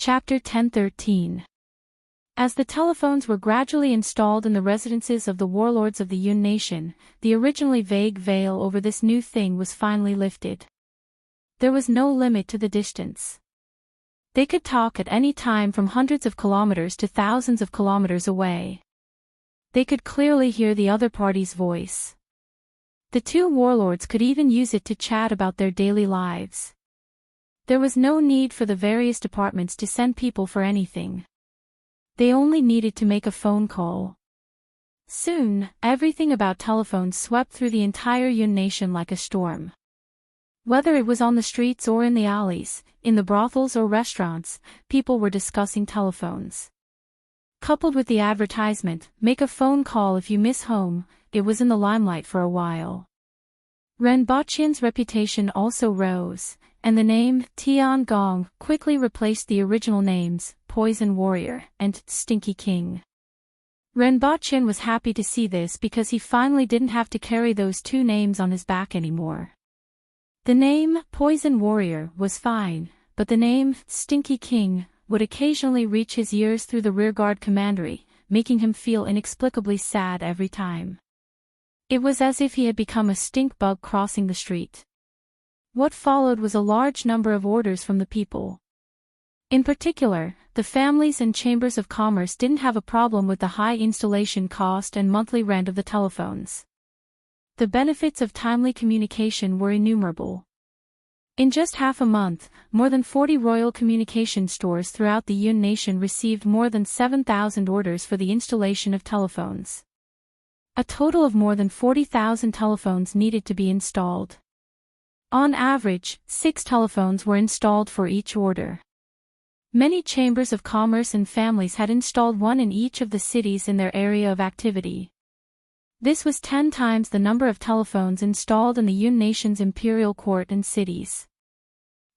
Chapter 1013. As the telephones were gradually installed in the residences of the warlords of the Yun nation, the originally vague veil over this new thing was finally lifted. There was no limit to the distance. They could talk at any time from hundreds of kilometers to thousands of kilometers away. They could clearly hear the other party's voice. The two warlords could even use it to chat about their daily lives. There was no need for the various departments to send people for anything. They only needed to make a phone call. Soon, everything about telephones swept through the entire Yun nation like a storm. Whether it was on the streets or in the alleys, in the brothels or restaurants, people were discussing telephones. Coupled with the advertisement, "Make a phone call if you miss home," it was in the limelight for a while. Renbachian's reputation also rose, and the name Tiangong quickly replaced the original names, Poison Warrior and Stinky King. Renbachian was happy to see this because he finally didn't have to carry those two names on his back anymore. The name Poison Warrior was fine, but the name Stinky King would occasionally reach his ears through the rearguard commandery, making him feel inexplicably sad every time. It was as if he had become a stink bug crossing the street. What followed was a large number of orders from the people. In particular, the families and chambers of commerce didn't have a problem with the high installation cost and monthly rent of the telephones. The benefits of timely communication were innumerable. In just half a month, more than 40 royal communication stores throughout the Yun nation received more than 7,000 orders for the installation of telephones. A total of more than 40,000 telephones needed to be installed. On average, 6 telephones were installed for each order. Many chambers of commerce and families had installed one in each of the cities in their area of activity. This was 10 times the number of telephones installed in the Yun nation's imperial court and cities.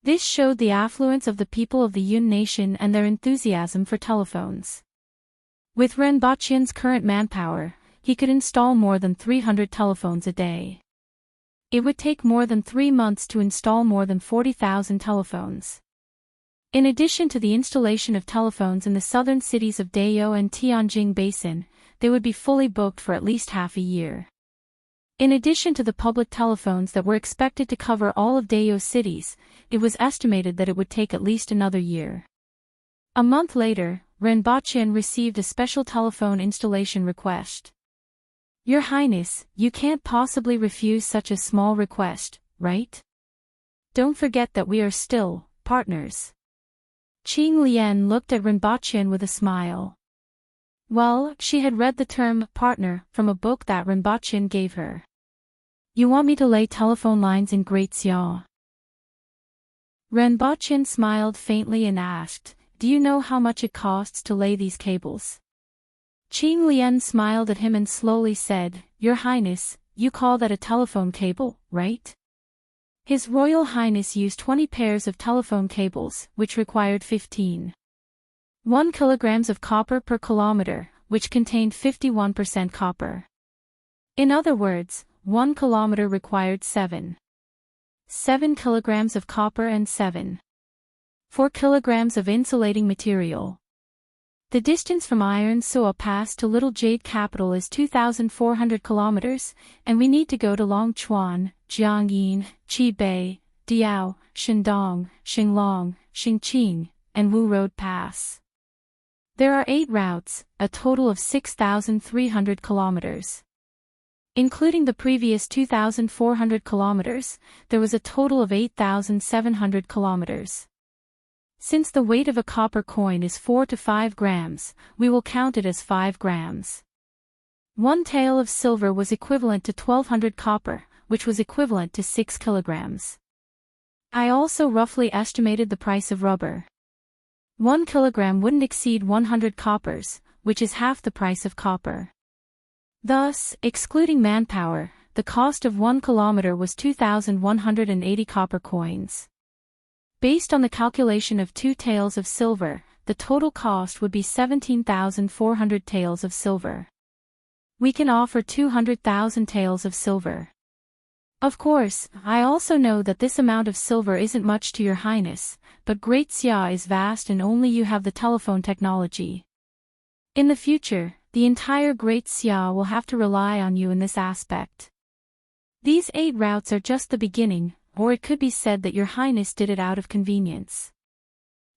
This showed the affluence of the people of the Yun nation and their enthusiasm for telephones. With Renbachian's current manpower, he could install more than 300 telephones a day. It would take more than 3 months to install more than 40,000 telephones. In addition to the installation of telephones in the southern cities of Dayo and Tianjing Basin, they would be fully booked for at least half a year. In addition to the public telephones that were expected to cover all of Dayo's cities, it was estimated that it would take at least another year. A month later, Renbachian received a special telephone installation request. "Your Highness, you can't possibly refuse such a small request, right? Don't forget that we are still partners." Qing Lian looked at Renbachian with a smile. Well, she had read the term partner from a book that Renbachian gave her. "You want me to lay telephone lines in Great Xiao?" Renbachian smiled faintly and asked, "Do you know how much it costs to lay these cables?" Qing Lian smiled at him and slowly said, "Your Highness, you call that a telephone cable, right?" His Royal Highness used 20 pairs of telephone cables, which required 15.1 kilograms of copper per kilometer, which contained 51% copper. In other words, 1 kilometer required 7 kilograms of copper and 4 kilograms of insulating material. The distance from Iron Soa Pass to Little Jade Capital is 2,400 kilometers, and we need to go to Longchuan, Jiangyin, Qibei, Diao, Shandong, Xinglong, Xingqing, and Wu Road Pass. There are 8 routes, a total of 6,300 kilometers. Including the previous 2,400 kilometers, there was a total of 8,700 kilometers. Since the weight of a copper coin is 4 to 5 grams, we will count it as 5 grams. 1 tael of silver was equivalent to 1,200 copper, which was equivalent to 6 kilograms. I also roughly estimated the price of rubber. 1 kilogram wouldn't exceed 100 coppers, which is half the price of copper. Thus, excluding manpower, the cost of 1 kilometer was 2,180 copper coins. Based on the calculation of 2 taels of silver, the total cost would be 17,400 taels of silver. We can offer 200,000 taels of silver. Of course, I also know that this amount of silver isn't much to your highness, but Great Xia is vast and only you have the telephone technology. In the future, the entire Great Xia will have to rely on you in this aspect. These 8 routes are just the beginning, or it could be said that your highness did it out of convenience.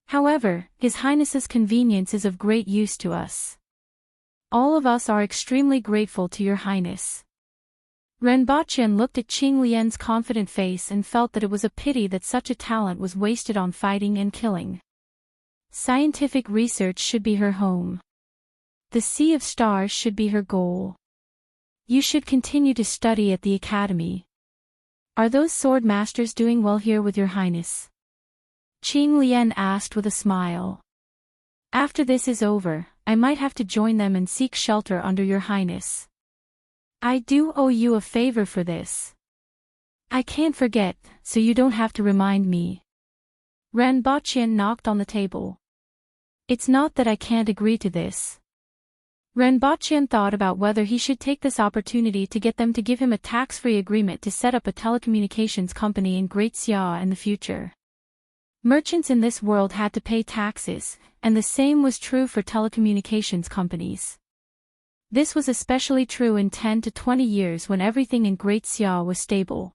However, His Highness's convenience is of great use to us. All of us are extremely grateful to your highness. Renbaqian looked at Qing Lian's confident face and felt that it was a pity that such a talent was wasted on fighting and killing. Scientific research should be her home. The Sea of Stars should be her goal. You should continue to study at the academy. Are those sword masters doing well here with your highness? Qing Lian asked with a smile. After this is over, I might have to join them and seek shelter under your highness. I do owe you a favor for this. I can't forget, so you don't have to remind me. Renbaqian knocked on the table. It's not that I can't agree to this. Renbaqian thought about whether he should take this opportunity to get them to give him a tax-free agreement to set up a telecommunications company in Great Xia in the future. Merchants in this world had to pay taxes, and the same was true for telecommunications companies. This was especially true in 10 to 20 years when everything in Great Xia was stable.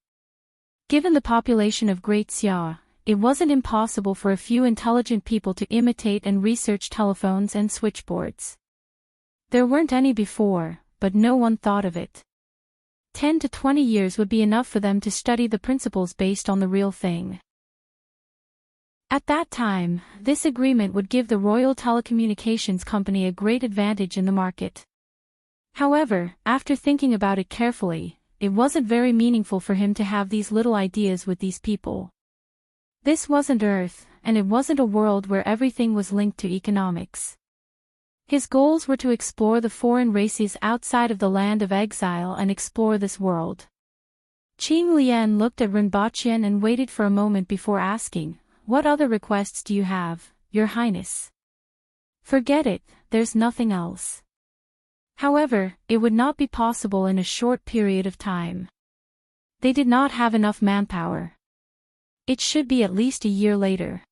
Given the population of Great Xia, it wasn't impossible for a few intelligent people to imitate and research telephones and switchboards. There weren't any before, but no one thought of it. 10 to 20 years would be enough for them to study the principles based on the real thing. At that time, this agreement would give the Royal Telecommunications Company a great advantage in the market. However, after thinking about it carefully, it wasn't very meaningful for him to have these little ideas with these people. This wasn't Earth, and it wasn't a world where everything was linked to economics. His goals were to explore the foreign races outside of the land of exile and explore this world. Qing Lian looked at Renbaqian and waited for a moment before asking, "What other requests do you have, Your Highness?" "Forget it, there's nothing else." However, it would not be possible in a short period of time. They did not have enough manpower. It should be at least a year later.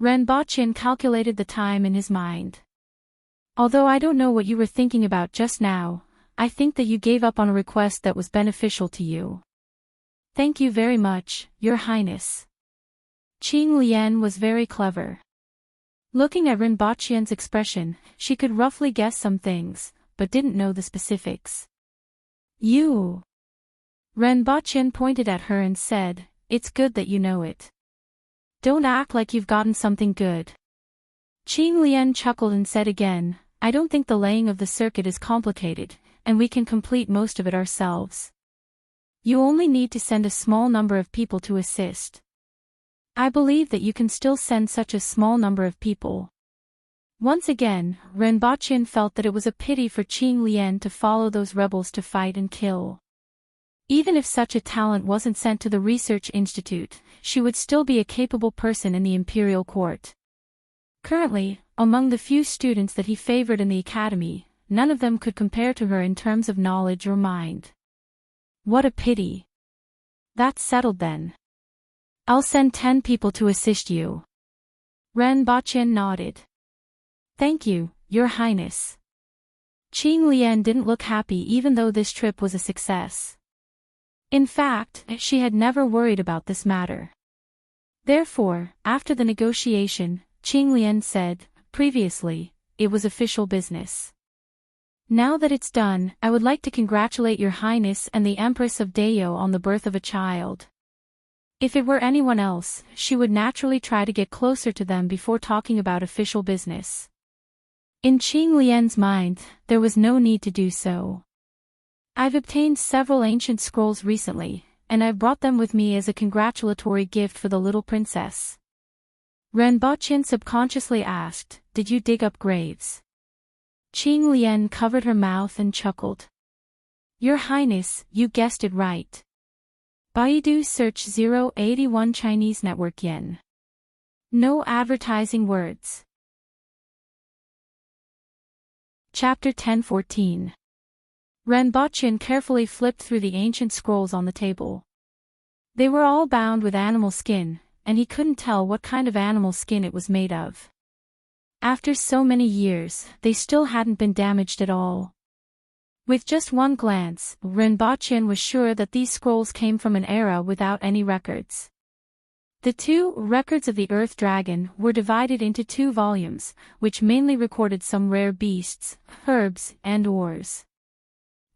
Renbaqian calculated the time in his mind. Although I don't know what you were thinking about just now, I think that you gave up on a request that was beneficial to you. Thank you very much, Your Highness. Qing Lian was very clever. Looking at Renbaqian's expression, she could roughly guess some things, but didn't know the specifics. You. Renbaqian pointed at her and said, "It's good that you know it. Don't act like you've gotten something good." Qing Lian chuckled and said again, "I don't think the laying of the circuit is complicated, and we can complete most of it ourselves. You only need to send a small number of people to assist. I believe that you can still send such a small number of people." Once again, Renbaqian felt that it was a pity for Qing Lian to follow those rebels to fight and kill. Even if such a talent wasn't sent to the research institute, she would still be a capable person in the imperial court. Currently, among the few students that he favored in the academy, none of them could compare to her in terms of knowledge or mind. What a pity. That's settled then. I'll send 10 people to assist you. Renbaqian nodded. Thank you, Your Highness. Qing Lian didn't look happy even though this trip was a success. In fact, she had never worried about this matter. Therefore, after the negotiation, Qing Lian said, "Previously, it was official business. Now that it's done, I would like to congratulate Your Highness and the Empress of Dayo on the birth of a child." If it were anyone else, she would naturally try to get closer to them before talking about official business. In Qing Lian's mind, there was no need to do so. "I've obtained several ancient scrolls recently, and I've brought them with me as a congratulatory gift for the little princess." Renbaqian subconsciously asked, "Did you dig up graves?" Qing Lian covered her mouth and chuckled. "Your Highness, you guessed it right. Baidu search 081 Chinese network yen. No advertising words." Chapter 10:14 Renbochin carefully flipped through the ancient scrolls on the table. They were all bound with animal skin, and he couldn't tell what kind of animal skin it was made of. After so many years, they still hadn't been damaged at all. With just one glance, Renbochin was sure that these scrolls came from an era without any records. The two records of the Earth Dragon were divided into 2 volumes, which mainly recorded some rare beasts, herbs, and ores.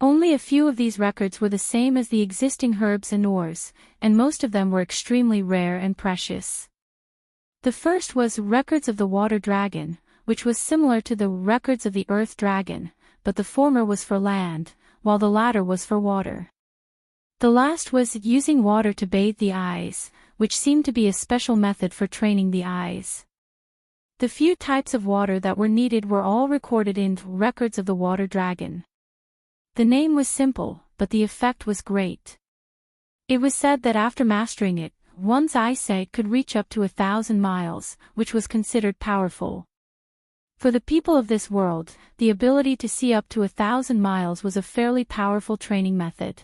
Only a few of these records were the same as the existing herbs and ores, and most of them were extremely rare and precious. The first was Records of the Water Dragon, which was similar to the Records of the Earth Dragon, but the former was for land, while the latter was for water. The last was Using Water to Bathe the Eyes, which seemed to be a special method for training the eyes. The few types of water that were needed were all recorded in Records of the Water Dragon. The name was simple, but the effect was great. It was said that after mastering it, one's eyesight could reach up to 1,000 miles, which was considered powerful. For the people of this world, the ability to see up to 1,000 miles was a fairly powerful training method.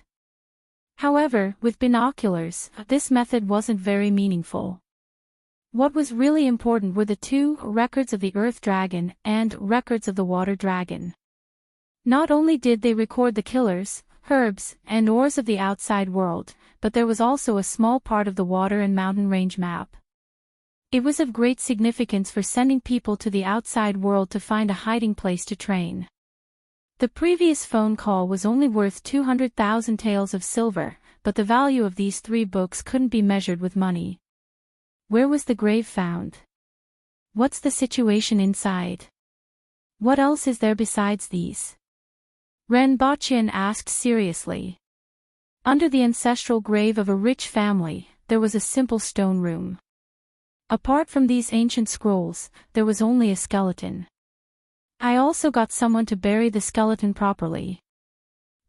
However, with binoculars, this method wasn't very meaningful. What was really important were the 2 Records of the Earth Dragon and Records of the Water Dragon. Not only did they record the killers, herbs, and ores of the outside world, but there was also a small part of the water and mountain range map. It was of great significance for sending people to the outside world to find a hiding place to train. The previous phone call was only worth 200,000 taels of silver, but the value of these 3 books couldn't be measured with money. Where was the grave found? What's the situation inside? What else is there besides these? Renbochin asked seriously. Under the ancestral grave of a rich family, there was a simple stone room. Apart from these ancient scrolls, there was only a skeleton. I also got someone to bury the skeleton properly.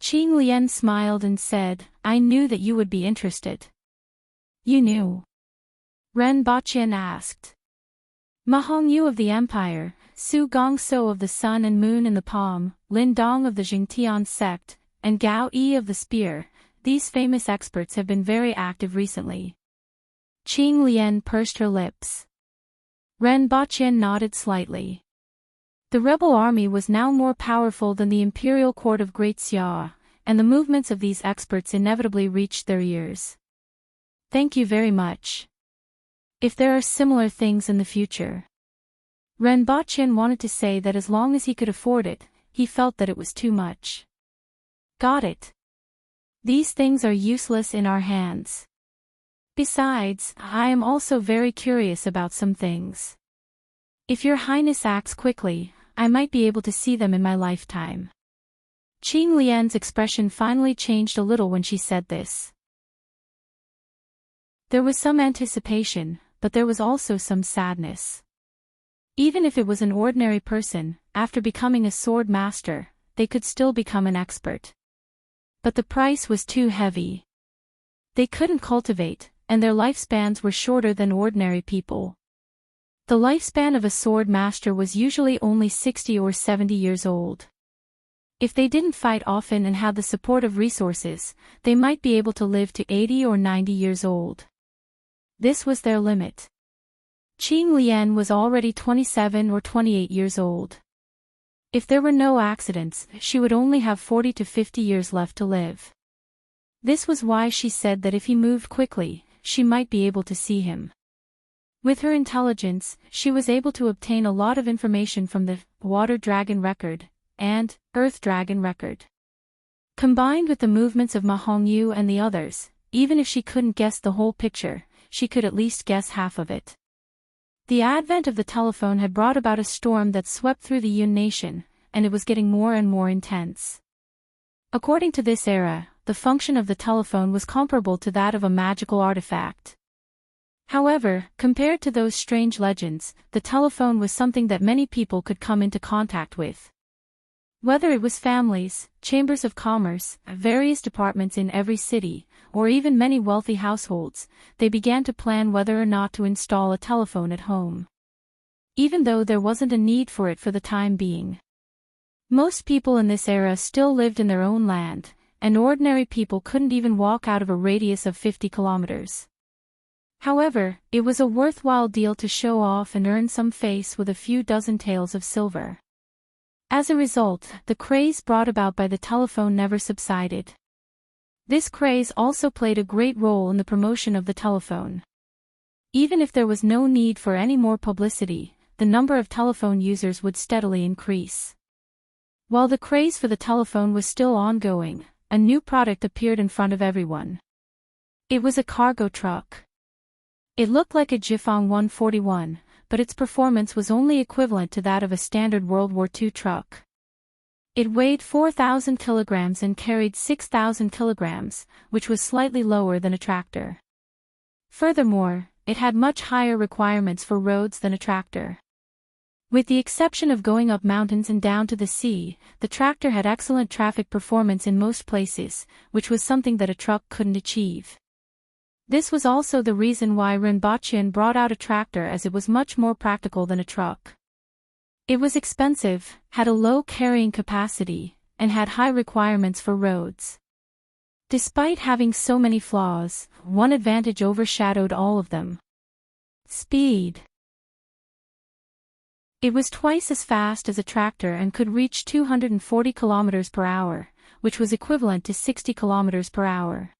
Qing Lian smiled and said, I knew that you would be interested. You knew? Renbochin asked. Ma Hongyu of the Empire, Su Gongso of the Sun and Moon in the Palm, Lin Dong of the Jingtian sect, and Gao Yi of the Spear, these famous experts have been very active recently. Qing Lian pursed her lips. Renbochin nodded slightly. The rebel army was now more powerful than the imperial court of Great Xia, and the movements of these experts inevitably reached their ears. Thank you very much. If there are similar things in the future. Renbochin wanted to say that as long as he could afford it, he felt that it was too much. Got it. These things are useless in our hands. Besides, I am also very curious about some things. If your highness acts quickly, I might be able to see them in my lifetime. Qing Lian's expression finally changed a little when she said this. There was some anticipation, but there was also some sadness. Even if it was an ordinary person, after becoming a sword master, they could still become an expert. But the price was too heavy. They couldn't cultivate, and their lifespans were shorter than ordinary people. The lifespan of a sword master was usually only 60 or 70 years old. If they didn't fight often and had the support of resources, they might be able to live to 80 or 90 years old. This was their limit. Qing Lian was already 27 or 28 years old. If there were no accidents, she would only have 40 to 50 years left to live. This was why she said that if he moved quickly, she might be able to see him. With her intelligence, she was able to obtain a lot of information from the Water Dragon record and Earth Dragon record. Combined with the movements of Ma Hongyu and the others, even if she couldn't guess the whole picture, she could at least guess half of it. The advent of the telephone had brought about a storm that swept through the Yun nation, and it was getting more and more intense. According to this era, the function of the telephone was comparable to that of a magical artifact. However, compared to those strange legends, the telephone was something that many people could come into contact with. Whether it was families, chambers of commerce, various departments in every city, or even many wealthy households, they began to plan whether or not to install a telephone at home. Even though there wasn't a need for it for the time being. Most people in this era still lived in their own land, and ordinary people couldn't even walk out of a radius of 50 kilometers. However, it was a worthwhile deal to show off and earn some face with a few dozen taels of silver. As a result, the craze brought about by the telephone never subsided. This craze also played a great role in the promotion of the telephone. Even if there was no need for any more publicity, the number of telephone users would steadily increase. While the craze for the telephone was still ongoing, a new product appeared in front of everyone. It was a cargo truck. It looked like a Jifang 141, but its performance was only equivalent to that of a standard World War II truck. It weighed 4,000 kilograms and carried 6,000 kilograms, which was slightly lower than a tractor. Furthermore, it had much higher requirements for roads than a tractor. With the exception of going up mountains and down to the sea, the tractor had excellent traffic performance in most places, which was something that a truck couldn't achieve. This was also the reason why Rinpoche brought out a tractor, as it was much more practical than a truck. It was expensive, had a low carrying capacity, and had high requirements for roads. Despite having so many flaws, one advantage overshadowed all of them: speed. It was twice as fast as a tractor and could reach 240 kilometers per hour, which was equivalent to 60 kilometers per hour.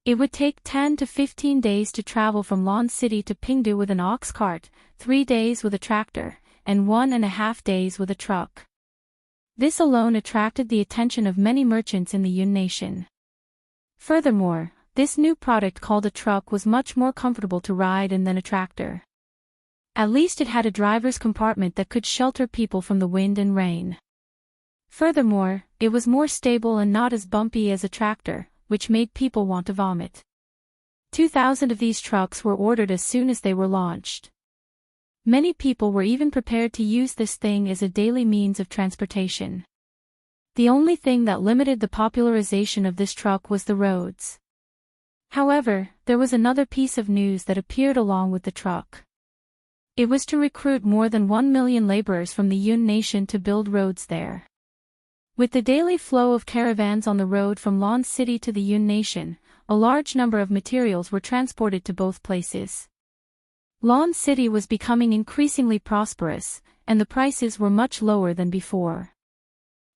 It would take 10 to 15 days to travel from Lon City to Pingdu with an ox cart, 3 days with a tractor, and 1.5 days with a truck. This alone attracted the attention of many merchants in the Yun nation. Furthermore, this new product called a truck was much more comfortable to ride in than a tractor. At least it had a driver's compartment that could shelter people from the wind and rain. Furthermore, it was more stable and not as bumpy as a tractor, which made people want to vomit. 2,000 of these trucks were ordered as soon as they were launched. Many people were even prepared to use this thing as a daily means of transportation. The only thing that limited the popularization of this truck was the roads. However, there was another piece of news that appeared along with the truck. It was to recruit more than 1 million laborers from the Yun nation to build roads there. With the daily flow of caravans on the road from Lon City to the Yun nation, a large number of materials were transported to both places. Lon City was becoming increasingly prosperous, and the prices were much lower than before.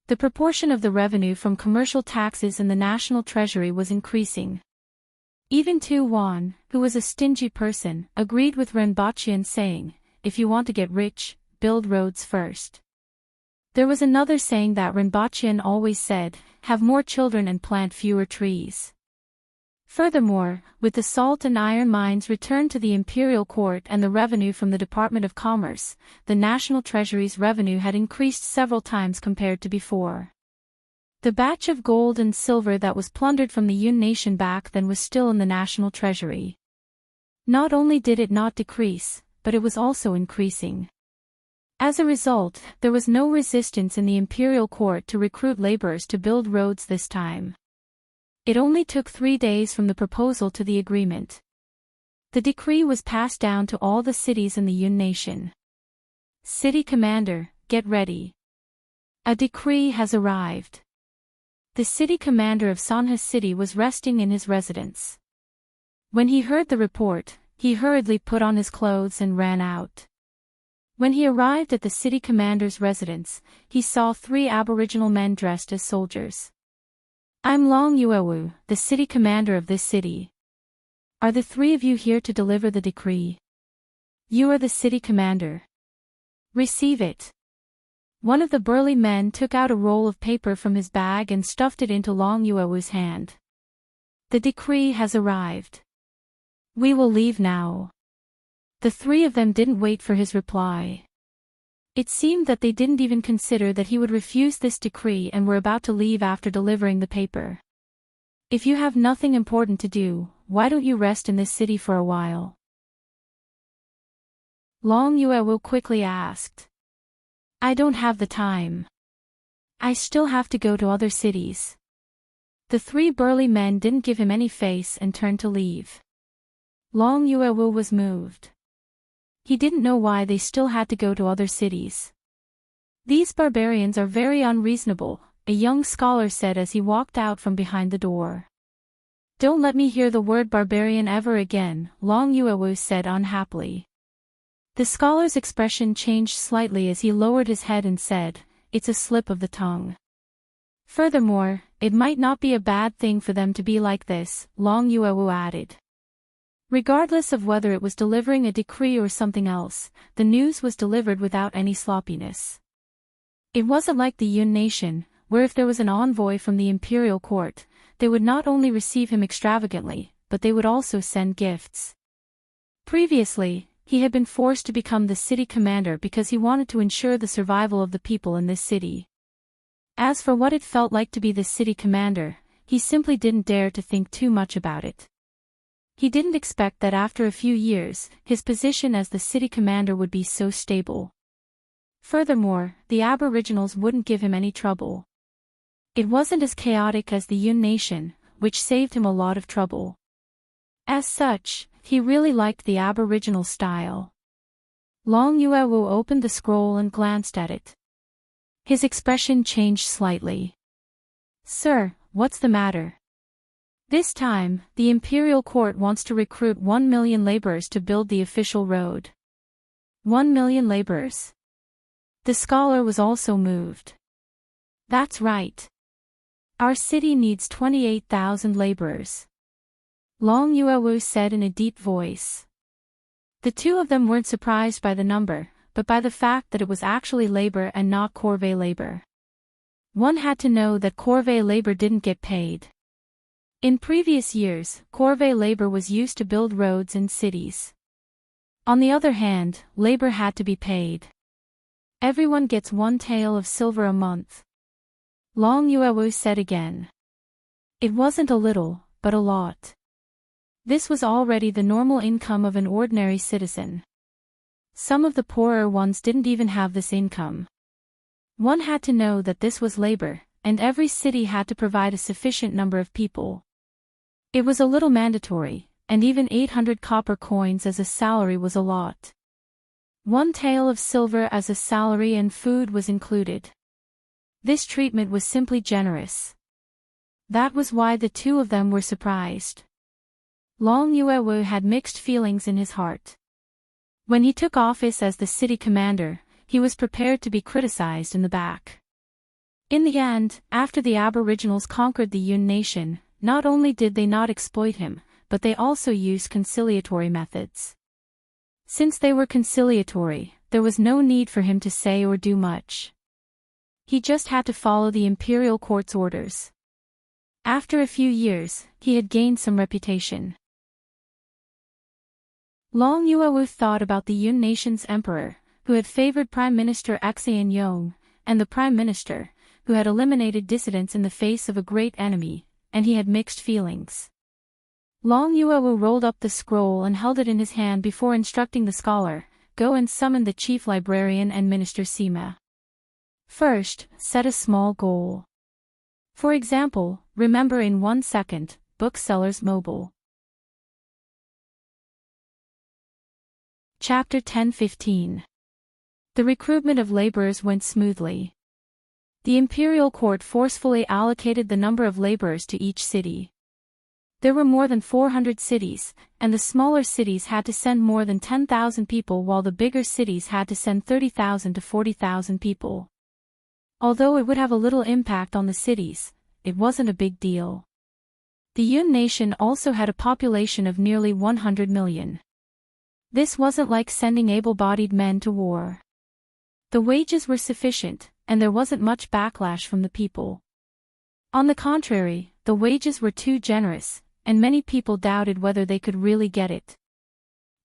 The proportion of the revenue from commercial taxes in the national treasury was increasing. Even Tu Wan, who was a stingy person, agreed with Rinpoche, saying, "If you want to get rich, build roads first." There was another saying that Rinpoche always said, "Have more children and plant fewer trees." Furthermore, with the salt and iron mines returned to the imperial court and the revenue from the Department of Commerce, the national treasury's revenue had increased several times compared to before. The batch of gold and silver that was plundered from the Yun nation back then was still in the national treasury. Not only did it not decrease, but it was also increasing. As a result, there was no resistance in the imperial court to recruit laborers to build roads this time. It only took 3 days from the proposal to the agreement. The decree was passed down to all the cities in the Yun nation. City commander, get ready. A decree has arrived. The city commander of Sonha City was resting in his residence. When he heard the report, he hurriedly put on his clothes and ran out. When he arrived at the city commander's residence, he saw 3 aboriginal men dressed as soldiers. "I'm Long Yuewu, the city commander of this city. Are the 3 of you here to deliver the decree? You are the city commander. Receive it." One of the burly men took out a roll of paper from his bag and stuffed it into Long Yuewu's hand. "The decree has arrived. We will leave now." The 3 of them didn't wait for his reply. It seemed that they didn't even consider that he would refuse this decree and were about to leave after delivering the paper. "If you have nothing important to do, why don't you rest in this city for a while?" Long Yuewu quickly asked. "I don't have the time. I still have to go to other cities." The 3 burly men didn't give him any face and turned to leave. Long Yuewu was moved. He didn't know why they still had to go to other cities. These barbarians are very unreasonable, a young scholar said as he walked out from behind the door. Don't let me hear the word barbarian ever again, Long Yuewu said unhappily. The scholar's expression changed slightly as he lowered his head and said, it's a slip of the tongue. Furthermore, it might not be a bad thing for them to be like this, Long Yuewu added. Regardless of whether it was delivering a decree or something else, the news was delivered without any sloppiness. It wasn't like the Yun nation, where if there was an envoy from the imperial court, they would not only receive him extravagantly, but they would also send gifts. Previously, he had been forced to become the city commander because he wanted to ensure the survival of the people in this city. As for what it felt like to be the city commander, he simply didn't dare to think too much about it. He didn't expect that after a few years, his position as the city commander would be so stable. Furthermore, the Aboriginals wouldn't give him any trouble. It wasn't as chaotic as the Yun nation, which saved him a lot of trouble. As such, he really liked the Aboriginal style. Long Yuewu opened the scroll and glanced at it. His expression changed slightly. Sir, what's the matter? This time, the imperial court wants to recruit 1 million laborers to build the official road. 1 million laborers. The scholar was also moved. That's right. Our city needs 28,000 laborers. Long Yuewu said in a deep voice. The two of them weren't surprised by the number, but by the fact that it was actually labor and not corvée labor. One had to know that corvée labor didn't get paid. In previous years, corvée labor was used to build roads in cities. On the other hand, labor had to be paid. Everyone gets 1 tael of silver a month. Long Yuewu said again. It wasn't a little, but a lot. This was already the normal income of an ordinary citizen. Some of the poorer ones didn't even have this income. One had to know that this was labor, and every city had to provide a sufficient number of people. It was a little mandatory, and even 800 copper coins as a salary was a lot. 1 tael of silver as a salary and food was included. This treatment was simply generous. That was why the two of them were surprised. Long Yuewu had mixed feelings in his heart. When he took office as the city commander, he was prepared to be criticized in the back. In the end, after the Aboriginals conquered the Yun nation, not only did they not exploit him, but they also used conciliatory methods. Since they were conciliatory, there was no need for him to say or do much. He just had to follow the imperial court's orders. After a few years, he had gained some reputation. Long Yuewu thought about the Yun nation's emperor, who had favored Prime Minister Xian Yong, and the Prime Minister, who had eliminated dissidents in the face of a great enemy, and he had mixed feelings. Long Yuewu rolled up the scroll and held it in his hand before instructing the scholar, go and summon the chief librarian and Minister Sima. First, set a small goal. For example, remember in 1 second, Booksellers Mobile. Chapter 10-15. The recruitment of laborers went smoothly. The imperial court forcefully allocated the number of laborers to each city. There were more than 400 cities, and the smaller cities had to send more than 10,000 people while the bigger cities had to send 30,000 to 40,000 people. Although it would have a little impact on the cities, it wasn't a big deal. The Yun nation also had a population of nearly 100 million. This wasn't like sending able-bodied men to war. The wages were sufficient, and there wasn't much backlash from the people. On the contrary, the wages were too generous, and many people doubted whether they could really get it.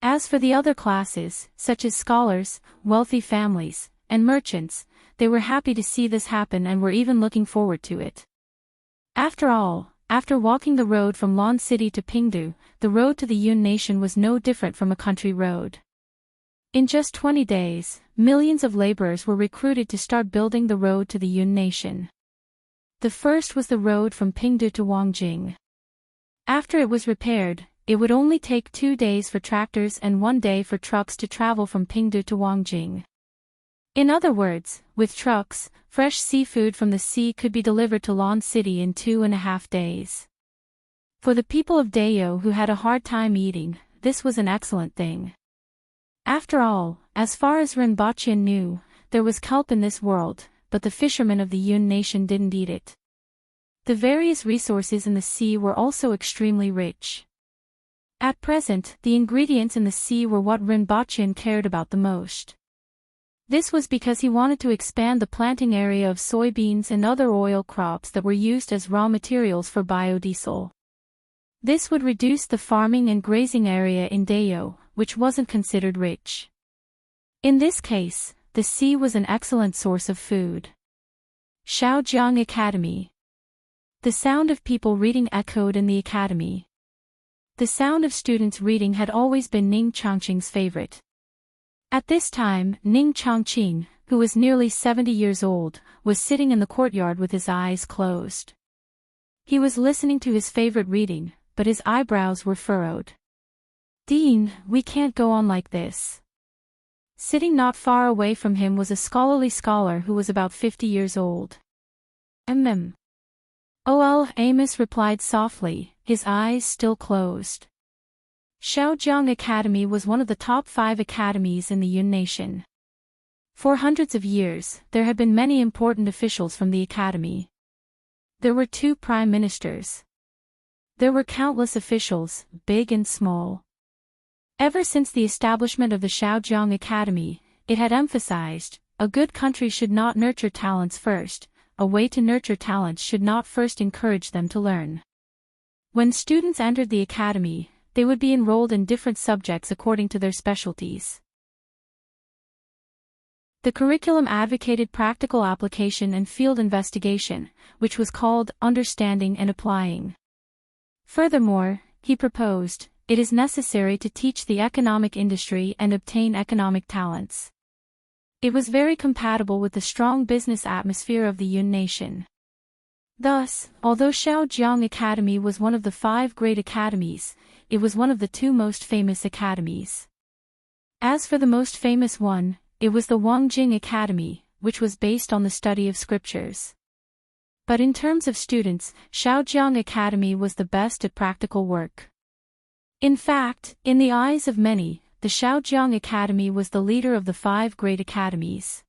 As for the other classes, such as scholars, wealthy families, and merchants, they were happy to see this happen and were even looking forward to it. After all, after walking the road from Lon City to Pingdu, the road to the Yun nation was no different from a country road. In just 20 days, millions of laborers were recruited to start building the road to the Yun nation. The first was the road from Pingdu to Wangjing. After it was repaired, it would only take 2 days for tractors and 1 day for trucks to travel from Pingdu to Wangjing. In other words, with trucks, fresh seafood from the sea could be delivered to Lon City in 2.5 days. For the people of Deo who had a hard time eating, this was an excellent thing. After all, as far as Rinpoche knew, there was kelp in this world, but the fishermen of the Yun nation didn't eat it. The various resources in the sea were also extremely rich. At present, the ingredients in the sea were what Rinpoche cared about the most. This was because he wanted to expand the planting area of soybeans and other oil crops that were used as raw materials for biodiesel. This would reduce the farming and grazing area in Deo, which wasn't considered rich. In this case, the sea was an excellent source of food. Shaojiang Academy. The sound of people reading echoed in the academy. The sound of students reading had always been Ning Changqing's favorite. At this time, Ning Changqing, who was nearly 70 years old, was sitting in the courtyard with his eyes closed. He was listening to his favorite reading, but his eyebrows were furrowed. "Dean, we can't go on like this." Sitting not far away from him was a scholarly scholar who was about 50 years old. "Oh, Amos replied softly, his eyes still closed. Shaojiang Academy was one of the top 5 academies in the Yun nation. For hundreds of years, there had been many important officials from the academy. There were 2 prime ministers. There were countless officials, big and small. Ever since the establishment of the Shaojiang Academy, it had emphasized, a good country should not nurture talents first, a way to nurture talents should not first encourage them to learn. When students entered the academy, they would be enrolled in different subjects according to their specialties. The curriculum advocated practical application and field investigation, which was called understanding and applying. Furthermore, he proposed, it is necessary to teach the economic industry and obtain economic talents. It was very compatible with the strong business atmosphere of the Yun nation. Thus, although Shaojiang Academy was one of the 5 great academies, it was one of the 2 most famous academies. As for the most famous one, it was the Wangjing Academy, which was based on the study of scriptures. But in terms of students, Shaojiang Academy was the best at practical work. In fact, in the eyes of many, the Shaojiang Academy was the leader of the 5 great academies.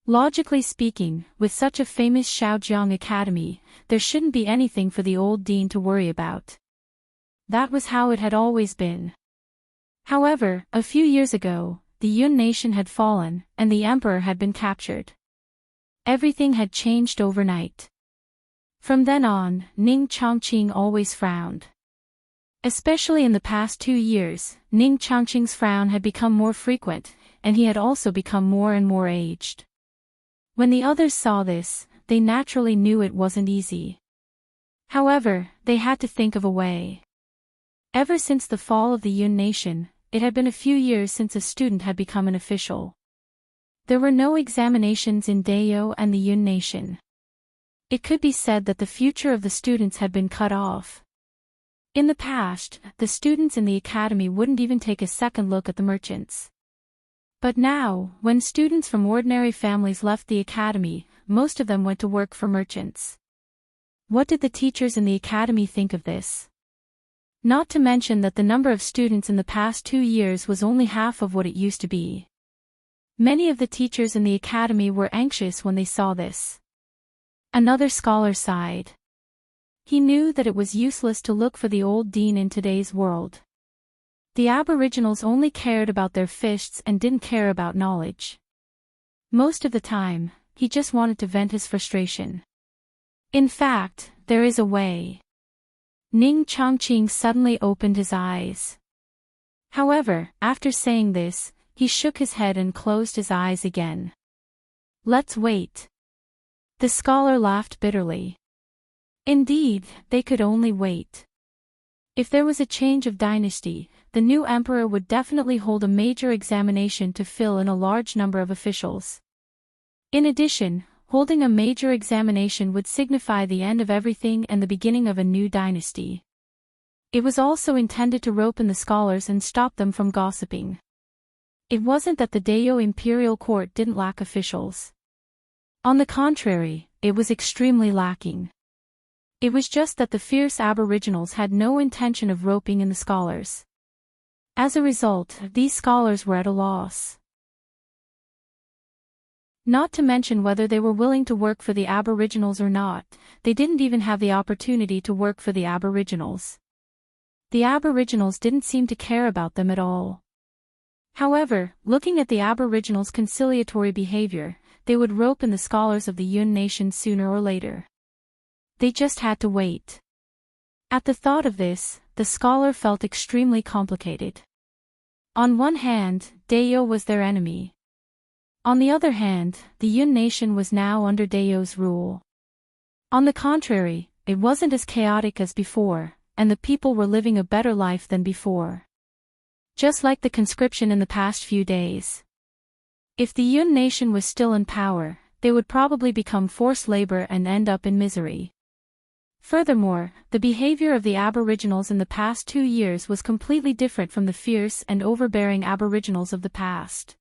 Logically speaking, with such a famous Shaojiang Academy, there shouldn't be anything for the old dean to worry about. That was how it had always been. However, a few years ago, the Yun nation had fallen, and the emperor had been captured. Everything had changed overnight. From then on, Ning Changqing always frowned. Especially in the past 2 years, Ning Changqing's frown had become more frequent, and he had also become more and more aged. When the others saw this, they naturally knew it wasn't easy. However, they had to think of a way. Ever since the fall of the Yun nation, it had been a few years since a student had become an official. There were no examinations in Deo and the Yun nation. It could be said that the future of the students had been cut off. In the past, the students in the academy wouldn't even take a second look at the merchants. But now, when students from ordinary families left the academy, most of them went to work for merchants. What did the teachers in the academy think of this? Not to mention that the number of students in the past 2 years was only half of what it used to be. Many of the teachers in the academy were anxious when they saw this. Another scholar sighed. He knew that it was useless to look for the old dean in today's world. The aboriginals only cared about their fists and didn't care about knowledge. Most of the time, he just wanted to vent his frustration. In fact, there is a way. Ning Changqing suddenly opened his eyes. However, after saying this, he shook his head and closed his eyes again. Let's wait. The scholar laughed bitterly. Indeed, they could only wait. If there was a change of dynasty, the new emperor would definitely hold a major examination to fill in a large number of officials. In addition, holding a major examination would signify the end of everything and the beginning of a new dynasty. It was also intended to rope in the scholars and stop them from gossiping. It wasn't that the Dayo imperial court didn't lack officials. On the contrary, it was extremely lacking. It was just that the fierce aboriginals had no intention of roping in the scholars. As a result, these scholars were at a loss. Not to mention whether they were willing to work for the aboriginals or not, they didn't even have the opportunity to work for the aboriginals. The aboriginals didn't seem to care about them at all. However, looking at the aboriginals' conciliatory behavior, they would rope in the scholars of the Yun nation sooner or later. They just had to wait. At the thought of this, the scholar felt extremely complicated. On one hand, Dayo was their enemy. On the other hand, the Yun nation was now under Dayo's rule. On the contrary, it wasn't as chaotic as before, and the people were living a better life than before. Just like the conscription in the past few days. If the Yun nation was still in power, they would probably become forced labor and end up in misery. Furthermore, the behavior of the aboriginals in the past 2 years was completely different from the fierce and overbearing aboriginals of the past.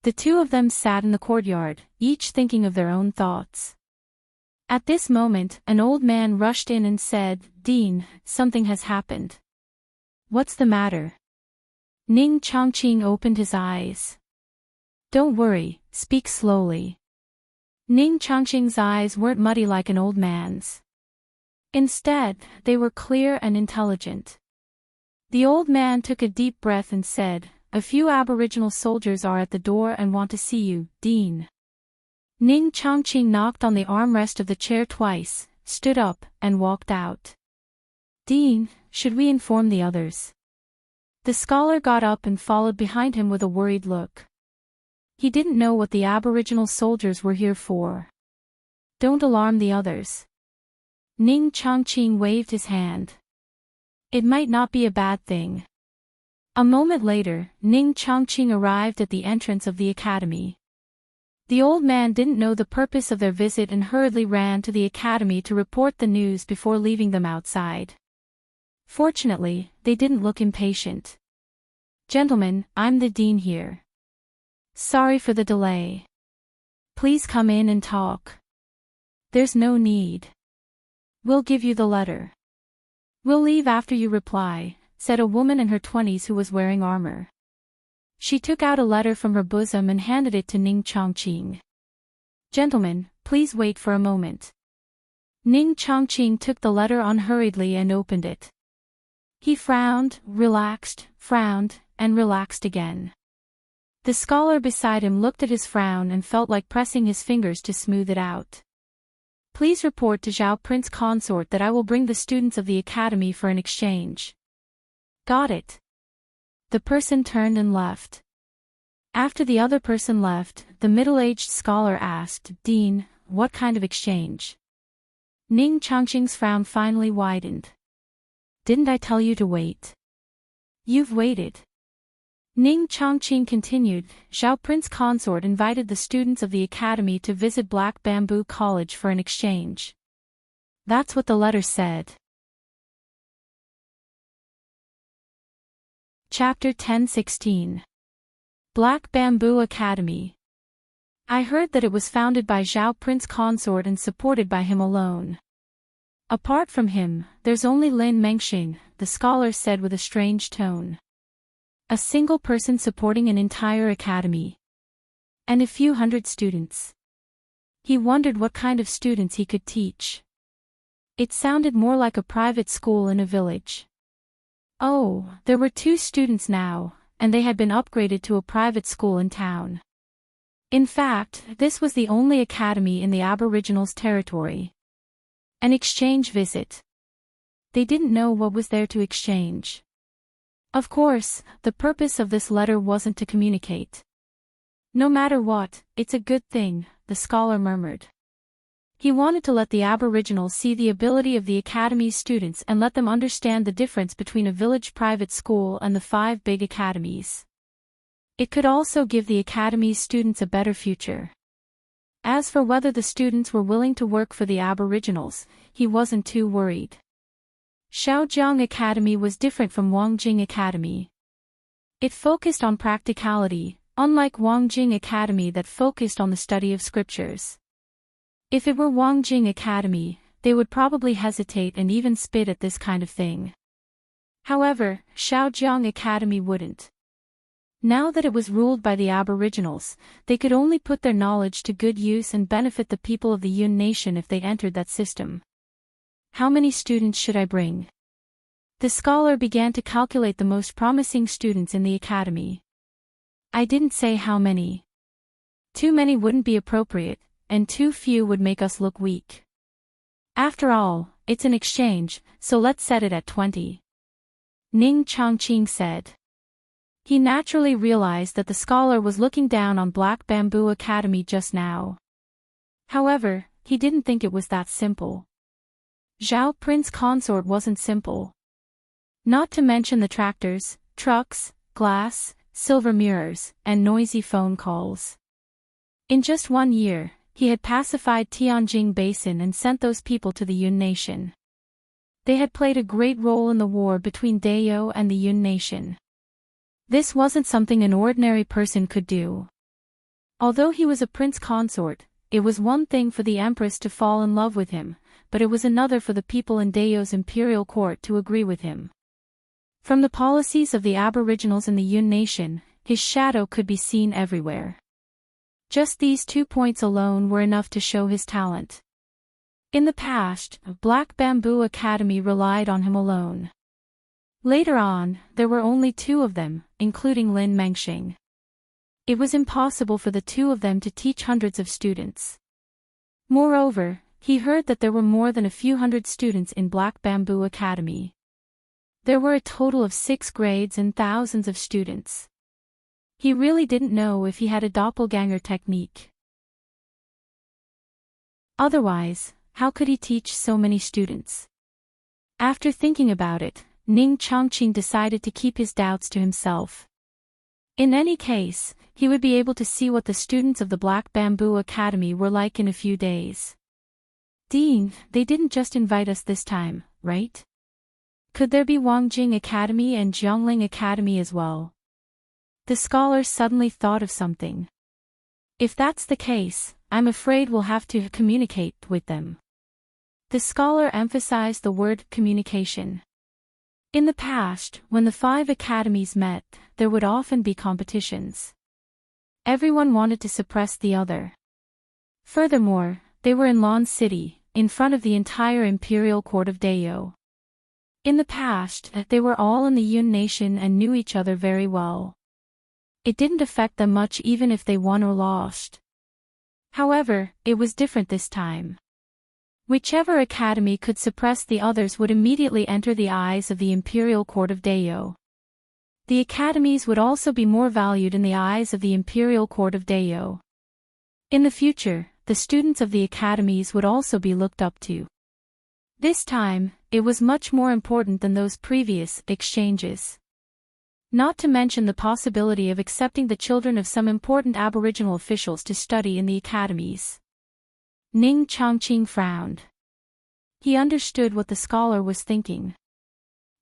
The two of them sat in the courtyard, each thinking of their own thoughts. At this moment, an old man rushed in and said, "Dean, something has happened." "What's the matter?" Ning Chongqing opened his eyes. "Don't worry, speak slowly." Ning Chongqing's eyes weren't muddy like an old man's. Instead, they were clear and intelligent. The old man took a deep breath and said, "A few aboriginal soldiers are at the door and want to see you, Dean." Ning Chongqing knocked on the armrest of the chair twice, stood up, and walked out. "Dean, should we inform the others?" The scholar got up and followed behind him with a worried look. He didn't know what the aboriginal soldiers were here for. "Don't alarm the others." Ning Chongqing waved his hand. "It might not be a bad thing." A moment later, Ning Chongqing arrived at the entrance of the academy. The old man didn't know the purpose of their visit and hurriedly ran to the academy to report the news before leaving them outside. Fortunately, they didn't look impatient. "Gentlemen, I'm the dean here. Sorry for the delay. Please come in and talk." "There's no need. We'll give you the letter." "We'll leave after you reply," said a woman in her 20s who was wearing armor. She took out a letter from her bosom and handed it to Ning Chongqing. "Gentlemen, please wait for a moment." Ning Chongqing took the letter unhurriedly and opened it. He frowned, and relaxed again. The scholar beside him looked at his frown and felt like pressing his fingers to smooth it out. "Please report to Zhao Prince Consort that I will bring the students of the academy for an exchange." "Got it." The person turned and left. After the other person left, the middle-aged scholar asked, "Dean, what kind of exchange?" Ning Chongqing's frown finally widened. "Didn't I tell you to wait?" "You've waited." Ning Chongqing continued, "Zhao Prince Consort invited the students of the academy to visit Black Bamboo College for an exchange. That's what the letter said." Chapter 10:16. Black Bamboo Academy. I heard that it was founded by Zhao Prince Consort and supported by him alone. Apart from him, there's only Lin Mengxing, the scholar said with a strange tone. A single person supporting an entire academy. And a few hundred students. He wondered what kind of students he could teach. It sounded more like a private school in a village. Oh, there were 2 students now, and they had been upgraded to a private school in town. In fact, this was the only academy in the Aboriginals' territory. An exchange visit. They didn't know what was there to exchange. Of course, the purpose of this letter wasn't to communicate. "No matter what, it's a good thing," the scholar murmured. He wanted to let the Aboriginals see the ability of the academy's students and let them understand the difference between a village private school and the 5 big academies. It could also give the academy's students a better future. As for whether the students were willing to work for the Aboriginals, he wasn't too worried. Shaojiang Academy was different from Wangjing Academy. It focused on practicality, unlike Wangjing Academy that focused on the study of scriptures. If it were Wangjing Academy, they would probably hesitate and even spit at this kind of thing. However, Shaojiang Academy wouldn't. Now that it was ruled by the Aboriginals, they could only put their knowledge to good use and benefit the people of the Yun Nation if they entered that system. How many students should I bring? The scholar began to calculate the most promising students in the academy. I didn't say how many. Too many wouldn't be appropriate, and too few would make us look weak. After all, it's an exchange, so let's set it at 20. Ning Chongqing said. He naturally realized that the scholar was looking down on Black Bamboo Academy just now. However, he didn't think it was that simple. Zhao Prince Consort wasn't simple. Not to mention the tractors, trucks, glass, silver mirrors, and noisy phone calls. In just 1 year, he had pacified Tianjin Basin and sent those people to the Yun Nation. They had played a great role in the war between Dayou and the Yun Nation. This wasn't something an ordinary person could do. Although he was a prince consort, it was one thing for the Empress to fall in love with him, but it was another for the people in Dayou's imperial court to agree with him. From the policies of the Aboriginals in the Yun Nation, his shadow could be seen everywhere. Just these 2 points alone were enough to show his talent. In the past, Black Bamboo Academy relied on him alone. Later on, there were only 2 of them, including Lin Mengxing. It was impossible for the 2 of them to teach hundreds of students. Moreover, he heard that there were more than a few hundred students in Black Bamboo Academy. There were a total of 6 grades and thousands of students. He really didn't know if he had a doppelganger technique. Otherwise, how could he teach so many students? After thinking about it, Ning Chongqing decided to keep his doubts to himself. In any case, he would be able to see what the students of the Black Bamboo Academy were like in a few days. Dean, they didn't just invite us this time, right? Could there be Wangjing Academy and Jiangling Academy as well? The scholar suddenly thought of something. If that's the case, I'm afraid we'll have to communicate with them. The scholar emphasized the word communication. In the past, when the 5 academies met, there would often be competitions. Everyone wanted to suppress the other. Furthermore, they were in Lan City, in front of the entire imperial court of Dayou. In the past, they were all in the Yun Nation and knew each other very well. It didn't affect them much even if they won or lost. However, it was different this time. Whichever academy could suppress the others would immediately enter the eyes of the imperial court of Dayou. The academies would also be more valued in the eyes of the imperial court of Dayou. In the future, the students of the academies would also be looked up to. This time, it was much more important than those previous exchanges. Not to mention the possibility of accepting the children of some important Aboriginal officials to study in the academies. Ning Chongqing frowned. He understood what the scholar was thinking.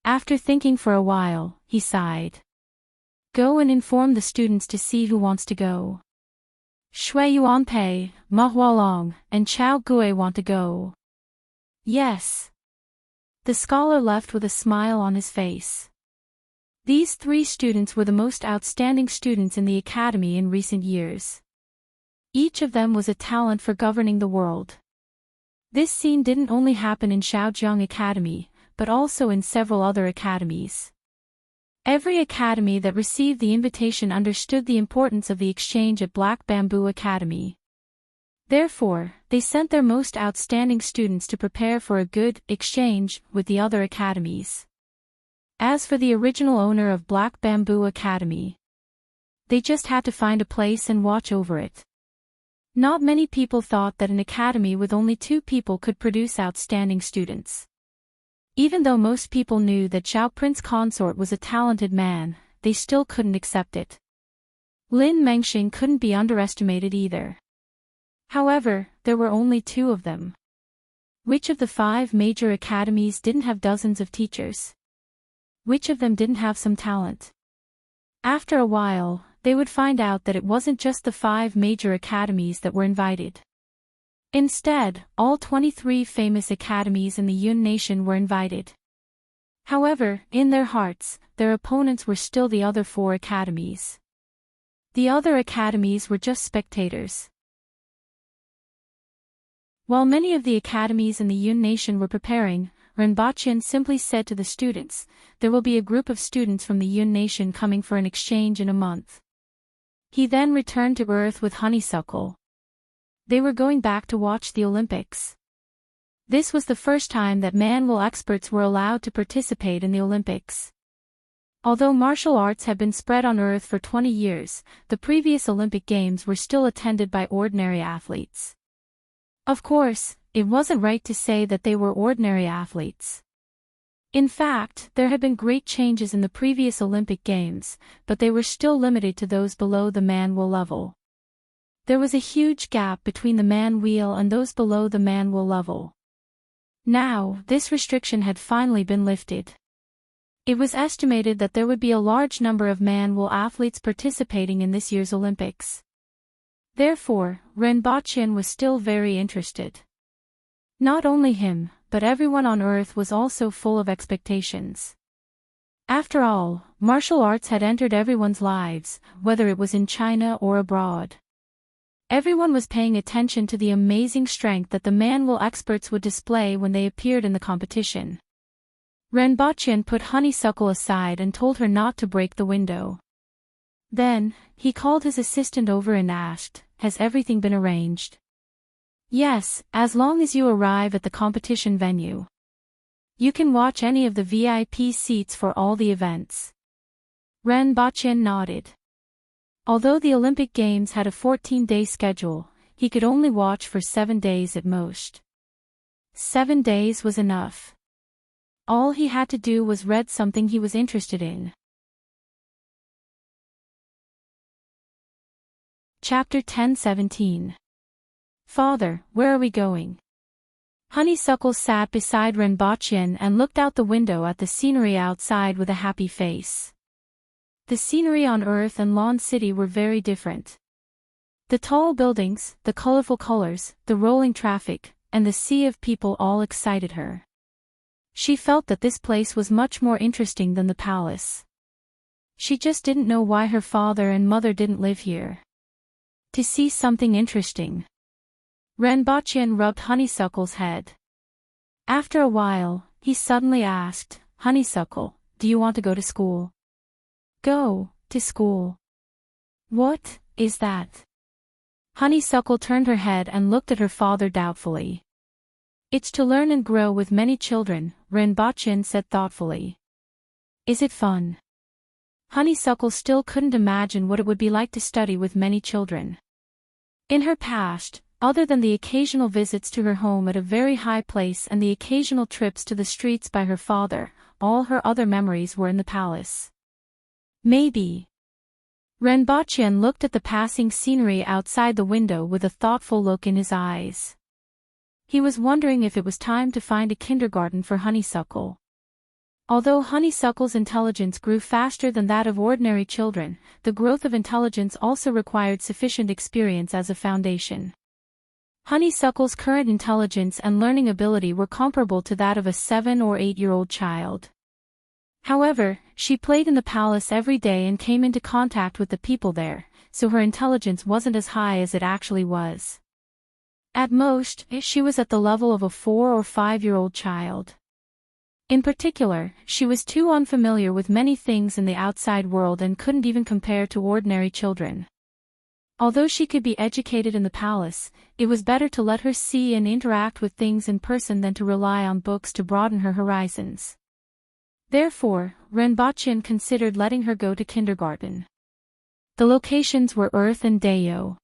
After thinking for a while, he sighed. Go and inform the students to see who wants to go. Shui Yuanpei, Ma Hualong, and Chao Gui want to go. Yes. The scholar left with a smile on his face. These 3 students were the most outstanding students in the academy in recent years. Each of them was a talent for governing the world. This scene didn't only happen in Shaojiang Academy, but also in several other academies. Every academy that received the invitation understood the importance of the exchange at Black Bamboo Academy. Therefore, they sent their most outstanding students to prepare for a good exchange with the other academies. As for the original owner of Black Bamboo Academy, they just had to find a place and watch over it. Not many people thought that an academy with only 2 people could produce outstanding students. Even though most people knew that Zhao Prince Consort was a talented man, they still couldn't accept it. Lin Mengxing couldn't be underestimated either. However, there were only 2 of them. Which of the 5 major academies didn't have dozens of teachers? Which of them didn't have some talent? After a while, they would find out that it wasn't just the 5 major academies that were invited. Instead, all 23 famous academies in the Yun nation were invited. However, in their hearts, their opponents were still the other 4 academies. The other academies were just spectators. While many of the academies in the Yun nation were preparing, Renbachian simply said to the students, "There will be a group of students from the Yun nation coming for an exchange in a month." He then returned to Earth with Honeysuckle. They were going back to watch the Olympics. This was the first time that Manwell experts were allowed to participate in the Olympics. Although martial arts had been spread on Earth for 20 years, the previous Olympic Games were still attended by ordinary athletes. Of course, it wasn't right to say that they were ordinary athletes. In fact, there had been great changes in the previous Olympic Games, but they were still limited to those below the Manwell level. There was a huge gap between the Manwheel and those below the Manwell level. Now, this restriction had finally been lifted. It was estimated that there would be a large number of Manwell athletes participating in this year's Olympics. Therefore, Renbachian was still very interested. Not only him, but everyone on Earth was also full of expectations. After all, martial arts had entered everyone's lives, whether it was in China or abroad. Everyone was paying attention to the amazing strength that the Manwell experts would display when they appeared in the competition. Renbachian put Honeysuckle aside and told her not to break the window. Then, he called his assistant over and asked, "Has everything been arranged?" "Yes, as long as you arrive at the competition venue. You can watch any of the VIP seats for all the events." Renbachian nodded. Although the Olympic Games had a 14-day schedule, he could only watch for 7 days at most. 7 days was enough. All he had to do was read something he was interested in. Chapter 10:17. "Father, where are we going?" Honeysuckle sat beside Renbachian and looked out the window at the scenery outside with a happy face. The scenery on Earth and Lawn City were very different. The tall buildings, the colorful colors, the rolling traffic, and the sea of people all excited her. She felt that this place was much more interesting than the palace. She just didn't know why her father and mother didn't live here. To see something interesting. Renbachian rubbed Honeysuckle's head. After a while, he suddenly asked, "Honeysuckle, do you want to go to school?" "Go to school? What is that?" Honeysuckle turned her head and looked at her father doubtfully. "It's to learn and grow with many children," Renbachian said thoughtfully. "Is it fun?" Honeysuckle still couldn't imagine what it would be like to study with many children. In her past, other than the occasional visits to her home at a very high place and the occasional trips to the streets by her father, all her other memories were in the palace. Maybe. Renbachian looked at the passing scenery outside the window with a thoughtful look in his eyes. He was wondering if it was time to find a kindergarten for Honeysuckle. Although Honeysuckle's intelligence grew faster than that of ordinary children, the growth of intelligence also required sufficient experience as a foundation. Honeysuckle's current intelligence and learning ability were comparable to that of a 7 or 8-year-old child. However, she played in the palace every day and came into contact with the people there, so her intelligence wasn't as high as it actually was. At most, she was at the level of a 4 or 5-year-old child. In particular, she was too unfamiliar with many things in the outside world and couldn't even compare to ordinary children. Although she could be educated in the palace, it was better to let her see and interact with things in person than to rely on books to broaden her horizons. Therefore, Renbachian considered letting her go to kindergarten. The locations were Earth and Dayo.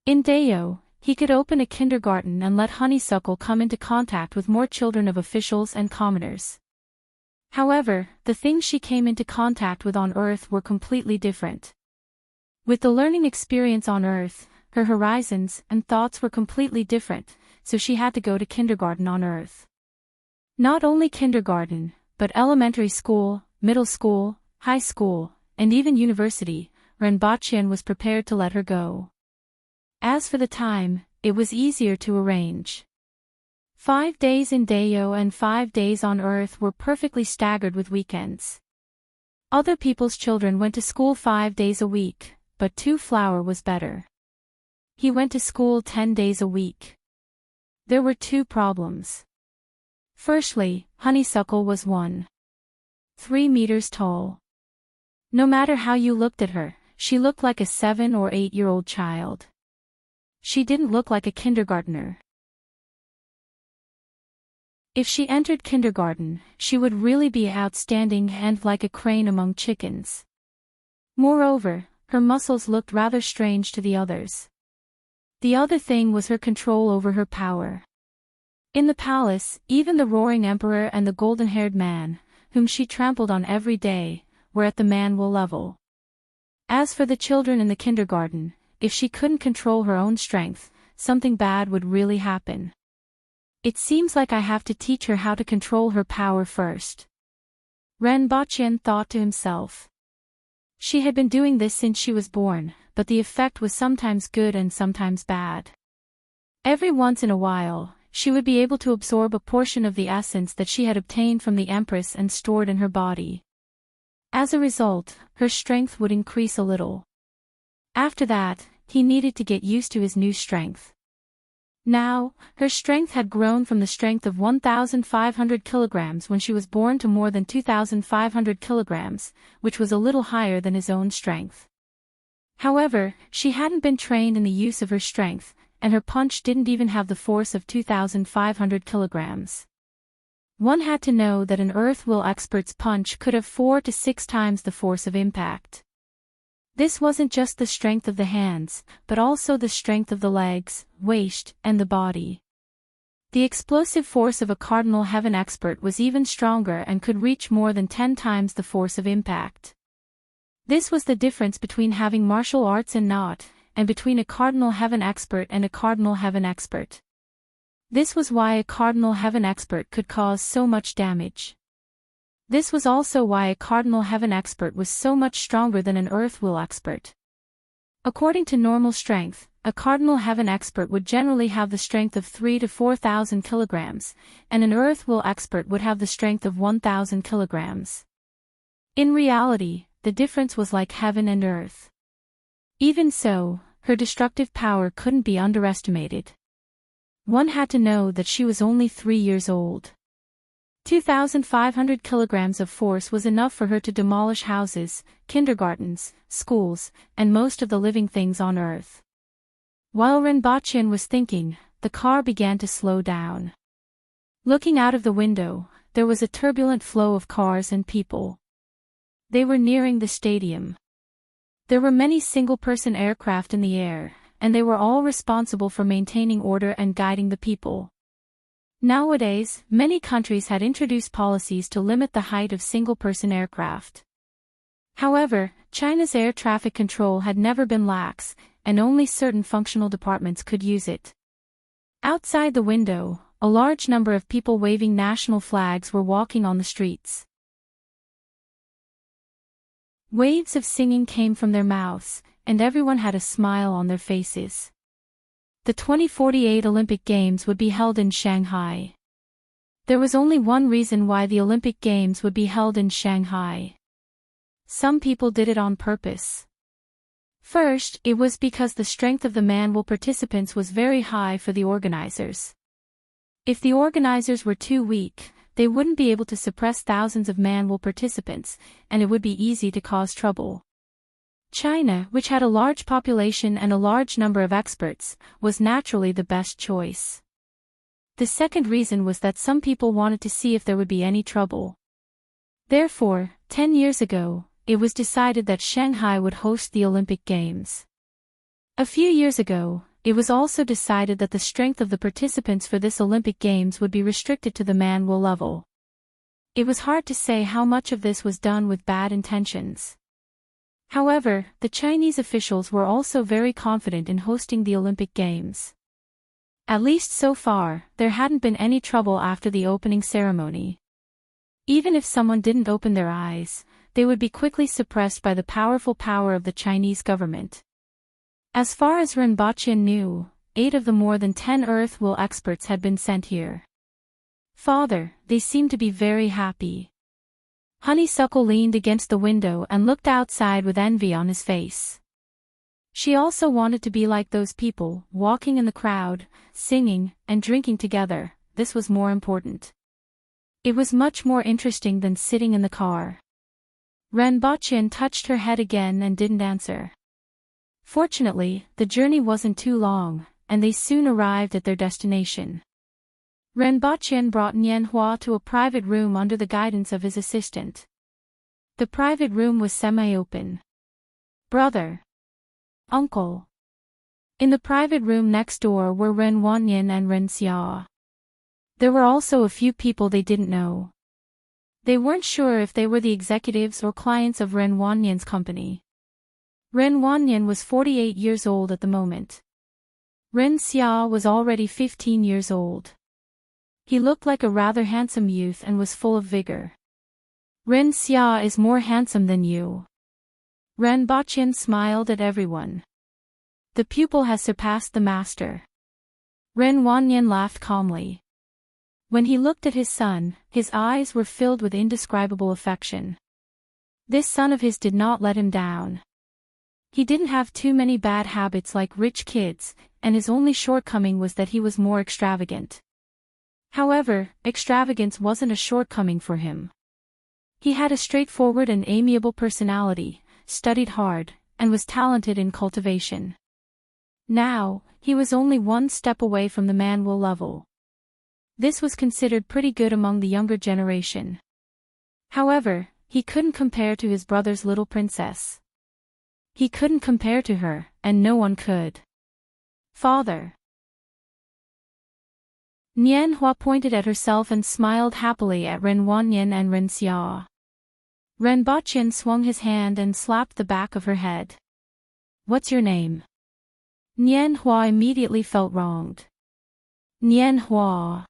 In Dayo, he could open a kindergarten and let Honeysuckle come into contact with more children of officials and commoners. However, the things she came into contact with on Earth were completely different. With the learning experience on Earth, her horizons and thoughts were completely different, so she had to go to kindergarten on Earth. Not only kindergarten, but elementary school, middle school, high school, and even university, Renbachian was prepared to let her go. As for the time, it was easier to arrange. 5 days in Dayo and 5 days on Earth were perfectly staggered with weekends. Other people's children went to school 5 days a week, but Two Flower was better. He went to school 10 days a week. There were two problems. Firstly, Honeysuckle was 1.3 meters tall. No matter how you looked at her, she looked like a 7 or 8-year-old child. She didn't look like a kindergartner. If she entered kindergarten, she would really be outstanding and like a crane among chickens. Moreover, her muscles looked rather strange to the others. The other thing was her control over her power. In the palace, even the roaring emperor and the golden-haired man, whom she trampled on every day, were at the manual level. As for the children in the kindergarten, if she couldn't control her own strength, something bad would really happen. It seems like I have to teach her how to control her power first. Renbachian thought to himself. She had been doing this since she was born, but the effect was sometimes good and sometimes bad. Every once in a while, she would be able to absorb a portion of the essence that she had obtained from the Empress and stored in her body. As a result, her strength would increase a little. After that, he needed to get used to his new strength. Now, her strength had grown from the strength of 1,500 kilograms when she was born to more than 2,500 kilograms, which was a little higher than his own strength. However, she hadn't been trained in the use of her strength, and her punch didn't even have the force of 2,500 kilograms. One had to know that an Earth Will expert's punch could have 4 to 6 times the force of impact. This wasn't just the strength of the hands, but also the strength of the legs, waist, and the body. The explosive force of a Cardinal Heaven expert was even stronger and could reach more than 10 times the force of impact. This was the difference between having martial arts and not, and between a Cardinal Heaven expert and a Cardinal Heaven expert. This was why a Cardinal Heaven expert could cause so much damage. This was also why a Cardinal Heaven expert was so much stronger than an Earth Will expert. According to normal strength, a Cardinal Heaven expert would generally have the strength of 3,000 to 4,000 kilograms, and an Earth Will expert would have the strength of 1,000 kilograms. In reality, the difference was like heaven and earth. Even so, her destructive power couldn't be underestimated. One had to know that she was only 3 years old. 2,500 kilograms of force was enough for her to demolish houses, kindergartens, schools, and most of the living things on Earth. While Renbachian was thinking, the car began to slow down. Looking out of the window, there was a turbulent flow of cars and people. They were nearing the stadium. There were many single-person aircraft in the air, and they were all responsible for maintaining order and guiding the people. Nowadays, many countries had introduced policies to limit the height of single-person aircraft. However, China's air traffic control had never been lax, and only certain functional departments could use it. Outside the window, a large number of people waving national flags were walking on the streets. Waves of singing came from their mouths, and everyone had a smile on their faces. The 2048 Olympic Games would be held in Shanghai. There was only one reason why the Olympic Games would be held in Shanghai. Some people did it on purpose. First, it was because the strength of the manual participants was very high for the organizers. If the organizers were too weak, they wouldn't be able to suppress thousands of manual participants, and it would be easy to cause trouble. China, which had a large population and a large number of experts, was naturally the best choice. The second reason was that some people wanted to see if there would be any trouble. Therefore, 10 years ago, it was decided that Shanghai would host the Olympic Games. A few years ago, it was also decided that the strength of the participants for this Olympic Games would be restricted to the manual level. It was hard to say how much of this was done with bad intentions. However, the Chinese officials were also very confident in hosting the Olympic Games. At least so far, there hadn't been any trouble after the opening ceremony. Even if someone didn't open their eyes, they would be quickly suppressed by the powerful power of the Chinese government. As far as Rinpoche knew, 8 of the more than 10 Earth Will experts had been sent here. Father, they seem to be very happy. Honeysuckle leaned against the window and looked outside with envy on his face. She also wanted to be like those people, walking in the crowd, singing, and drinking together. This was more important. It was much more interesting than sitting in the car. Rinpoche touched her head again and didn't answer. Fortunately, the journey wasn't too long, and they soon arrived at their destination. Rinpoche brought Nian Hua to a private room under the guidance of his assistant. The private room was semi-open. Brother. Uncle. In the private room next door were Ren Wanyan and Ren Xia. There were also a few people they didn't know. They weren't sure if they were the executives or clients of Ren Wanyan's company. Ren Wanyan was 48 years old at the moment. Ren Xia was already 15 years old. He looked like a rather handsome youth and was full of vigor. Ren Xia is more handsome than you. Rinpoche smiled at everyone. The pupil has surpassed the master. Ren Wanyan laughed calmly. When he looked at his son, his eyes were filled with indescribable affection. This son of his did not let him down. He didn't have too many bad habits like rich kids, and his only shortcoming was that he was more extravagant. However, extravagance wasn't a shortcoming for him. He had a straightforward and amiable personality, studied hard, and was talented in cultivation. Now, he was only one step away from the manual level. This was considered pretty good among the younger generation. However, he couldn't compare to his brother's little princess. He couldn't compare to her, and no one could. Father. Nian Hua pointed at herself and smiled happily at Ren Wanyan and Ren Xia. Rinpoche swung his hand and slapped the back of her head. What's your name? Nian Hua immediately felt wronged. Nian Hua.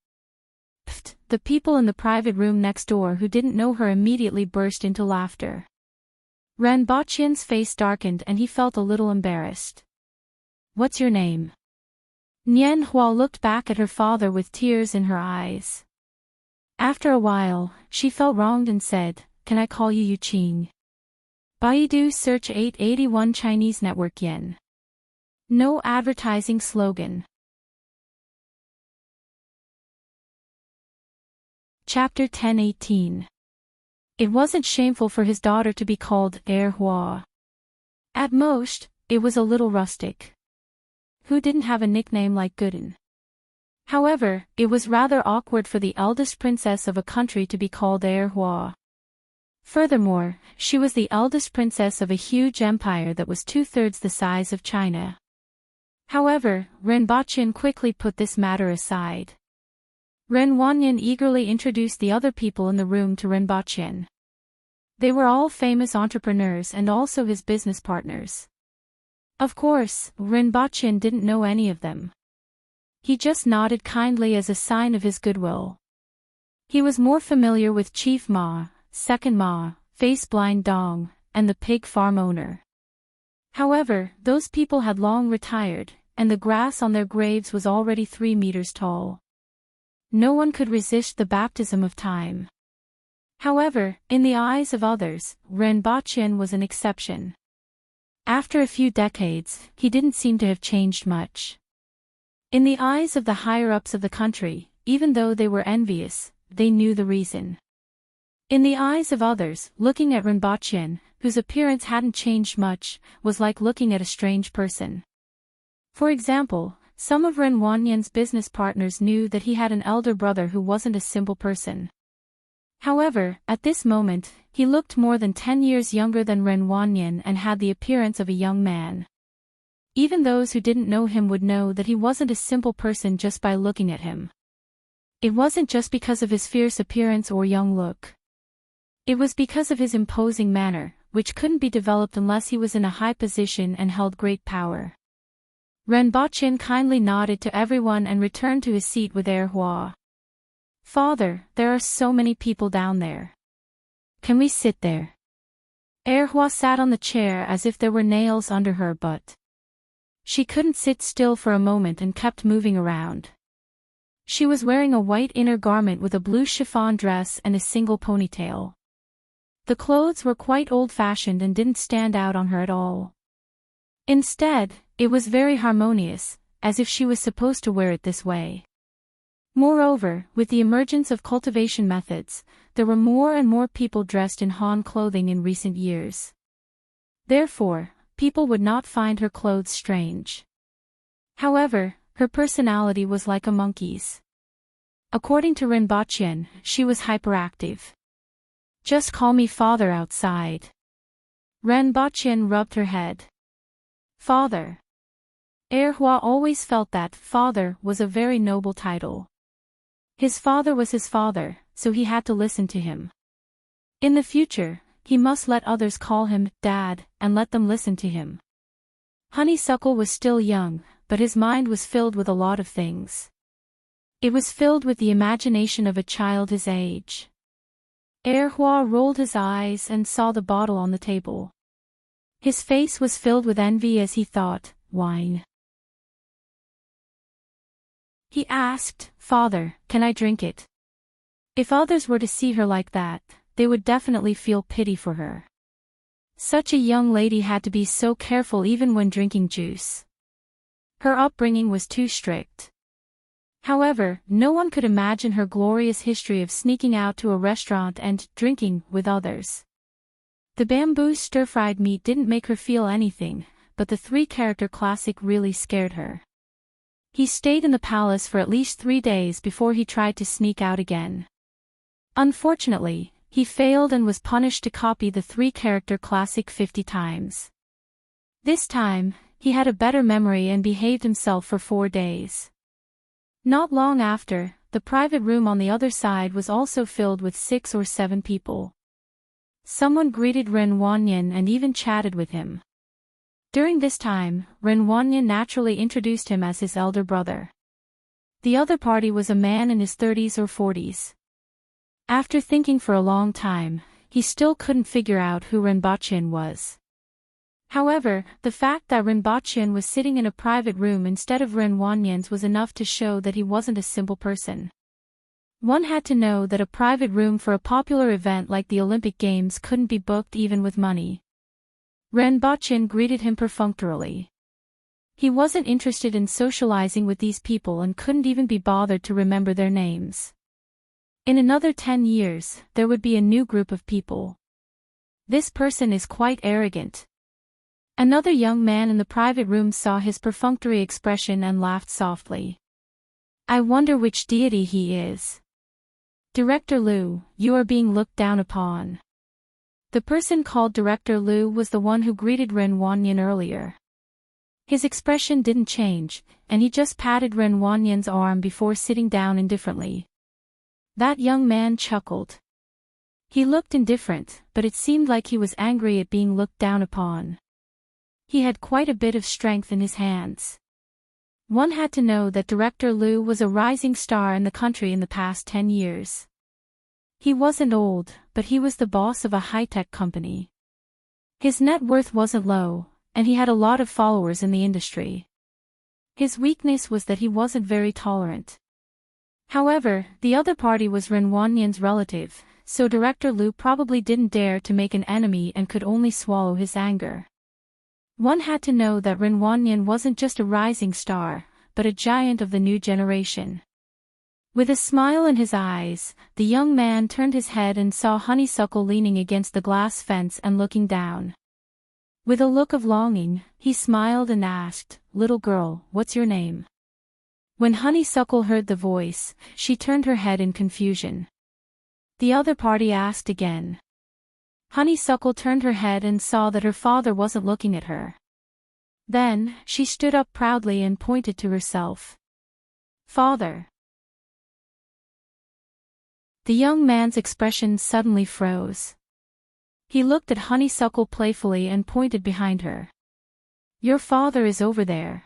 Pfft, the people in the private room next door who didn't know her immediately burst into laughter. Rinpoche's face darkened and he felt a little embarrassed. What's your name? Nian Hua looked back at her father with tears in her eyes. After a while, she felt wronged and said, Can I call you Yuqing? Baidu search 881 Chinese network yen. No advertising slogan. Chapter 10:18. It wasn't shameful for his daughter to be called Hua. At most, it was a little rustic. Who didn't have a nickname like Gooden? However, it was rather awkward for the eldest princess of a country to be called Hua. Furthermore, she was the eldest princess of a huge empire that was 2/3 the size of China. However, Rinpoche quickly put this matter aside. Ren Wanyan eagerly introduced the other people in the room to Rinpoche. They were all famous entrepreneurs and also his business partners. Of course, Rinpoche didn't know any of them. He just nodded kindly as a sign of his goodwill. He was more familiar with Chief Ma, Second Ma, Face-Blind Dong, and the pig farm owner. However, those people had long retired, and the grass on their graves was already 3 meters tall. No one could resist the baptism of time. However, in the eyes of others, Rinpoche was an exception. After a few decades, he didn't seem to have changed much. In the eyes of the higher-ups of the country, even though they were envious, they knew the reason. In the eyes of others, looking at Rinpoche, whose appearance hadn't changed much, was like looking at a strange person. For example, some of Ren Wanyan's business partners knew that he had an elder brother who wasn't a simple person. However, at this moment, he looked more than 10 years younger than Ren Wanyan and had the appearance of a young man. Even those who didn't know him would know that he wasn't a simple person just by looking at him. It wasn't just because of his fierce appearance or young look. It was because of his imposing manner, which couldn't be developed unless he was in a high position and held great power. Rinpoche kindly nodded to everyone and returned to his seat with Hua. Father, there are so many people down there. Can we sit there? Erhua sat on the chair as if there were nails under her, but she couldn't sit still for a moment and kept moving around. She was wearing a white inner garment with a blue chiffon dress and a single ponytail. The clothes were quite old-fashioned and didn't stand out on her at all. Instead, it was very harmonious, as if she was supposed to wear it this way. Moreover, with the emergence of cultivation methods, there were more and more people dressed in Han clothing in recent years. Therefore, people would not find her clothes strange. However, her personality was like a monkey's. According to Rinpochen, she was hyperactive. "Just call me father outside." Rinpochen rubbed her head. Father. Erhua always felt that father was a very noble title. His father was his father, so he had to listen to him. In the future, he must let others call him dad and let them listen to him. Honeysuckle was still young, but his mind was filled with a lot of things. It was filled with the imagination of a child his age. Erhua rolled his eyes and saw the bottle on the table. His face was filled with envy as he thought, wine. He asked, "Father, can I drink it?" If others were to see her like that, they would definitely feel pity for her. Such a young lady had to be so careful even when drinking juice. Her upbringing was too strict. However, no one could imagine her glorious history of sneaking out to a restaurant and drinking with others. The bamboo stir-fried meat didn't make her feel anything, but the three-character classic really scared her. He stayed in the palace for at least 3 days before he tried to sneak out again. Unfortunately, he failed and was punished to copy the three-character classic 50 times. This time, he had a better memory and behaved himself for 4 days. Not long after, the private room on the other side was also filled with 6 or 7 people. Someone greeted Ren Wanyan and even chatted with him. During this time, Ren Wanyan naturally introduced him as his elder brother. The other party was a man in his 30s or 40s. After thinking for a long time, he still couldn't figure out who Rinpochen was. However, the fact that Rinpochen was sitting in a private room instead of Ren Wanyan's was enough to show that he wasn't a simple person. One had to know that a private room for a popular event like the Olympic Games couldn't be booked even with money. Rinpochen greeted him perfunctorily. He wasn't interested in socializing with these people and couldn't even be bothered to remember their names. In another 10 years, there would be a new group of people. This person is quite arrogant. Another young man in the private room saw his perfunctory expression and laughed softly. "I wonder which deity he is." "Director Liu, you are being looked down upon." The person called Director Liu was the one who greeted Ren Wanyan earlier. His expression didn't change, and he just patted Ren Wanyan's arm before sitting down indifferently. That young man chuckled. He looked indifferent, but it seemed like he was angry at being looked down upon. He had quite a bit of strength in his hands. One had to know that Director Liu was a rising star in the country in the past 10 years. He wasn't old, but he was the boss of a high-tech company. His net worth wasn't low, and he had a lot of followers in the industry. His weakness was that he wasn't very tolerant. However, the other party was Ren Wanyan's relative, so Director Liu probably didn't dare to make an enemy and could only swallow his anger. One had to know that Ren Wanyan wasn't just a rising star, but a giant of the new generation. With a smile in his eyes, the young man turned his head and saw Honeysuckle leaning against the glass fence and looking down. With a look of longing, he smiled and asked, "Little girl, what's your name?" When Honeysuckle heard the voice, she turned her head in confusion. The other party asked again. Honeysuckle turned her head and saw that her father wasn't looking at her. Then, she stood up proudly and pointed to herself. "Father." The young man's expression suddenly froze. He looked at Honeysuckle playfully and pointed behind her. "Your father is over there."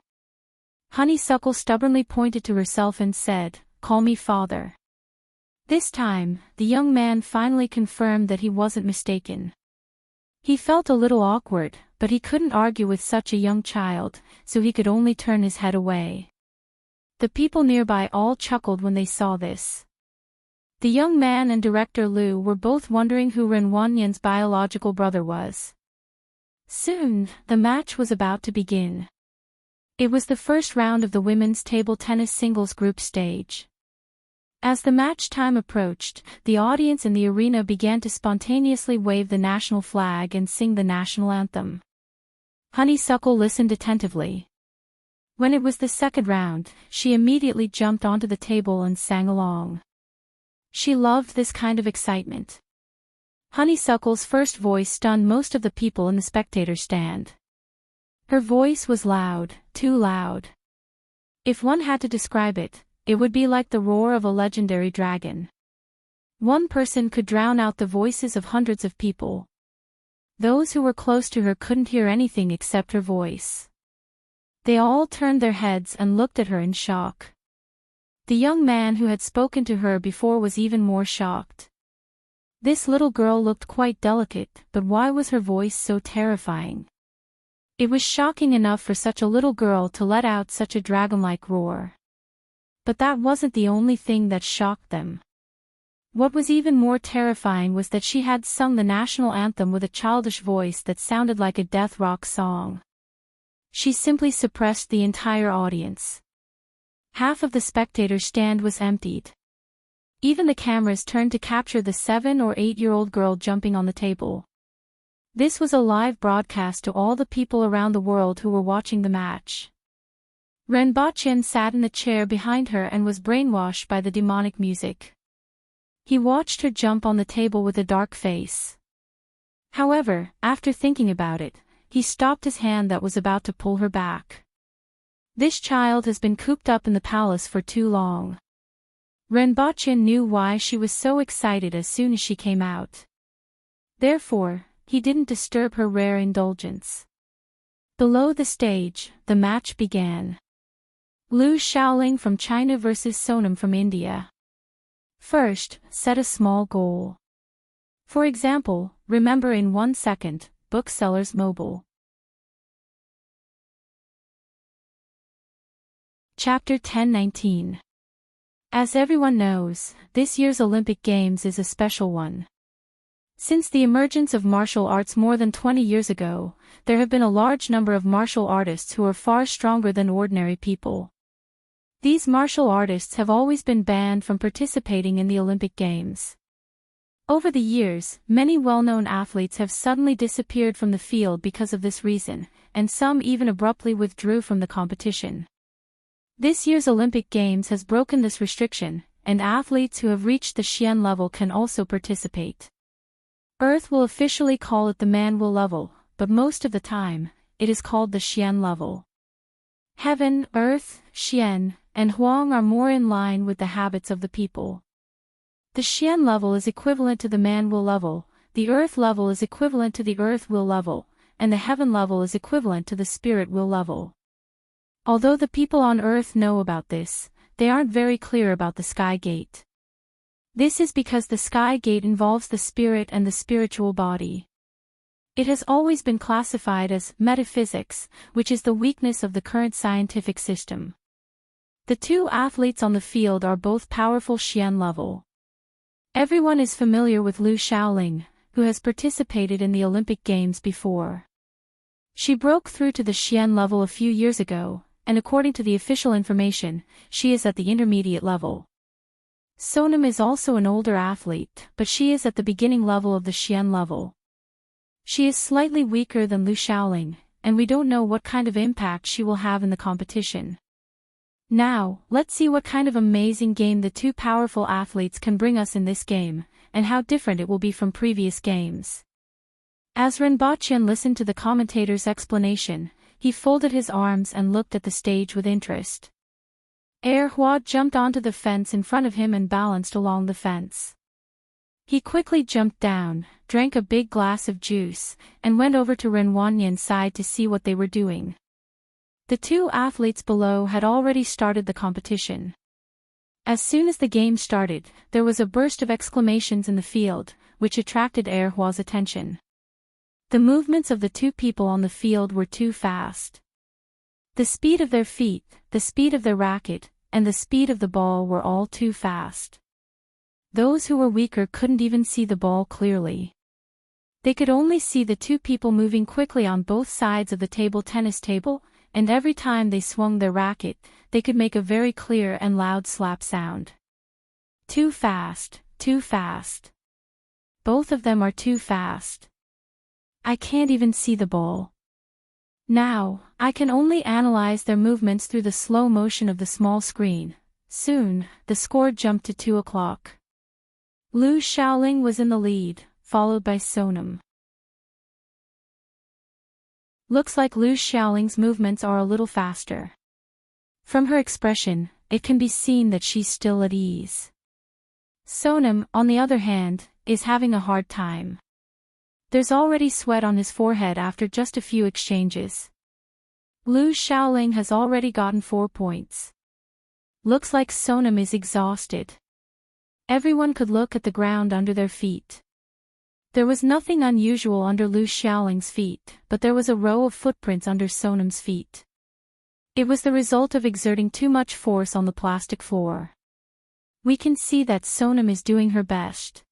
Honeysuckle stubbornly pointed to herself and said, "Call me father." This time, the young man finally confirmed that he wasn't mistaken. He felt a little awkward, but he couldn't argue with such a young child, so he could only turn his head away. The people nearby all chuckled when they saw this. The young man and director Lu were both wondering who Ren Wanyan's biological brother was. Soon, the match was about to begin. It was the first round of the women's table tennis singles group stage. As the match time approached, the audience in the arena began to spontaneously wave the national flag and sing the national anthem. Honeysuckle listened attentively. When it was the second round, she immediately jumped onto the table and sang along. She loved this kind of excitement. Honeysuckle's first voice stunned most of the people in the spectator stand. Her voice was loud, too loud. If one had to describe it, it would be like the roar of a legendary dragon. One person could drown out the voices of hundreds of people. Those who were close to her couldn't hear anything except her voice. They all turned their heads and looked at her in shock. The young man who had spoken to her before was even more shocked. This little girl looked quite delicate, but why was her voice so terrifying? It was shocking enough for such a little girl to let out such a dragon-like roar. But that wasn't the only thing that shocked them. What was even more terrifying was that she had sung the national anthem with a childish voice that sounded like a death rock song. She simply suppressed the entire audience. Half of the spectator stand was emptied. Even the cameras turned to capture the 7- or 8-year-old girl jumping on the table. This was a live broadcast to all the people around the world who were watching the match. Ren Bachyan sat in the chair behind her and was brainwashed by the demonic music. He watched her jump on the table with a dark face. However, after thinking about it, he stopped his hand that was about to pull her back. This child has been cooped up in the palace for too long. Ren Bachyan knew why she was so excited as soon as she came out. Therefore, he didn't disturb her rare indulgence. Below the stage, the match began. Lu Xiaoling from China versus Sonam from India. First, set a small goal. For example, remember in 1 second, Booksellers Mobile. Chapter 10:19. As everyone knows, this year's Olympic Games is a special one. Since the emergence of martial arts more than 20 years ago, there have been a large number of martial artists who are far stronger than ordinary people. These martial artists have always been banned from participating in the Olympic Games. Over the years, many well-known athletes have suddenly disappeared from the field because of this reason, and some even abruptly withdrew from the competition. This year's Olympic Games has broken this restriction, and athletes who have reached the Xian level can also participate. Earth will officially call it the Manwu level, but most of the time, it is called the Xian level. Heaven, Earth, Xian, and Huang are more in line with the habits of the people. The Xian level is equivalent to the Manwu level, the Earth level is equivalent to the Earth will level, and the Heaven level is equivalent to the Spirit will level. Although the people on Earth know about this, they aren't very clear about the Sky Gate. This is because the Sky Gate involves the spirit and the spiritual body. It has always been classified as metaphysics, which is the weakness of the current scientific system. The two athletes on the field are both powerful Xian level. Everyone is familiar with Lu Xiaoling, who has participated in the Olympic Games before. She broke through to the Xian level a few years ago, and according to the official information, she is at the intermediate level. Sonam is also an older athlete, but she is at the beginning level of the Xian level. She is slightly weaker than Lu Xiaoling, and we don't know what kind of impact she will have in the competition. Now, let's see what kind of amazing game the two powerful athletes can bring us in this game, and how different it will be from previous games. As Ren Bachyan listened to the commentator's explanation, he folded his arms and looked at the stage with interest. Hua jumped onto the fence in front of him and balanced along the fence. He quickly jumped down, drank a big glass of juice, and went over to Ren Wanyan's side to see what they were doing. The two athletes below had already started the competition. As soon as the game started, there was a burst of exclamations in the field, which attracted Hua's attention. The movements of the two people on the field were too fast. The speed of their feet, the speed of their racket, and the speed of the ball were all too fast. Those who were weaker couldn't even see the ball clearly. They could only see the two people moving quickly on both sides of the tennis table, and every time they swung their racket, they could make a very clear and loud slap sound. Too fast, too fast. Both of them are too fast. I can't even see the ball. Now, I can only analyze their movements through the slow motion of the small screen. Soon, the score jumped to 2 o'clock. Lu Xiaoling was in the lead, followed by Sonam. Looks like Lu Xiaoling's movements are a little faster. From her expression, it can be seen that she's still at ease. Sonam, on the other hand, is having a hard time. There's already sweat on his forehead after just a few exchanges. Lu Xiaoling has already gotten 4 points. Looks like Sonam is exhausted. Everyone could look at the ground under their feet. There was nothing unusual under Lu Xiaoling's feet, but there was a row of footprints under Sonam's feet. It was the result of exerting too much force on the plastic floor. We can see that Sonam is doing her best.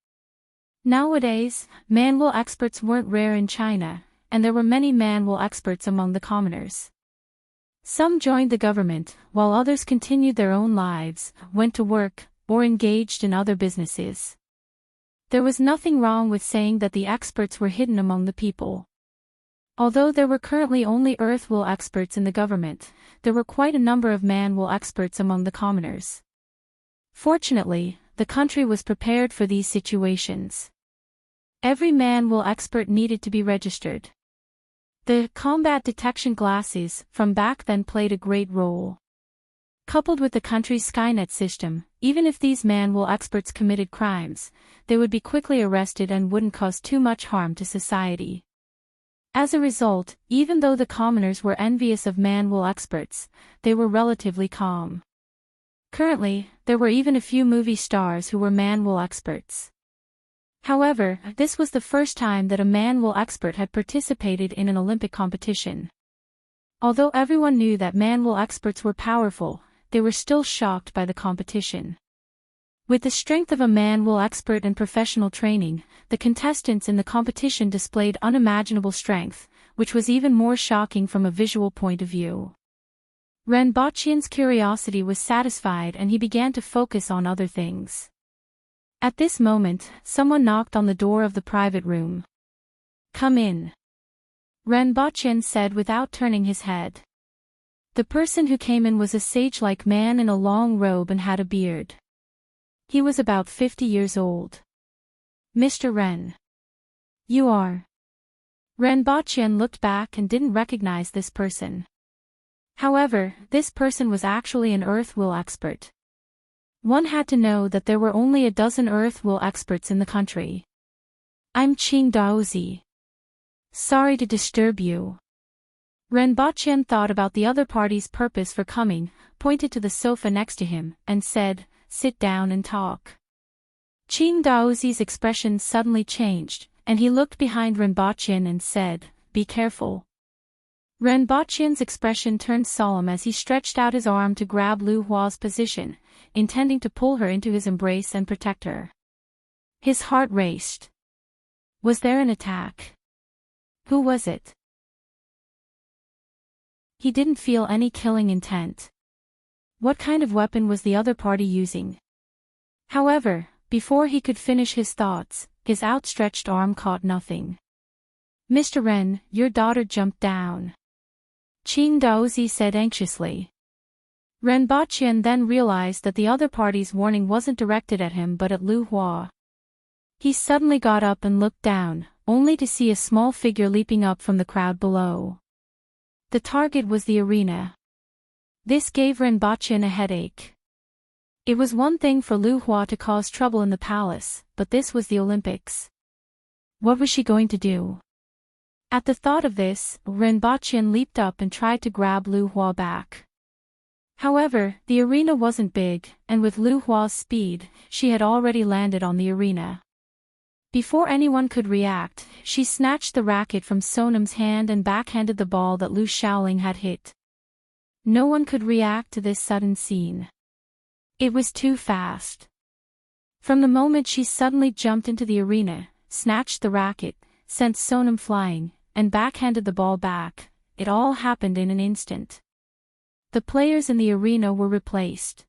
Nowadays, manual experts weren't rare in China, and there were many manual experts among the commoners. Some joined the government, while others continued their own lives, went to work, or engaged in other businesses. There was nothing wrong with saying that the experts were hidden among the people. Although there were currently only earth-will experts in the government, there were quite a number of man-will experts among the commoners. Fortunately, the country was prepared for these situations. Every man-will expert needed to be registered. The combat detection glasses from back then played a great role. Coupled with the country's Skynet system, even if these man-will experts committed crimes, they would be quickly arrested and wouldn't cause too much harm to society. As a result, even though the commoners were envious of man-will experts, they were relatively calm. Currently, there were even a few movie stars who were man-will experts. However, this was the first time that a man-will expert had participated in an Olympic competition. Although everyone knew that man-will experts were powerful, they were still shocked by the competition. With the strength of a man-will expert and professional training, the contestants in the competition displayed unimaginable strength, which was even more shocking from a visual point of view. Ren Baqian's curiosity was satisfied and he began to focus on other things. At this moment, someone knocked on the door of the private room. "Come in," Ren Baqian said without turning his head. The person who came in was a sage-like man in a long robe and had a beard. He was about 50 years old. "Mr. Ren. You are." Ren Baqian looked back and didn't recognize this person. However, this person was actually an earth-will expert. One had to know that there were only a dozen earth-will experts in the country. "I'm Qing Daozi. Sorry to disturb you." Ren Baqian thought about the other party's purpose for coming, pointed to the sofa next to him, and said, "Sit down and talk." Qing Daozi's expression suddenly changed, and he looked behind Ren Baqian and said, "Be careful." Ren Baqian's expression turned solemn as he stretched out his arm to grab Lu Hua's position, intending to pull her into his embrace and protect her. His heart raced. Was there an attack? Who was it? He didn't feel any killing intent. What kind of weapon was the other party using? However, before he could finish his thoughts, his outstretched arm caught nothing. "Mr. Ren, your daughter jumped down," Qing Daozi said anxiously. Ren Baqian then realized that the other party's warning wasn't directed at him but at Lu Hua. He suddenly got up and looked down, only to see a small figure leaping up from the crowd below. The target was the arena. This gave Ren Baqian a headache. It was one thing for Lu Hua to cause trouble in the palace, but this was the Olympics. What was she going to do? At the thought of this, Ren Baqian leaped up and tried to grab Lu Hua back. However, the arena wasn't big, and with Lu Hua's speed, she had already landed on the arena. Before anyone could react, she snatched the racket from Sonam's hand and backhanded the ball that Lu Xiaoling had hit. No one could react to this sudden scene. It was too fast. From the moment she suddenly jumped into the arena, snatched the racket, sent Sonam flying, and backhanded the ball back, it all happened in an instant. The players in the arena were replaced.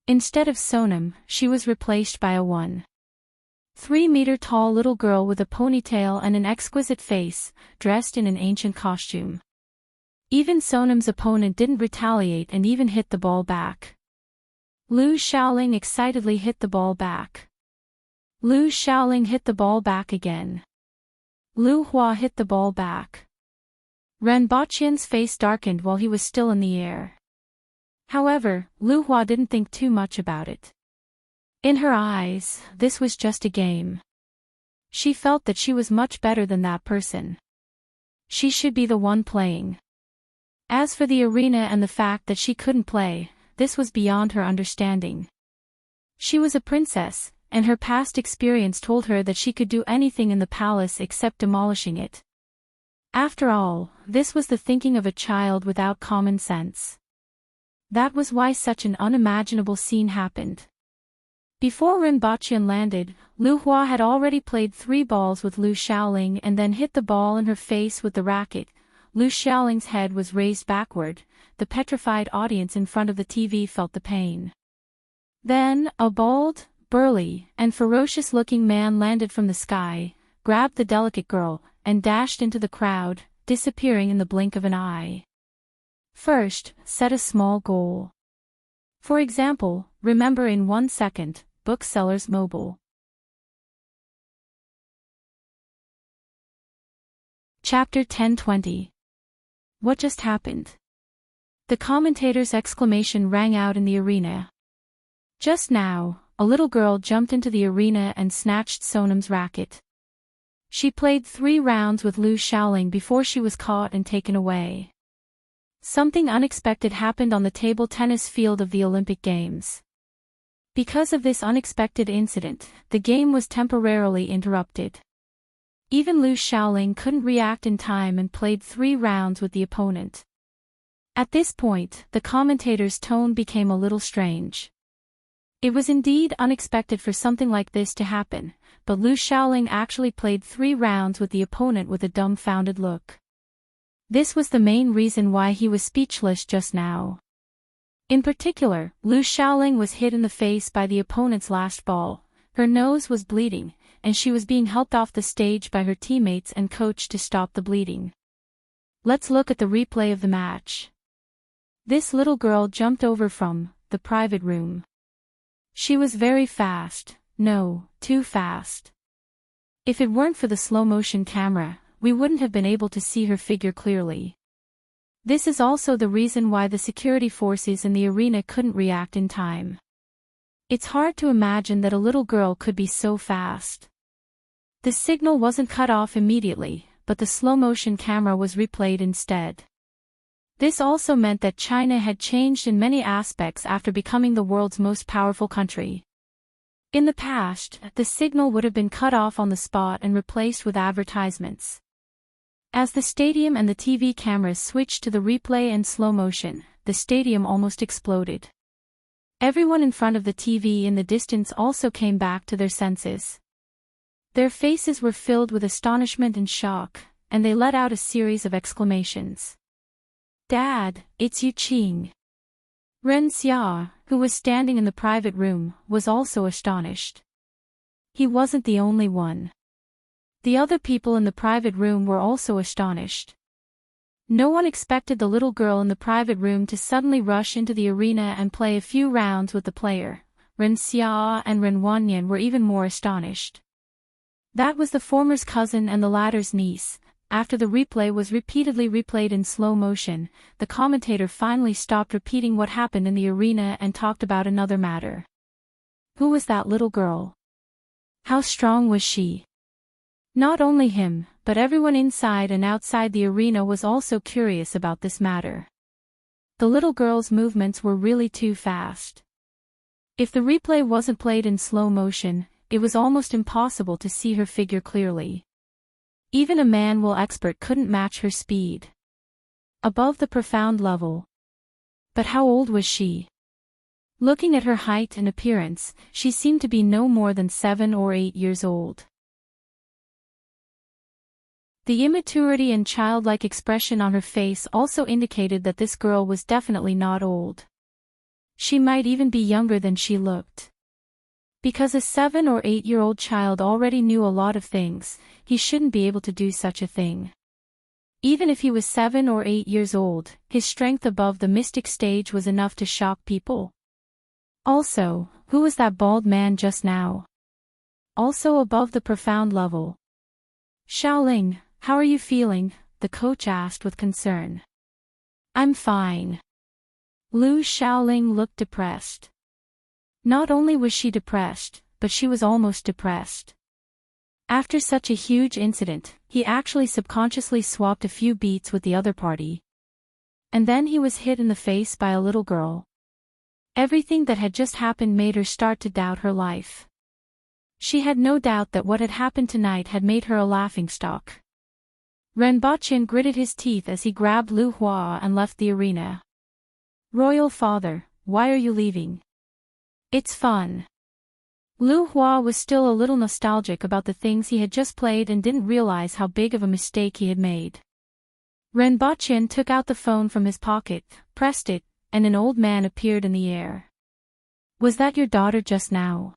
Instead of Sonam, she was replaced by a 1.3-meter-tall little girl with a ponytail and an exquisite face, dressed in an ancient costume. Even Sonam's opponent didn't retaliate and even hit the ball back. Lu Xiaoling excitedly hit the ball back. Lu Xiaoling hit the ball back again. Lu Hua hit the ball back. Ren Baqian's face darkened while he was still in the air. However, Lu Hua didn't think too much about it. In her eyes, this was just a game. She felt that she was much better than that person. She should be the one playing. As for the arena and the fact that she couldn't play, this was beyond her understanding. She was a princess, and her past experience told her that she could do anything in the palace except demolishing it. After all, this was the thinking of a child without common sense. That was why such an unimaginable scene happened. Before Ren Baqian landed, Lu Hua had already played 3 balls with Lu Xiaoling and then hit the ball in her face with the racket. Lu Xiaoling's head was raised backward. The petrified audience in front of the TV felt the pain. Then, a bald, burly, and ferocious-looking man landed from the sky, grabbed the delicate girl, and dashed into the crowd, disappearing in the blink of an eye. First, set a small goal. For example, remember in 1 second, Booksellers Mobile. Chapter 10:20. What just happened? The commentator's exclamation rang out in the arena. Just now, a little girl jumped into the arena and snatched Sonam's racket. She played 3 rounds with Lu Xiaoling before she was caught and taken away. Something unexpected happened on the table tennis field of the Olympic Games. Because of this unexpected incident, the game was temporarily interrupted. Even Lu Xiaoling couldn't react in time and played 3 rounds with the opponent. At this point, the commentator's tone became a little strange. It was indeed unexpected for something like this to happen, but Lu Xiaoling actually played 3 rounds with the opponent with a dumbfounded look. This was the main reason why he was speechless just now. In particular, Lu Xiaoling was hit in the face by the opponent's last ball, her nose was bleeding, and she was being helped off the stage by her teammates and coach to stop the bleeding. Let's look at the replay of the match. This little girl jumped over from the private room. She was very fast, no, too fast. If it weren't for the slow-motion camera, we wouldn't have been able to see her figure clearly. This is also the reason why the security forces in the arena couldn't react in time. It's hard to imagine that a little girl could be so fast. The signal wasn't cut off immediately, but the slow-motion camera was replayed instead. This also meant that China had changed in many aspects after becoming the world's most powerful country. In the past, the signal would have been cut off on the spot and replaced with advertisements. As the stadium and the TV cameras switched to the replay and slow motion, the stadium almost exploded. Everyone in front of the TV in the distance also came back to their senses. Their faces were filled with astonishment and shock, and they let out a series of exclamations. "Dad, it's Yu Qing." Ren Xia, who was standing in the private room, was also astonished. He wasn't the only one. The other people in the private room were also astonished. No one expected the little girl in the private room to suddenly rush into the arena and play a few rounds with the player. Ren Xia and Ren Wanyan were even more astonished. That was the former's cousin and the latter's niece. After the replay was repeatedly replayed in slow motion, the commentator finally stopped repeating what happened in the arena and talked about another matter. Who was that little girl? How strong was she? Not only him, but everyone inside and outside the arena was also curious about this matter. The little girl's movements were really too fast. If the replay wasn't played in slow motion, it was almost impossible to see her figure clearly. Even a manual expert couldn't match her speed. Above the profound level. But how old was she? Looking at her height and appearance, she seemed to be no more than 7 or 8 years old. The immaturity and childlike expression on her face also indicated that this girl was definitely not old. She might even be younger than she looked. Because a 7 or 8-year-old child already knew a lot of things, he shouldn't be able to do such a thing. Even if he was 7 or 8 years old, his strength above the mystic stage was enough to shock people. Also, who was that bald man just now? Also above the profound level. Xiaoling, how are you feeling? The coach asked with concern. I'm fine. Lu Xiaoling looked depressed. Not only was she depressed, but she was almost depressed. After such a huge incident, he actually subconsciously swapped a few beats with the other party. And then he was hit in the face by a little girl. Everything that had just happened made her start to doubt her life. She had no doubt that what had happened tonight had made her a laughingstock. Renbochin gritted his teeth as he grabbed Lu Hua and left the arena. Royal father, why are you leaving? It's fun. Lu Hua was still a little nostalgic about the things he had just played and didn't realize how big of a mistake he had made. Renbochin took out the phone from his pocket, pressed it, and an old man appeared in the air. Was that your daughter just now?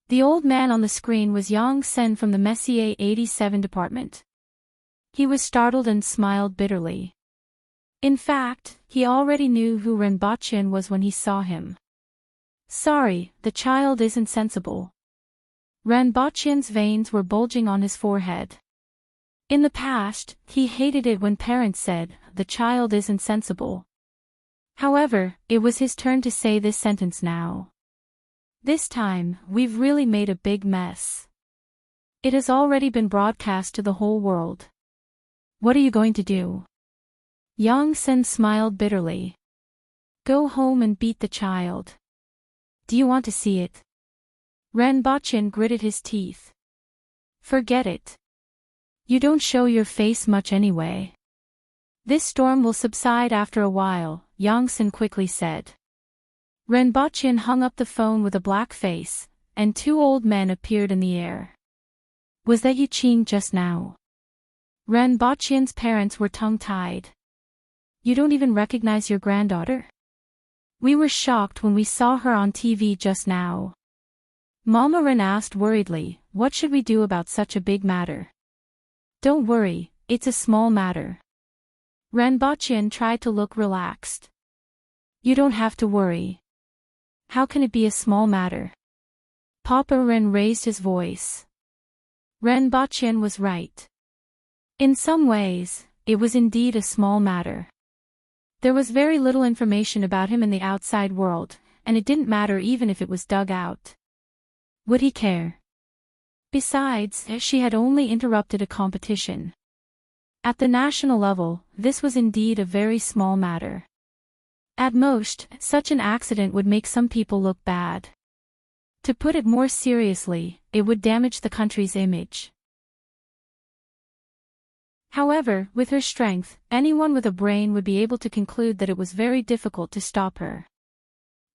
The old man on the screen was Yang Sen from the Messier 87 department. He was startled and smiled bitterly. In fact, he already knew who Renbochin was when he saw him. Sorry, the child isn't sensible. Renbochin's veins were bulging on his forehead. In the past, he hated it when parents said, the child isn't sensible. However, it was his turn to say this sentence now. This time, we've really made a big mess. It has already been broadcast to the whole world. What are you going to do? Yang Sen smiled bitterly. Go home and beat the child. Do you want to see it? Renbochin gritted his teeth. Forget it. You don't show your face much anyway. This storm will subside after a while, Yang Sen quickly said. Renbochin hung up the phone with a black face, and 2 old men appeared in the air. Was that Yi Qing just now? Renbochin's parents were tongue-tied. You don't even recognize your granddaughter? We were shocked when we saw her on TV just now. Mama Ren asked worriedly, what should we do about such a big matter? Don't worry, it's a small matter. Renbochin tried to look relaxed. You don't have to worry. How can it be a small matter? Papa Ren raised his voice. Renbochin was right. In some ways, it was indeed a small matter. There was very little information about him in the outside world, and it didn't matter even if it was dug out. Would he care? Besides, she had only interrupted a competition. At the national level, this was indeed a very small matter. At most, such an accident would make some people look bad. To put it more seriously, it would damage the country's image. However, with her strength, anyone with a brain would be able to conclude that it was very difficult to stop her.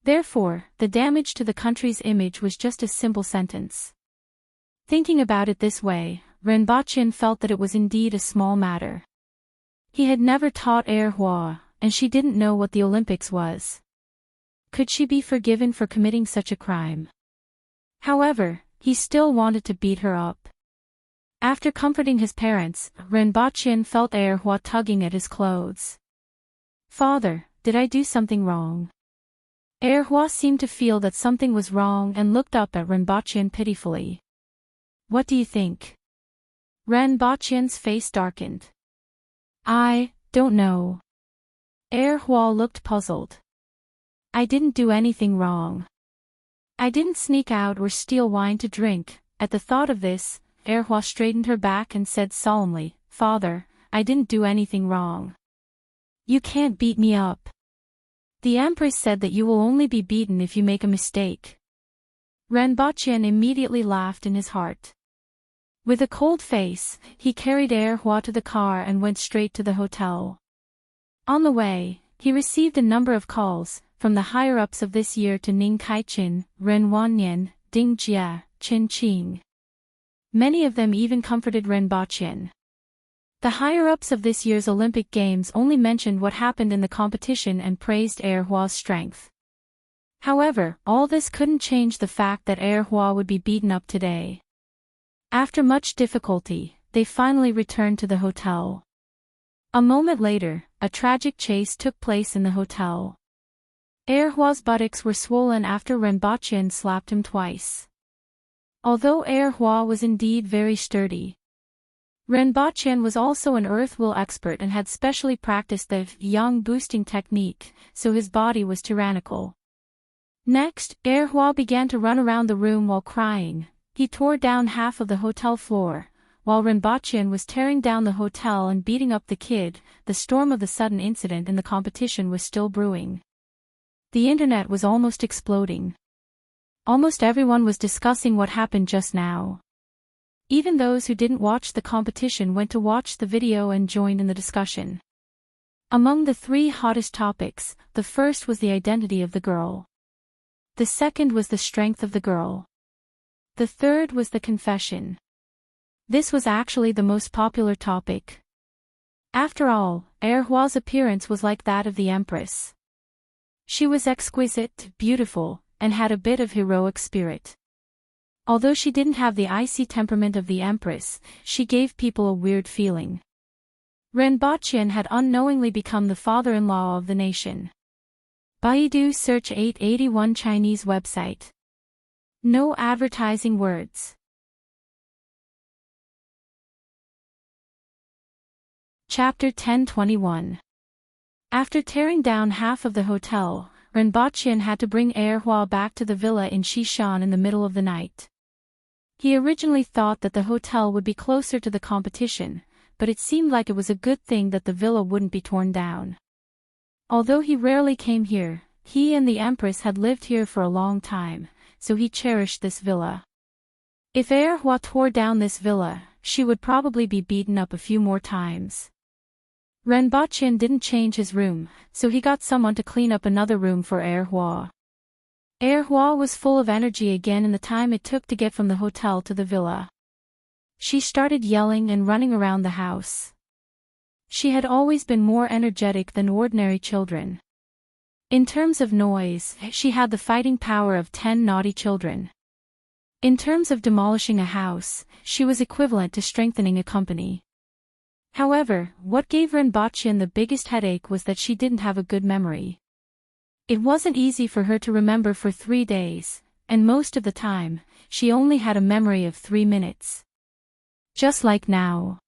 Therefore, the damage to the country's image was just a simple sentence. Thinking about it this way, Renbochin felt that it was indeed a small matter. He had never taught Erhua, and she didn't know what the Olympics was. Could she be forgiven for committing such a crime? However, he still wanted to beat her up. After comforting his parents, Renbochin felt Erhua tugging at his clothes. Father, did I do something wrong? Erhua seemed to feel that something was wrong and looked up at Renbochin pitifully. What do you think? Renbochin's face darkened. I don't know. Erhua looked puzzled. I didn't do anything wrong. I didn't sneak out or steal wine to drink. At the thought of this, Erhua straightened her back and said solemnly, Father, I didn't do anything wrong. You can't beat me up. The Empress said that you will only be beaten if you make a mistake. Renbocchen immediately laughed in his heart. With a cold face, he carried Hua to the car and went straight to the hotel. On the way, he received a number of calls, from the higher-ups of this year to Ning Kaichin, Ren Wannian, Ding Jia, Qin Qing. Many of them even comforted Renbocchen. The higher-ups of this year's Olympic Games only mentioned what happened in the competition and praised Hua's strength. However, all this couldn't change the fact that Hua would be beaten up today. After much difficulty, they finally returned to the hotel. A moment later, a tragic chase took place in the hotel. Hua's buttocks were swollen after Renbocchen slapped him twice. Although Hua was indeed very sturdy, Renbocchen was also an earth will expert and had specially practiced the yang boosting technique, so his body was tyrannical. Next, Hua began to run around the room while crying. He tore down half of the hotel floor. While Renbocchen was tearing down the hotel and beating up the kid, the storm of the sudden incident in the competition was still brewing. The internet was almost exploding. Almost everyone was discussing what happened just now. Even those who didn't watch the competition went to watch the video and joined in the discussion. Among the three hottest topics, the first was the identity of the girl. The second was the strength of the girl. The third was the confession. This was actually the most popular topic. After all, Hua's appearance was like that of the Empress. She was exquisite, beautiful, and had a bit of heroic spirit. Although she didn't have the icy temperament of the Empress, she gave people a weird feeling. Renbocchen had unknowingly become the father-in-law of the nation. Baidu Search 881 Chinese website. No advertising words. Chapter 1021. After tearing down half of the hotel, Renbocchen had to bring Hua back to the villa in Xishan in the middle of the night. He originally thought that the hotel would be closer to the competition, but it seemed like it was a good thing that the villa wouldn't be torn down. Although he rarely came here, he and the Empress had lived here for a long time, so he cherished this villa. If Hua tore down this villa, she would probably be beaten up a few more times. Renbocchen didn't change his room, so he got someone to clean up another room for Hua. Hua was full of energy again in the time it took to get from the hotel to the villa. She started yelling and running around the house. She had always been more energetic than ordinary children. In terms of noise, she had the fighting power of 10 naughty children. In terms of demolishing a house, she was equivalent to strengthening a company. However, what gave Renbocchen the biggest headache was that she didn't have a good memory. It wasn't easy for her to remember for 3 days, and most of the time, she only had a memory of 3 minutes. Just like now.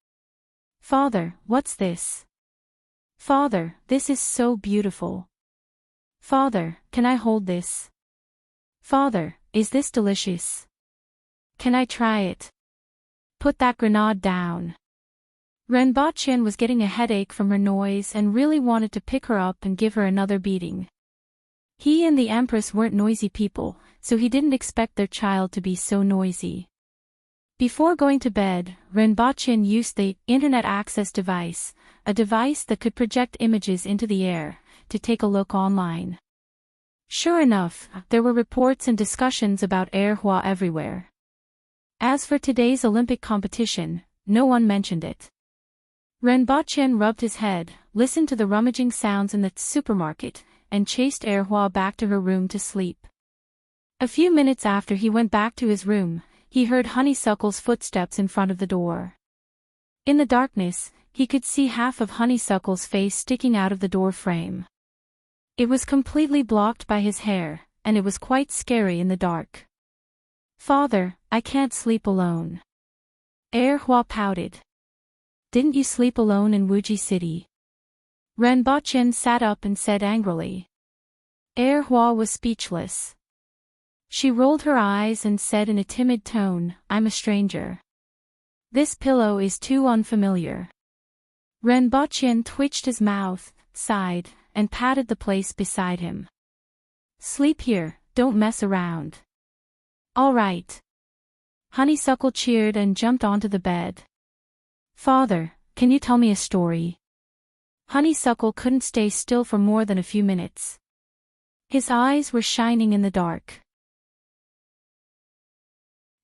Father, what's this? Father, this is so beautiful. Father, can I hold this? Father, is this delicious? Can I try it? Put that grenade down. Renbocchen was getting a headache from her noise and really wanted to pick her up and give her another beating. He and the Empress weren't noisy people, so he didn't expect their child to be so noisy. Before going to bed, Renbocchen used the Internet Access Device, a device that could project images into the air, to take a look online. Sure enough, there were reports and discussions about Hua everywhere. As for today's Olympic competition, no one mentioned it. Renbocchen rubbed his head, listened to the rummaging sounds in the supermarket, and chased Hua back to her room to sleep. A few minutes after he went back to his room, he heard Honeysuckle's footsteps in front of the door. In the darkness, he could see half of Honeysuckle's face sticking out of the door frame. It was completely blocked by his hair, and it was quite scary in the dark. Father, I can't sleep alone. Hua pouted. Didn't you sleep alone in Wuji City? Renbocchen sat up and said angrily. Hua was speechless. She rolled her eyes and said in a timid tone, I'm a stranger. This pillow is too unfamiliar. Renbocchen twitched his mouth, sighed, and patted the place beside him. Sleep here, don't mess around. All right. Honeysuckle cheered and jumped onto the bed. Father, can you tell me a story? Honeysuckle couldn't stay still for more than a few minutes. His eyes were shining in the dark.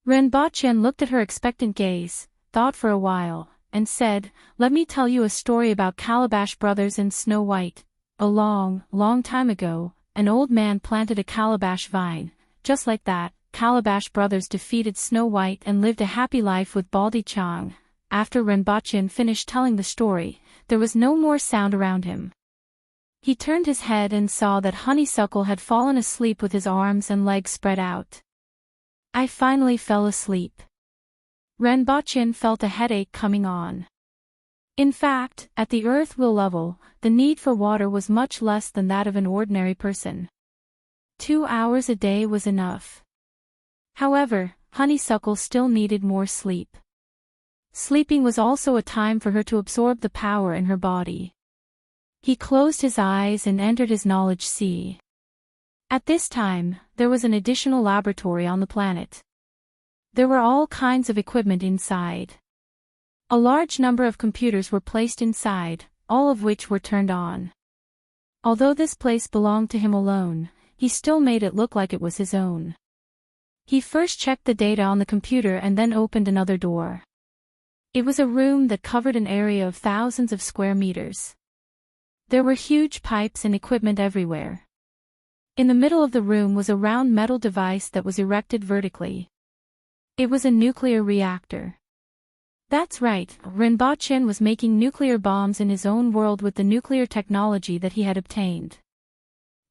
Renbachien looked at her expectant gaze, thought for a while, and said, "Let me tell you a story about Calabash Brothers and Snow White. A long, long time ago, an old man planted a calabash vine. Just like that, Calabash Brothers defeated Snow White and lived a happy life with Baldy Chang." After Renbachien finished telling the story, there was no more sound around him. He turned his head and saw that Honeysuckle had fallen asleep with his arms and legs spread out. "I finally fell asleep." Renbachien felt a headache coming on. In fact, at the earth-will level, the need for water was much less than that of an ordinary person. 2 hours a day was enough. However, Honeysuckle still needed more sleep. Sleeping was also a time for her to absorb the power in her body. He closed his eyes and entered his knowledge sea. At this time, there was an additional laboratory on the planet. There were all kinds of equipment inside. A large number of computers were placed inside, all of which were turned on. Although this place belonged to him alone, he still made it look like it was his own. He first checked the data on the computer and then opened another door. It was a room that covered an area of thousands of square meters. There were huge pipes and equipment everywhere. In the middle of the room was a round metal device that was erected vertically. It was a nuclear reactor. That's right, Renbachien was making nuclear bombs in his own world with the nuclear technology that he had obtained.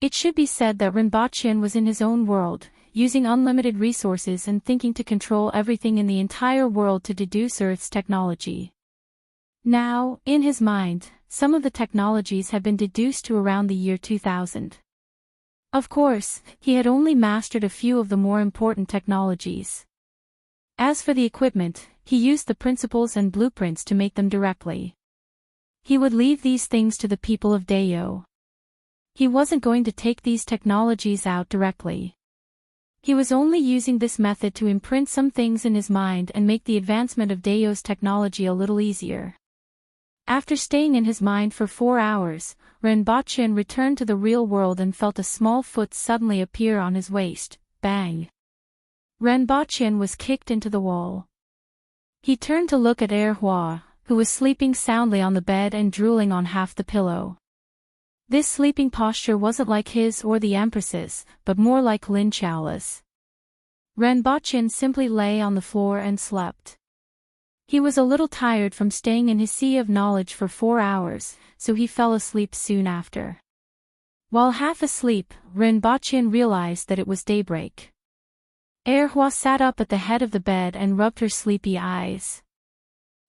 It should be said that Renbachien was in his own world, using unlimited resources and thinking to control everything in the entire world to deduce Earth's technology. Now, in his mind, some of the technologies had been deduced to around the year 2000. Of course, he had only mastered a few of the more important technologies. As for the equipment, he used the principles and blueprints to make them directly. He would leave these things to the people of Dayo. He wasn't going to take these technologies out directly. He was only using this method to imprint some things in his mind and make the advancement of Dayo's technology a little easier. After staying in his mind for 4 hours, Renbachien returned to the real world and felt a small foot suddenly appear on his waist. Bang! Renbachien was kicked into the wall. He turned to look at Erhua, who was sleeping soundly on the bed and drooling on half the pillow. This sleeping posture wasn't like his or the Empress's, but more like Lin Chaola's. Renbachien simply lay on the floor and slept. He was a little tired from staying in his sea of knowledge for 4 hours, so he fell asleep soon after. While half asleep, Renbachien realized that it was daybreak. Erhua sat up at the head of the bed and rubbed her sleepy eyes.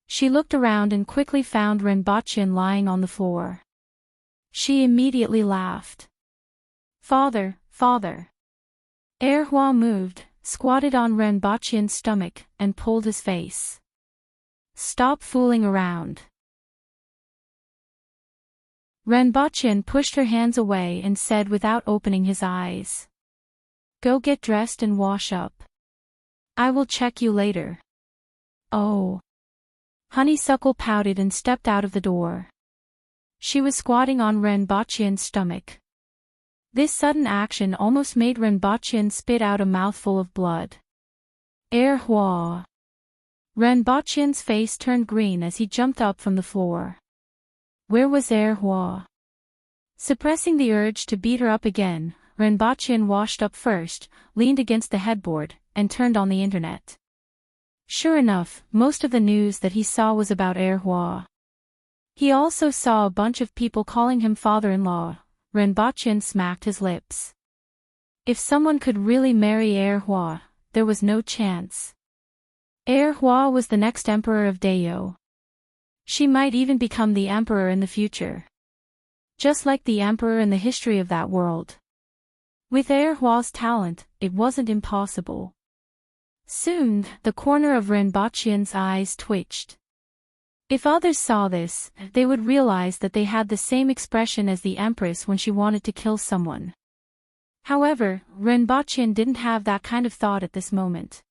She looked around and quickly found Renbachien lying on the floor. She immediately laughed. "Father, father." Erhua moved, squatted on Renbachien's stomach, and pulled his face. "Stop fooling around." Renbachien pushed her hands away and said without opening his eyes, "Go get dressed and wash up. I will check you later." "Oh." Honeysuckle pouted and stepped out of the door. She was squatting on Renbachien's stomach. This sudden action almost made Renbachien spit out a mouthful of blood. "Erhua." Renbachien's face turned green as he jumped up from the floor. Where was Erhua? Suppressing the urge to beat her up again, Renbachien washed up first, leaned against the headboard, and turned on the internet. Sure enough, most of the news that he saw was about Erhua. He also saw a bunch of people calling him father-in-law. Renbachien smacked his lips. If someone could really marry Erhua, there was no chance. Erhua was the next emperor of Dayo. She might even become the emperor in the future. Just like the emperor in the history of that world. With Erhua's talent, it wasn't impossible. Soon, the corner of Renbachien's eyes twitched. If others saw this, they would realize that they had the same expression as the Empress when she wanted to kill someone. However, Renbochin didn't have that kind of thought at this moment.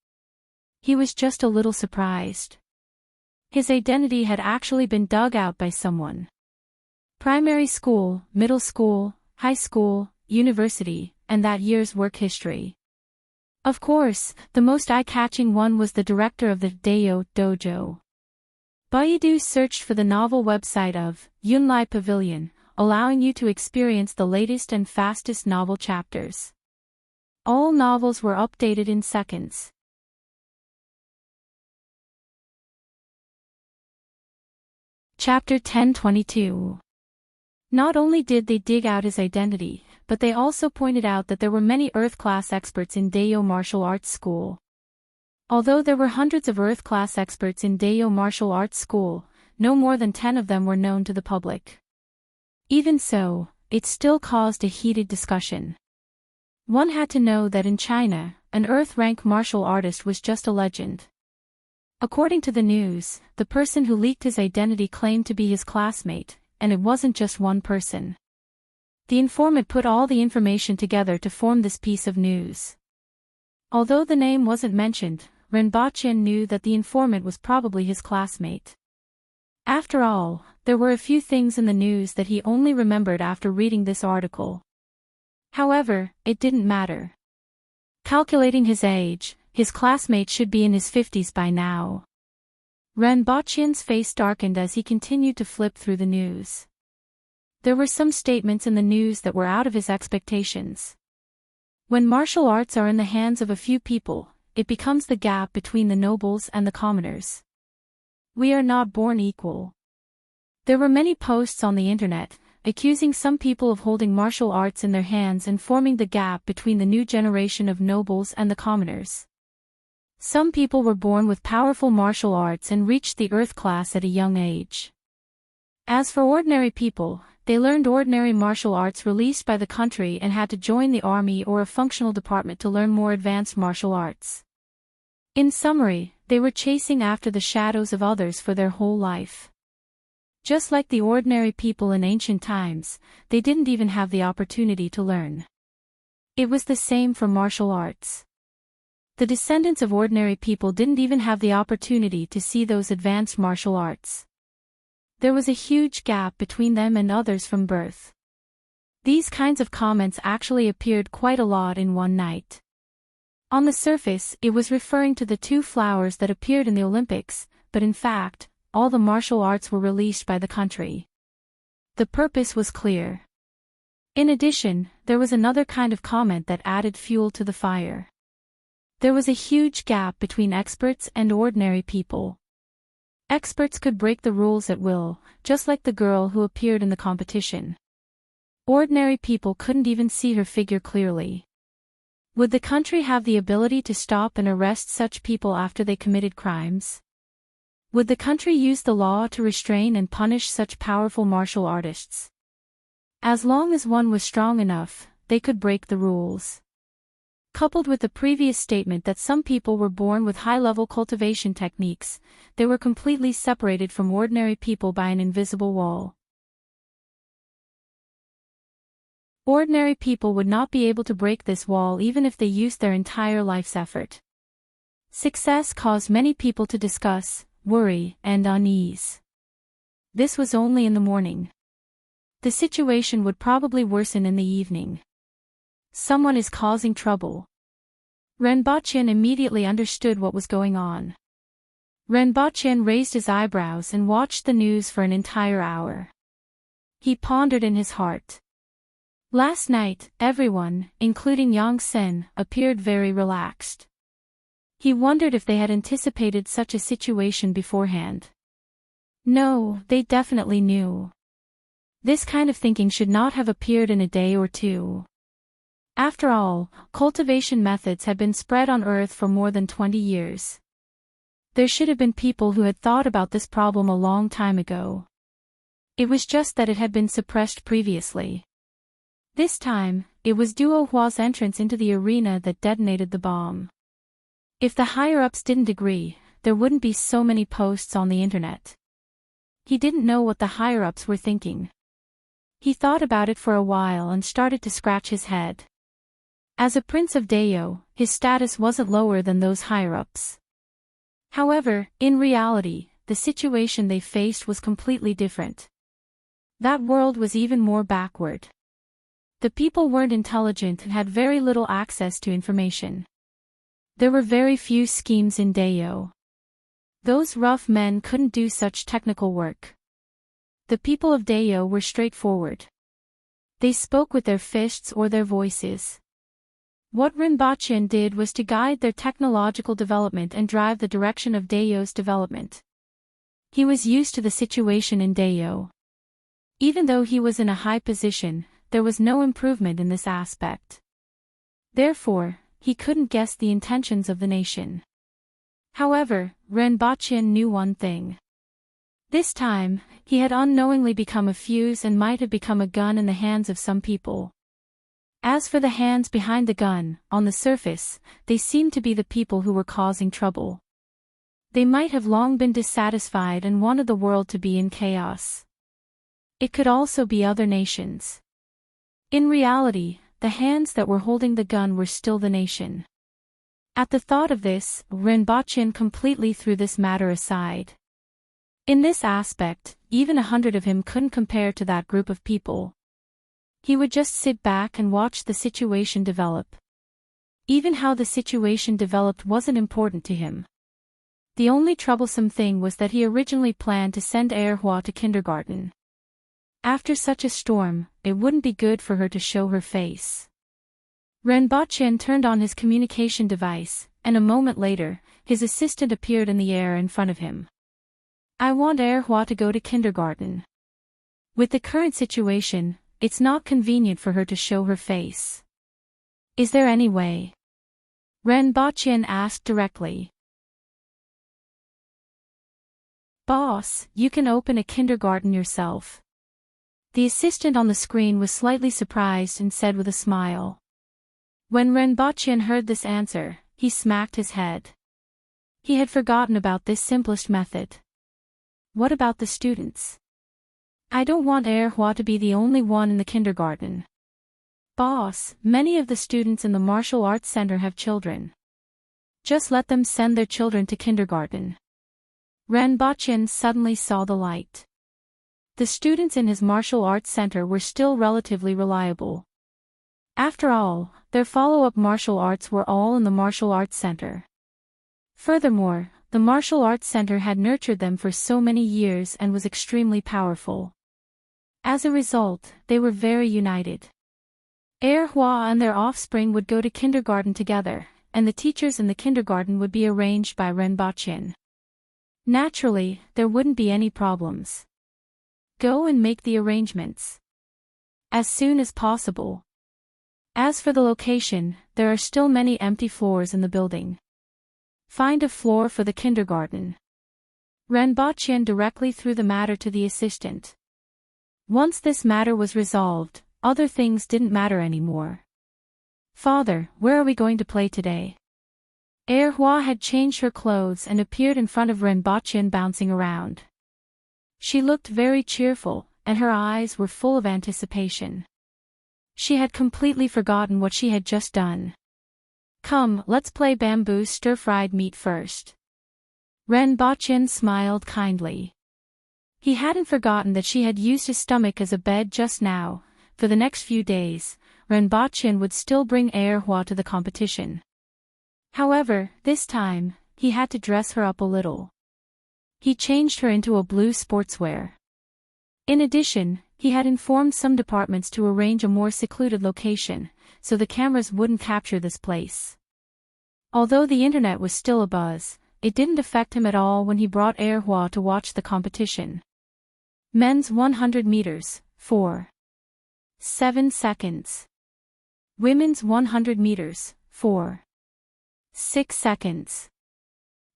He was just a little surprised. His identity had actually been dug out by someone. Primary school, middle school, high school, university, and that year's work history. Of course, the most eye-catching one was the director of the Dayo Dojo. Baidu searched for the novel website of Yunlai Pavilion, allowing you to experience the latest and fastest novel chapters. All novels were updated in seconds. Chapter 1022. Not only did they dig out his identity, but they also pointed out that there were many Earth-class experts in Dayo martial arts school. Although there were hundreds of Earth-class experts in Dayo martial arts school, no more than 10 of them were known to the public. Even so, it still caused a heated discussion. One had to know that in China, an Earth-rank martial artist was just a legend. According to the news, the person who leaked his identity claimed to be his classmate, and it wasn't just one person. The informant put all the information together to form this piece of news. Although the name wasn't mentioned, Renbochin knew that the informant was probably his classmate. After all, there were a few things in the news that he only remembered after reading this article. However, it didn't matter. Calculating his age, his classmate should be in his 50s by now. Renbochin's face darkened as he continued to flip through the news. There were some statements in the news that were out of his expectations. When martial arts are in the hands of a few people, it becomes the gap between the nobles and the commoners. We are not born equal. There were many posts on the internet, accusing some people of holding martial arts in their hands and forming the gap between the new generation of nobles and the commoners. Some people were born with powerful martial arts and reached the Earth class at a young age. As for ordinary people, they learned ordinary martial arts released by the country and had to join the army or a functional department to learn more advanced martial arts. In summary, they were chasing after the shadows of others for their whole life. Just like the ordinary people in ancient times, they didn't even have the opportunity to learn. It was the same for martial arts. The descendants of ordinary people didn't even have the opportunity to see those advanced martial arts. There was a huge gap between them and others from birth. These kinds of comments actually appeared quite a lot in one night. On the surface, it was referring to the two flowers that appeared in the Olympics, but in fact, all the martial arts were released by the country. The purpose was clear. In addition, there was another kind of comment that added fuel to the fire. There was a huge gap between experts and ordinary people. Experts could break the rules at will, just like the girl who appeared in the competition. Ordinary people couldn't even see her figure clearly. Would the country have the ability to stop and arrest such people after they committed crimes? Would the country use the law to restrain and punish such powerful martial artists? As long as one was strong enough, they could break the rules. Coupled with the previous statement that some people were born with high-level cultivation techniques, they were completely separated from ordinary people by an invisible wall. Ordinary people would not be able to break this wall even if they used their entire life's effort. Success caused many people to discuss, worry, and unease. This was only in the morning. The situation would probably worsen in the evening. Someone is causing trouble. Renbochin immediately understood what was going on. Renbochin raised his eyebrows and watched the news for an entire hour. He pondered in his heart. Last night, everyone, including Yang Sen, appeared very relaxed. He wondered if they had anticipated such a situation beforehand. No, they definitely knew. This kind of thinking should not have appeared in a day or two. After all, cultivation methods had been spread on Earth for more than 20 years. There should have been people who had thought about this problem a long time ago. It was just that it had been suppressed previously. This time, it was Duo Hua's entrance into the arena that detonated the bomb. If the higher-ups didn't agree, there wouldn't be so many posts on the internet. He didn't know what the higher-ups were thinking. He thought about it for a while and started to scratch his head. As a prince of Deo, his status wasn't lower than those higher-ups. However, in reality, the situation they faced was completely different. That world was even more backward. The people weren't intelligent and had very little access to information. There were very few schemes in Deo. Those rough men couldn't do such technical work. The people of Deo were straightforward. They spoke with their fists or their voices. What Rinpoche did was to guide their technological development and drive the direction of Deo's development. He was used to the situation in Deo. Even though he was in a high position, there was no improvement in this aspect. Therefore, he couldn't guess the intentions of the nation. However, Rinpoche knew one thing. This time, he had unknowingly become a fuse and might have become a gun in the hands of some people. As for the hands behind the gun, on the surface, they seemed to be the people who were causing trouble. They might have long been dissatisfied and wanted the world to be in chaos. It could also be other nations. In reality, the hands that were holding the gun were still the nation. At the thought of this, Rinpoche completely threw this matter aside. In this aspect, even 100 of him couldn't compare to that group of people. He would just sit back and watch the situation develop. Even how the situation developed wasn't important to him. The only troublesome thing was that he originally planned to send Erhua to kindergarten. After such a storm, it wouldn't be good for her to show her face. Rinpoche turned on his communication device, and a moment later, his assistant appeared in the air in front of him. I want Erhua to go to kindergarten. With the current situation, it's not convenient for her to show her face. Is there any way? Rinpoche asked directly. Boss, you can open a kindergarten yourself. The assistant on the screen was slightly surprised and said with a smile. When Rinpoche heard this answer, he smacked his head. He had forgotten about this simplest method. What about the students? I don't want Erhua to be the only one in the kindergarten. Boss, many of the students in the martial arts center have children. Just let them send their children to kindergarten. Rinpoche suddenly saw the light. The students in his martial arts center were still relatively reliable. After all, their follow-up martial arts were all in the martial arts center. Furthermore, the martial arts center had nurtured them for so many years and was extremely powerful. As a result, they were very united. Erhua and their offspring would go to kindergarten together, and the teachers in the kindergarten would be arranged by Rinpoche. Naturally, there wouldn't be any problems. Go and make the arrangements. As soon as possible. As for the location, there are still many empty floors in the building. Find a floor for the kindergarten. Rinpoche directly threw the matter to the assistant. Once this matter was resolved, other things didn't matter anymore. Father, where are we going to play today? Erhua had changed her clothes and appeared in front of Rinpoche bouncing around. She looked very cheerful, and her eyes were full of anticipation. She had completely forgotten what she had just done. Come, let's play bamboo stir-fried meat first. Rinpoche smiled kindly. He hadn't forgotten that she had used his stomach as a bed just now. For the next few days, Rinpoche would still bring Erhua to the competition. However, this time, he had to dress her up a little. He changed her into a blue sportswear. In addition, he had informed some departments to arrange a more secluded location, so the cameras wouldn't capture this place. Although the internet was still abuzz, it didn't affect him at all when he brought Erhua to watch the competition. Men's 100 meters, 4.7 seconds. Women's 100 meters, 4.6 seconds.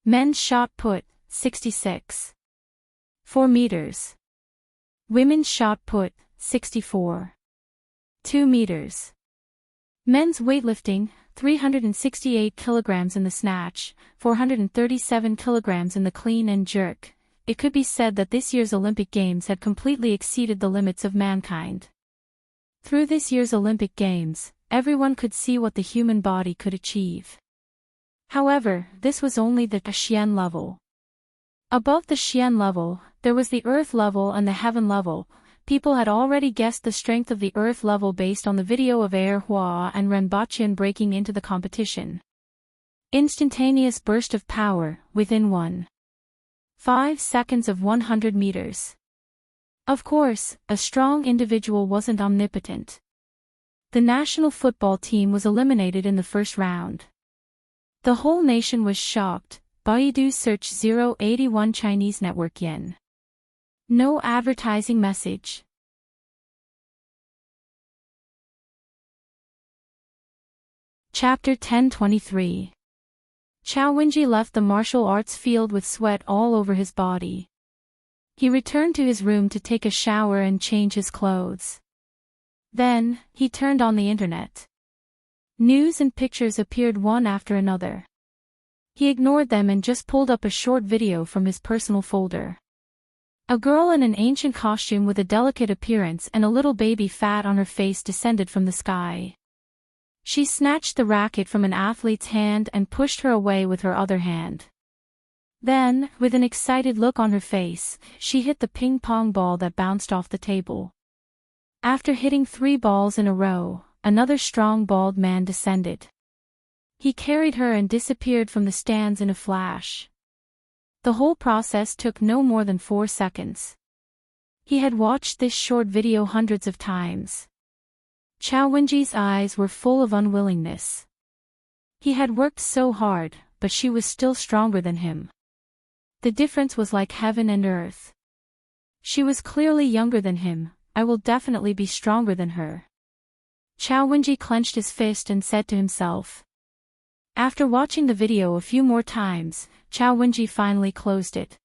Men's shot put, 66.4 meters. Women's shot put, 64.2 meters. Men's weightlifting, 368 kilograms in the snatch, 437 kilograms in the clean and jerk. It could be said that this year's Olympic Games had completely exceeded the limits of mankind. Through this year's Olympic Games, everyone could see what the human body could achieve. However, this was only the Xian level. Above the Xian level, there was the Earth level and the Heaven level. People had already guessed the strength of the Earth level based on the video of Air Hua and Ren Baqian breaking into the competition. Instantaneous burst of power, within 1.5 seconds of 100 meters. Of course, a strong individual wasn't omnipotent. The national football team was eliminated in the first round. The whole nation was shocked. Baidu search 081 Chinese network yen. No advertising message. Chapter 1023. Chao Wenji left the martial arts field with sweat all over his body. He returned to his room to take a shower and change his clothes. Then, he turned on the internet. News and pictures appeared one after another. He ignored them and just pulled up a short video from his personal folder. A girl in an ancient costume with a delicate appearance and a little baby fat on her face descended from the sky. She snatched the racket from an athlete's hand and pushed her away with her other hand. Then, with an excited look on her face, she hit the ping-pong ball that bounced off the table. After hitting 3 balls in a row, another strong bald man descended. He carried her and disappeared from the stands in a flash. The whole process took no more than 4 seconds. He had watched this short video hundreds of times. Chao Wenji's eyes were full of unwillingness. He had worked so hard, but she was still stronger than him. The difference was like heaven and earth. She was clearly younger than him. I will definitely be stronger than her. Chao Wenji clenched his fist and said to himself. After watching the video a few more times, Chao Wenji finally closed it.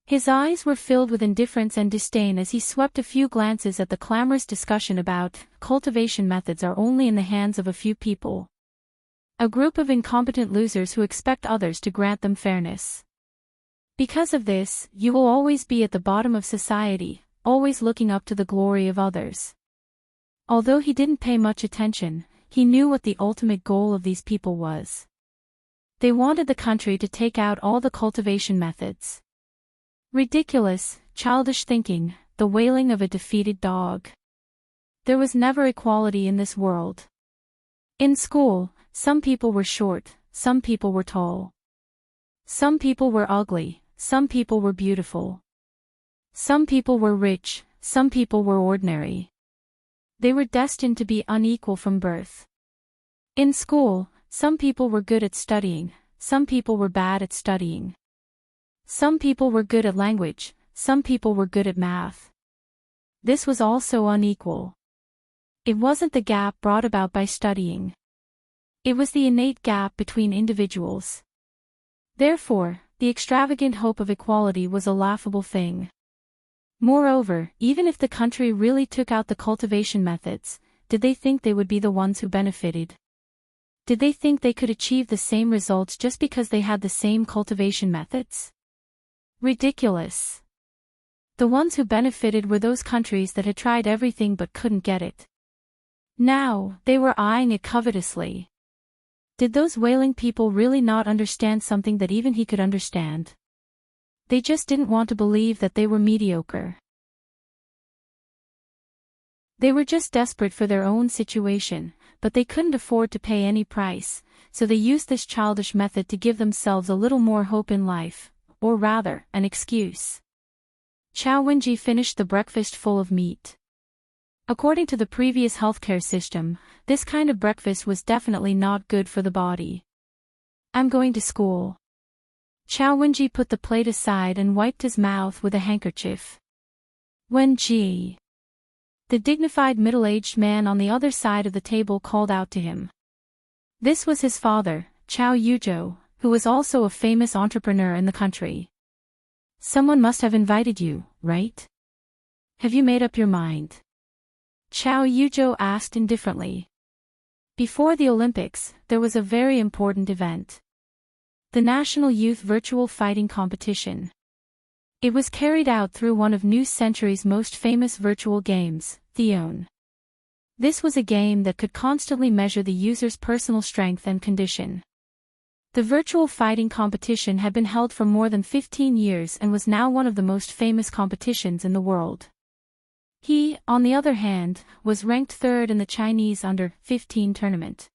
His eyes were filled with indifference and disdain as he swept a few glances at the clamorous discussion about cultivation methods are only in the hands of a few people. A group of incompetent losers who expect others to grant them fairness. Because of this, you will always be at the bottom of society, always looking up to the glory of others. Although he didn't pay much attention, he knew what the ultimate goal of these people was. They wanted the country to take out all the cultivation methods. Ridiculous, childish thinking, the wailing of a defeated dog. There was never equality in this world. In school, some people were short, some people were tall. Some people were ugly, some people were beautiful. Some people were rich, some people were ordinary. They were destined to be unequal from birth. In school, some people were good at studying, some people were bad at studying. Some people were good at language, some people were good at math. This was also unequal. It wasn't the gap brought about by studying. It was the innate gap between individuals. Therefore, the extravagant hope of equality was a laughable thing. Moreover, even if the country really took out the cultivation methods, did they think they would be the ones who benefited? Did they think they could achieve the same results just because they had the same cultivation methods? Ridiculous. The ones who benefited were those countries that had tried everything but couldn't get it. Now, they were eyeing it covetously. Did those wailing people really not understand something that even he could understand? They just didn't want to believe that they were mediocre. They were just desperate for their own situation, but they couldn't afford to pay any price, so they used this childish method to give themselves a little more hope in life, or rather, an excuse. Chao Wenji finished the breakfast full of meat. According to the previous healthcare system, this kind of breakfast was definitely not good for the body. I'm going to school. Chao Wenji put the plate aside and wiped his mouth with a handkerchief. Wenji. The dignified middle-aged man on the other side of the table called out to him. This was his father, Chao Yuzhou, who was also a famous entrepreneur in the country. Someone must have invited you, right? Have you made up your mind? Chao Yuzhou asked indifferently. Before the Olympics, there was a very important event. The National Youth Virtual Fighting Competition. It was carried out through one of New Century's most famous virtual games, Theon. This was a game that could constantly measure the user's personal strength and condition. The virtual fighting competition had been held for more than 15 years and was now one of the most famous competitions in the world. He, on the other hand, was ranked third in the Chinese under-15 tournament.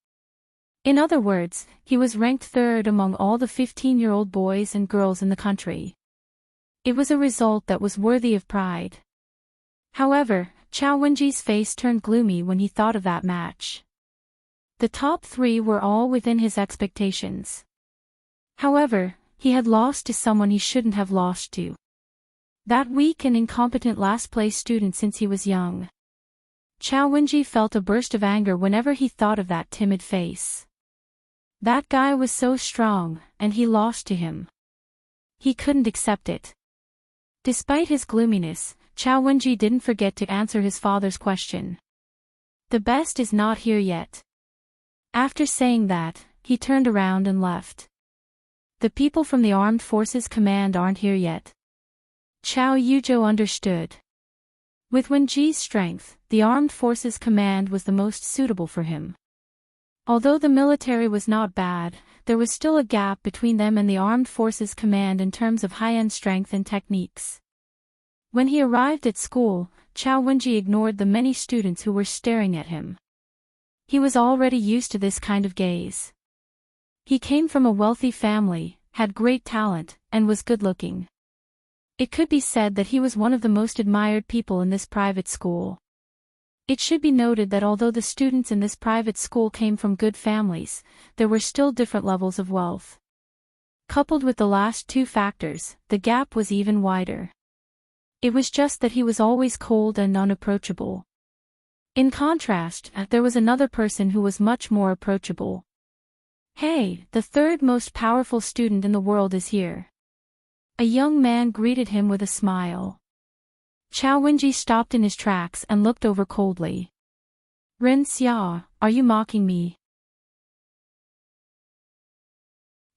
In other words, he was ranked third among all the 15-year-old boys and girls in the country. It was a result that was worthy of pride. However, Chao Wenji's face turned gloomy when he thought of that match. The top three were all within his expectations. However, he had lost to someone he shouldn't have lost to. That weak and incompetent last-place student since he was young. Chao Wenji felt a burst of anger whenever he thought of that timid face. That guy was so strong, and he lost to him. He couldn't accept it. Despite his gloominess, Chao Wenji didn't forget to answer his father's question. The best is not here yet. After saying that, he turned around and left. The people from the Armed Forces Command aren't here yet. Chao Yuzhou understood. With Wenji's strength, the Armed Forces Command was the most suitable for him. Although the military was not bad, there was still a gap between them and the Armed Forces Command in terms of high-end strength and techniques. When he arrived at school, Chao Wenji ignored the many students who were staring at him. He was already used to this kind of gaze. He came from a wealthy family, had great talent, and was good-looking. It could be said that he was one of the most admired people in this private school. It should be noted that although the students in this private school came from good families, there were still different levels of wealth. Coupled with the last two factors, the gap was even wider. It was just that he was always cold and unapproachable. In contrast, there was another person who was much more approachable. "Hey, the third most powerful student in the world is here." A young man greeted him with a smile. Chao Wenji stopped in his tracks and looked over coldly. "Ren Xia, are you mocking me?"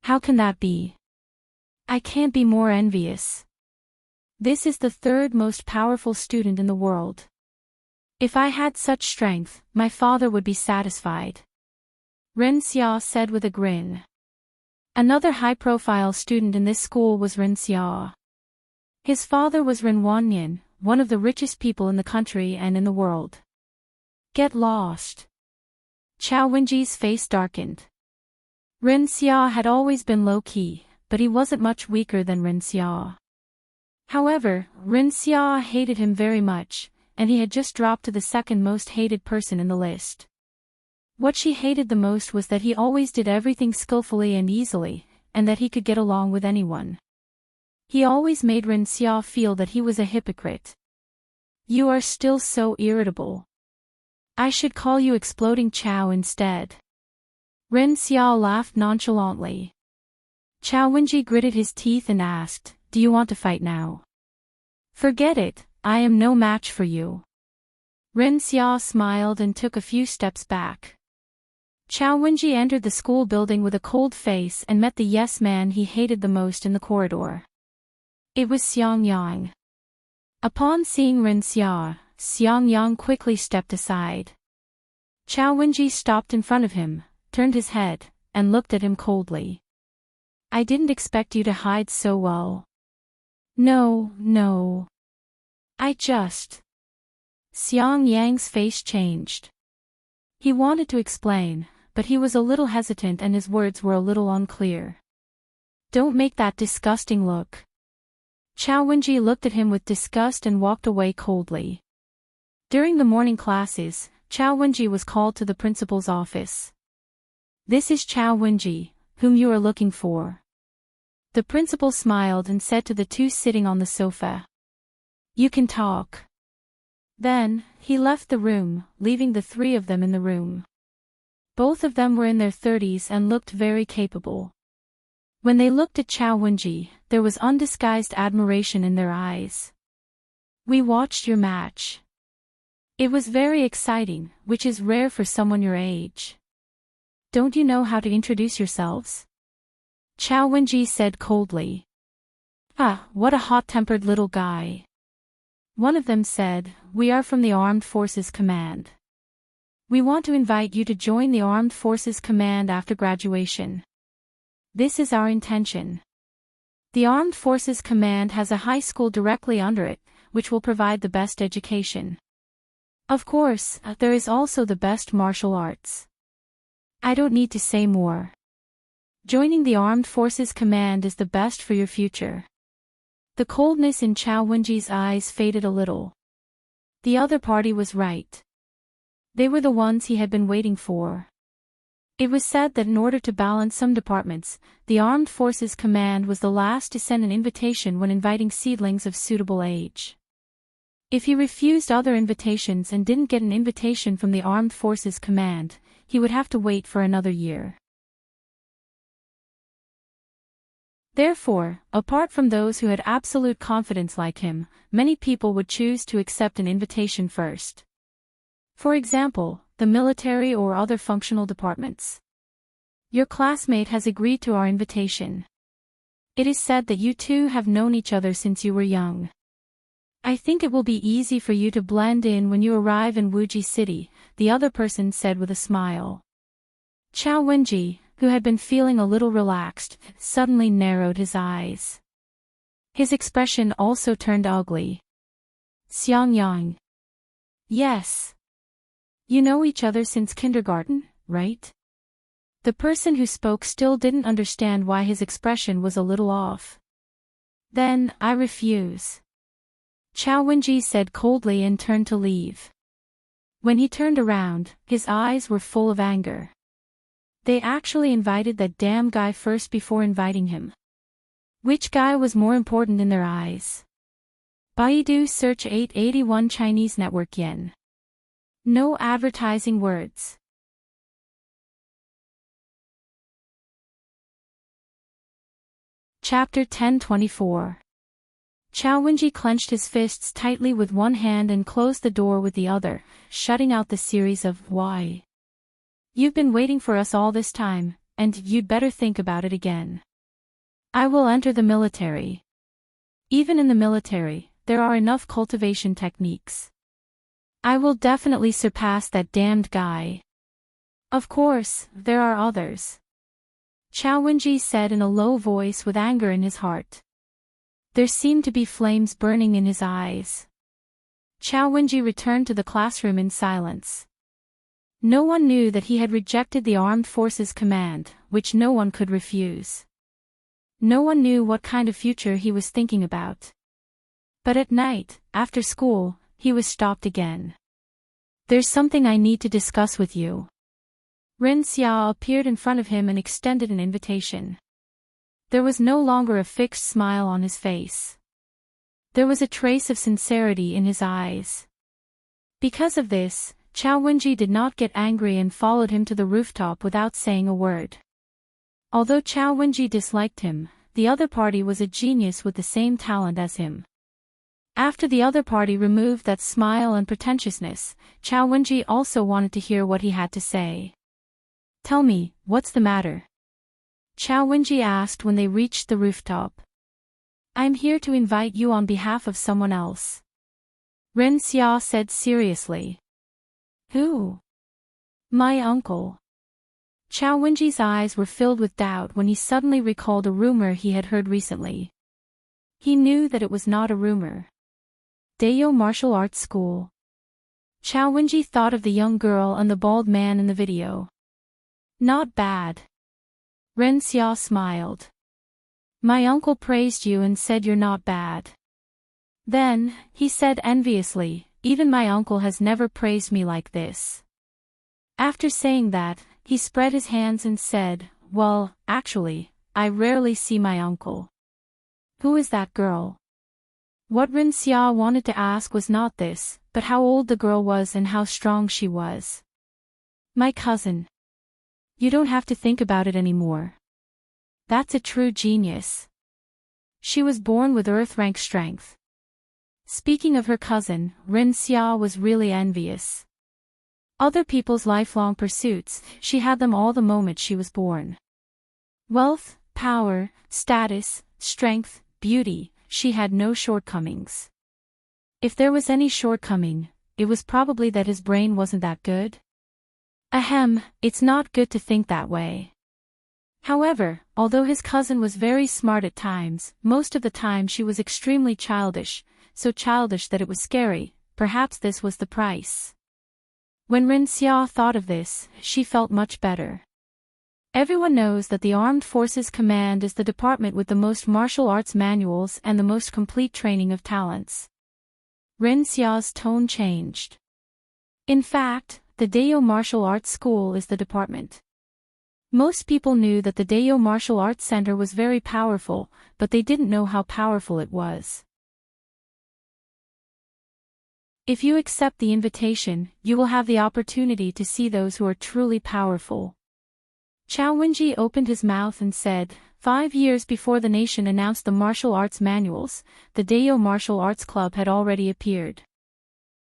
"How can that be? I can't be more envious. This is the third most powerful student in the world. If I had such strength, my father would be satisfied," Ren Xia said with a grin. Another high-profile student in this school was Ren Xia. His father was Ren Wanyan, one of the richest people in the country and in the world. "Get lost." Chao Wenji's face darkened. Ren Xia had always been low-key, but he wasn't much weaker than Ren Xia. However, Ren Xia hated him very much, and he had just dropped to the second most hated person in the list. What she hated the most was that he always did everything skillfully and easily, and that he could get along with anyone. He always made Ren Xia feel that he was a hypocrite. "You are still so irritable. I should call you Exploding Chao instead." Ren Xia laughed nonchalantly. Chao Wenji gritted his teeth and asked, "Do you want to fight now?" "Forget it, I am no match for you." Ren Xia smiled and took a few steps back. Chao Wenji entered the school building with a cold face and met the yes man he hated the most in the corridor. It was Xiang Yang. Upon seeing Ren Xia, Xiang Yang quickly stepped aside. Chao Wenji stopped in front of him, turned his head, and looked at him coldly. "I didn't expect you to hide so well." No. I just..." Xiang Yang's face changed. He wanted to explain, but he was a little hesitant and his words were a little unclear. "Don't make that disgusting look." Chao Wenji looked at him with disgust and walked away coldly. During the morning classes, Chao Wenji was called to the principal's office. "This is Chao Wenji, whom you are looking for." The principal smiled and said to the two sitting on the sofa, "You can talk." Then, he left the room, leaving the three of them in the room. Both of them were in their 30s and looked very capable. When they looked at Chao Wenji, there was undisguised admiration in their eyes. "We watched your match. It was very exciting, which is rare for someone your age. Don't you know how to introduce yourselves?" Chao Wenji said coldly. "Ah, what a hot-tempered little guy." One of them said, "We are from the Armed Forces Command." We want to invite you to join the Armed Forces Command after graduation. This is our intention. The Armed Forces Command has a high school directly under it, which will provide the best education. Of course, there is also the best martial arts. I don't need to say more. Joining the Armed Forces Command is the best for your future. The coldness in Chao Wenji's eyes faded a little. The other party was right. They were the ones he had been waiting for. It was said that in order to balance some departments, the Armed Forces Command was the last to send an invitation when inviting seedlings of suitable age. If he refused other invitations and didn't get an invitation from the Armed Forces Command, he would have to wait for another year. Therefore, apart from those who had absolute confidence like him, many people would choose to accept an invitation first. For example, the military or other functional departments. Your classmate has agreed to our invitation. It is said that you two have known each other since you were young. I think it will be easy for you to blend in when you arrive in Wuji City, the other person said with a smile. Chao Wenji, who had been feeling a little relaxed, suddenly narrowed his eyes. His expression also turned ugly. Xiangyang. Yes. You know each other since kindergarten, right? The person who spoke still didn't understand why his expression was a little off. Then, I refuse. Chao Wenji said coldly and turned to leave. When he turned around, his eyes were full of anger. They actually invited that damn guy first before inviting him. Which guy was more important in their eyes? Baidu search 881 Chinese network yen. No advertising words. Chapter 1024. Chao Wenji clenched his fists tightly with one hand and closed the door with the other, shutting out the series of why. You've been waiting for us all this time, and you'd better think about it again. I will enter the military. Even in the military, there are enough cultivation techniques. I will definitely surpass that damned guy. Of course, there are others. Chao Wenji said in a low voice with anger in his heart. There seemed to be flames burning in his eyes. Chao Wenji returned to the classroom in silence. No one knew that he had rejected the Armed Forces Command, which no one could refuse. No one knew what kind of future he was thinking about. But at night, after school, he was stopped again. There's something I need to discuss with you. Ren Xia appeared in front of him and extended an invitation. There was no longer a fixed smile on his face. There was a trace of sincerity in his eyes. Because of this, Chao Wenji did not get angry and followed him to the rooftop without saying a word. Although Chao Wenji disliked him, the other party was a genius with the same talent as him. After the other party removed that smile and pretentiousness, Chao Wenji also wanted to hear what he had to say. Tell me, what's the matter? Chao Wenji asked when they reached the rooftop. I'm here to invite you on behalf of someone else. Ren Xia said seriously. Who? My uncle. Chao Wenji's eyes were filled with doubt when he suddenly recalled a rumor he had heard recently. He knew that it was not a rumor. Dayo Martial Arts School. Chao Wenji thought of the young girl and the bald man in the video. Not bad. Ren Xia smiled. My uncle praised you and said you're not bad. Then, he said enviously, even my uncle has never praised me like this. After saying that, he spread his hands and said, well, actually, I rarely see my uncle. Who is that girl? What Ren Xia wanted to ask was not this, but how old the girl was and how strong she was. My cousin. You don't have to think about it anymore. That's a true genius. She was born with Earth-rank strength. Speaking of her cousin, Ren Xia was really envious. Other people's lifelong pursuits, she had them all the moment she was born. Wealth, power, status, strength, beauty, she had no shortcomings. If there was any shortcoming, it was probably that his brain wasn't that good. Ahem, it's not good to think that way. However, although his cousin was very smart at times, most of the time she was extremely childish, so childish that it was scary. Perhaps this was the price. When Ren Xia thought of this, she felt much better. Everyone knows that the Armed Forces Command is the department with the most martial arts manuals and the most complete training of talents. Ren Xia's tone changed. In fact, the Dayo Martial Arts School is the department. Most people knew that the Dayo Martial Arts Center was very powerful, but they didn't know how powerful it was. If you accept the invitation, you will have the opportunity to see those who are truly powerful. Chao Wenji opened his mouth and said, 5 years before the nation announced the martial arts manuals, the Dayo Martial Arts Club had already appeared.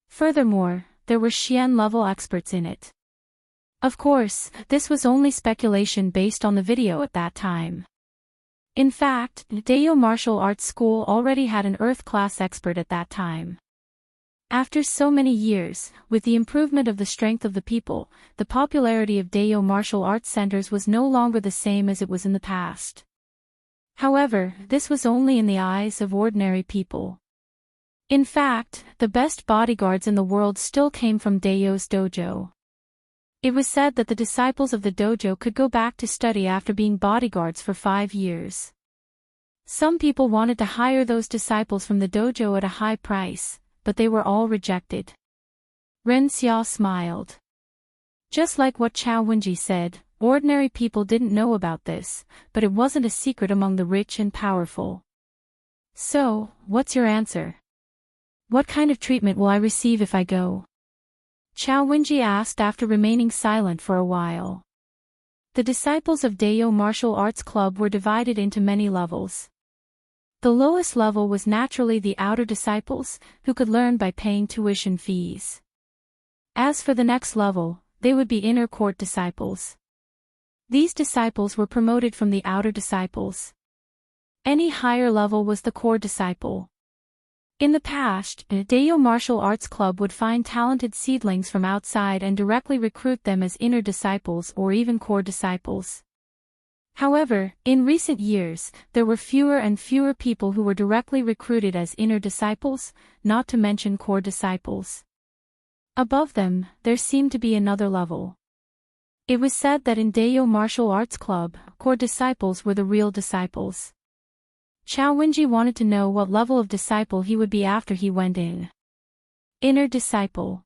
Furthermore, there were Xian-level experts in it. Of course, this was only speculation based on the video at that time. In fact, Dayo Martial Arts School already had an Earth-class expert at that time. After so many years, with the improvement of the strength of the people, the popularity of Dayo martial arts centers was no longer the same as it was in the past. However, this was only in the eyes of ordinary people. In fact, the best bodyguards in the world still came from Dayo's dojo. It was said that the disciples of the dojo could go back to study after being bodyguards for 5 years. Some people wanted to hire those disciples from the dojo at a high price, but they were all rejected. Ren Xia smiled. Just like what Chao Wenji said, ordinary people didn't know about this, but it wasn't a secret among the rich and powerful. So, what's your answer? What kind of treatment will I receive if I go? Chao Wenji asked after remaining silent for a while. The disciples of Dayo Martial Arts Club were divided into many levels. The lowest level was naturally the outer disciples, who could learn by paying tuition fees. As for the next level, they would be inner court disciples. These disciples were promoted from the outer disciples. Any higher level was the core disciple. In the past, a Dayo Martial Arts Club would find talented seedlings from outside and directly recruit them as inner disciples or even core disciples. However, in recent years, there were fewer and fewer people who were directly recruited as inner disciples, not to mention core disciples. Above them, there seemed to be another level. It was said that in Dayo Martial Arts Club, core disciples were the real disciples. Chao Wenji wanted to know what level of disciple he would be after he went in. Inner disciple.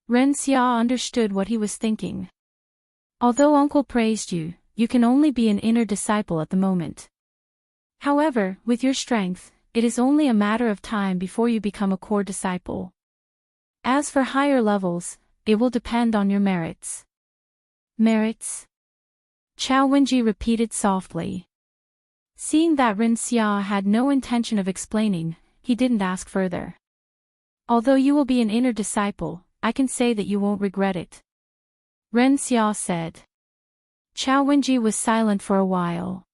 Ren Xia understood what he was thinking. Although uncle praised you, you can only be an inner disciple at the moment. However, with your strength, it is only a matter of time before you become a core disciple. As for higher levels, it will depend on your merits. Merits? Chao Wenji repeated softly. Seeing that Ren Xia had no intention of explaining, he didn't ask further. Although you will be an inner disciple, I can say that you won't regret it. Ren Xia said. Chao Wenji was silent for a while.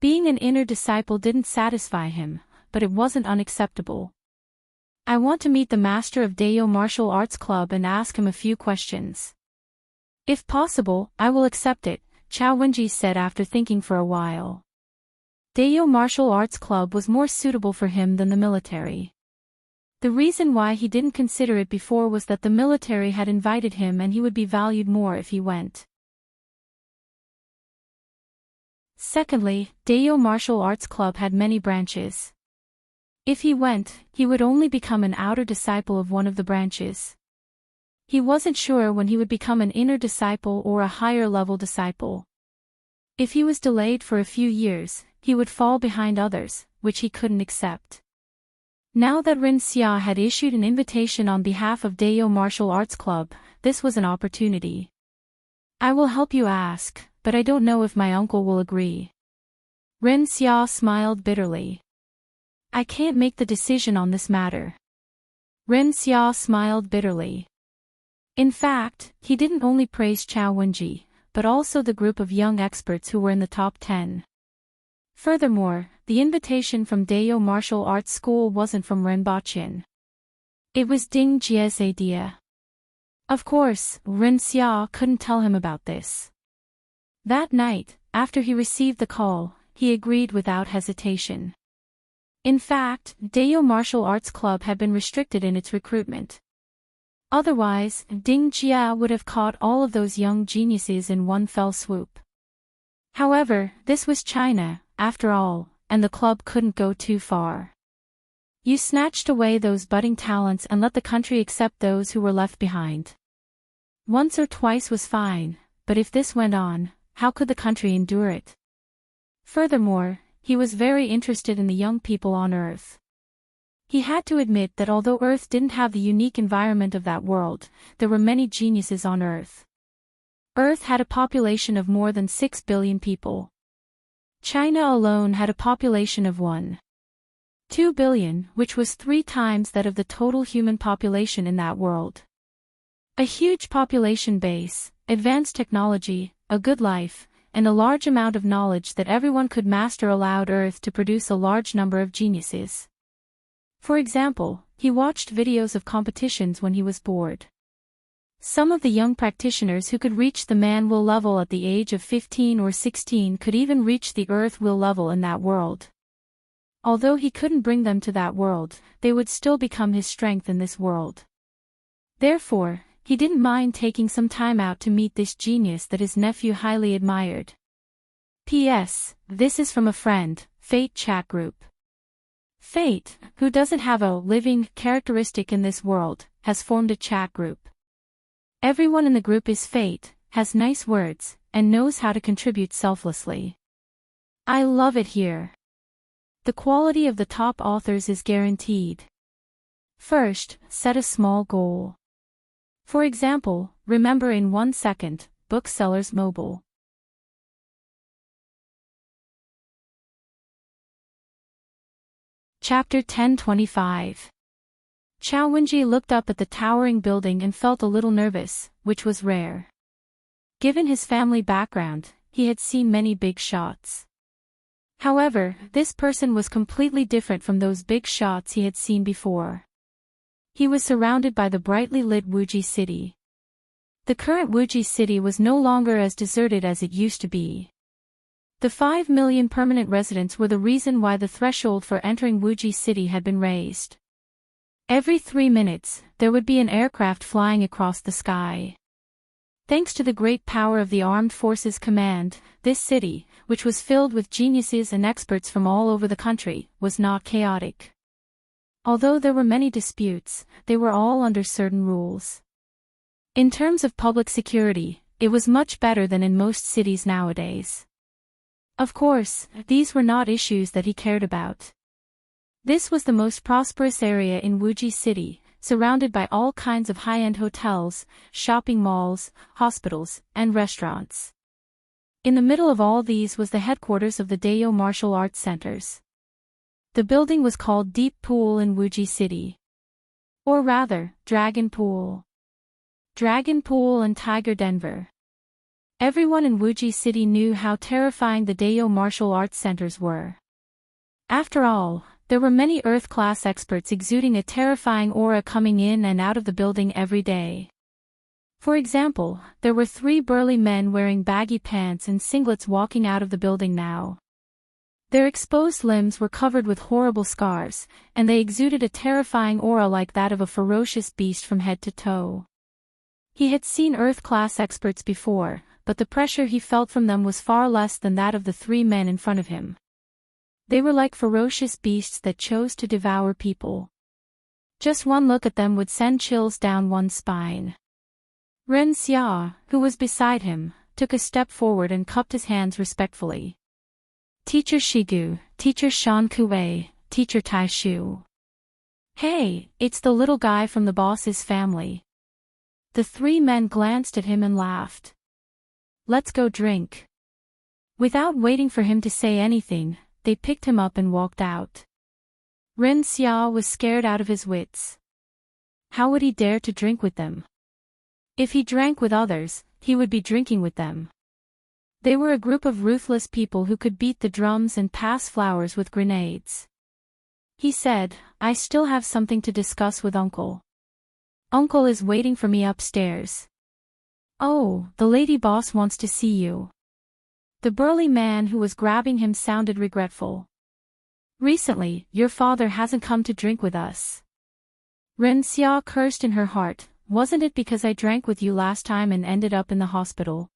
Being an inner disciple didn't satisfy him, but it wasn't unacceptable. I want to meet the master of Dayo Martial Arts Club and ask him a few questions. If possible, I will accept it, Chao Wenji said after thinking for a while. Dayo Martial Arts Club was more suitable for him than the military. The reason why he didn't consider it before was that the military had invited him and he would be valued more if he went. Secondly, Dayo Martial Arts Club had many branches. If he went, he would only become an outer disciple of one of the branches. He wasn't sure when he would become an inner disciple or a higher level disciple. If he was delayed for a few years, he would fall behind others, which he couldn't accept. Now that Ren Xia had issued an invitation on behalf of Dayo Martial Arts Club, this was an opportunity. I will help you ask, but I don't know if my uncle will agree. Ren Xia smiled bitterly. I can't make the decision on this matter. Ren Xia smiled bitterly. In fact, he didn't only praise Chao Wenji, but also the group of young experts who were in the top 10. Furthermore, the invitation from Dayo Martial Arts School wasn't from Ren Baqin. It was Ding Jie's idea. Of course, Ren Xia couldn't tell him about this. That night, after he received the call, he agreed without hesitation. In fact, Dayo Martial Arts Club had been restricted in its recruitment. Otherwise, Ding Jia would have caught all of those young geniuses in one fell swoop. However, this was China, after all, and the club couldn't go too far. You snatched away those budding talents and let the country accept those who were left behind. Once or twice was fine, but if this went on, how could the country endure it? Furthermore, he was very interested in the young people on Earth. He had to admit that although Earth didn't have the unique environment of that world, there were many geniuses on Earth. Earth had a population of more than 6 billion people. China alone had a population of 1.2 billion, which was 3 times that of the total human population in that world. A huge population base, advanced technology, a good life, and a large amount of knowledge that everyone could master allowed Earth to produce a large number of geniuses. For example, he watched videos of competitions when he was bored. Some of the young practitioners who could reach the man-will level at the age of 15 or 16 could even reach the earth-will level in that world. Although he couldn't bring them to that world, they would still become his strength in this world. Therefore, he didn't mind taking some time out to meet this genius that his nephew highly admired. P.S. This is from a friend, Fate chat group. Fate, who doesn't have a living characteristic in this world, has formed a chat group. Everyone in the group is Fate, has nice words, and knows how to contribute selflessly. I love it here. The quality of the top authors is guaranteed. First, set a small goal. For example, remember in 1 second, Booksellers Mobile. Chapter 1025. Chao Wenji looked up at the towering building and felt a little nervous, which was rare. Given his family background, he had seen many big shots. However, this person was completely different from those big shots he had seen before. He was surrounded by the brightly lit Wuji city. The current Wuji city was no longer as deserted as it used to be. The 5 million permanent residents were the reason why the threshold for entering Wuji city had been raised. Every 3 minutes, there would be an aircraft flying across the sky. Thanks to the great power of the Armed Forces Command, this city, which was filled with geniuses and experts from all over the country, was not chaotic. Although there were many disputes, they were all under certain rules. In terms of public security, it was much better than in most cities nowadays. Of course, these were not issues that he cared about. This was the most prosperous area in Wuji City, surrounded by all kinds of high-end hotels, shopping malls, hospitals, and restaurants. In the middle of all these was the headquarters of the Dayo Martial Arts Centers. The building was called Deep Pool in Wuji City. Or rather, Dragon Pool. Dragon Pool and Tiger Denver. Everyone in Wuji City knew how terrifying the Dayo Martial Arts Centers were. After all, there were many Earth-class experts exuding a terrifying aura coming in and out of the building every day. For example, there were 3 burly men wearing baggy pants and singlets walking out of the building now. Their exposed limbs were covered with horrible scars, and they exuded a terrifying aura like that of a ferocious beast from head to toe. He had seen Earth-class experts before, but the pressure he felt from them was far less than that of the 3 men in front of him. They were like ferocious beasts that chose to devour people. Just one look at them would send chills down one's spine. Ren Xia, who was beside him, took a step forward and cupped his hands respectfully. Teacher Shigu, Teacher Shan Kuei, Teacher Tai Shu. Hey, it's the little guy from the boss's family. The 3 men glanced at him and laughed. Let's go drink. Without waiting for him to say anything, they picked him up and walked out. Ren Xia was scared out of his wits. How would he dare to drink with them? If he drank with others, he would be drinking with them. They were a group of ruthless people who could beat the drums and pass flowers with grenades. He said, I still have something to discuss with Uncle. Uncle is waiting for me upstairs. Oh, the lady boss wants to see you. The burly man who was grabbing him sounded regretful. Recently, your father hasn't come to drink with us. Ren Xia cursed in her heart, wasn't it because I drank with you last time and ended up in the hospital?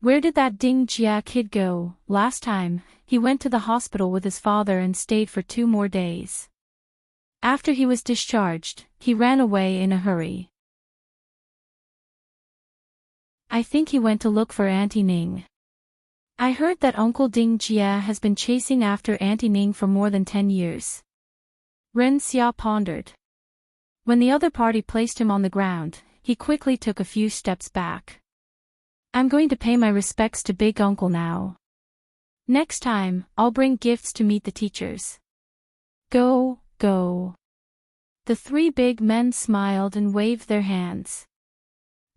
Where did that Ding Jia kid go? Last time, he went to the hospital with his father and stayed for 2 more days. After he was discharged, he ran away in a hurry. I think he went to look for Auntie Ning. I heard that Uncle Ding Jia has been chasing after Auntie Ning for more than 10 years. Ren Xia pondered. When the other party placed him on the ground, he quickly took a few steps back. I'm going to pay my respects to Big Uncle now. Next time, I'll bring gifts to meet the teachers. Go, go. The 3 big men smiled and waved their hands.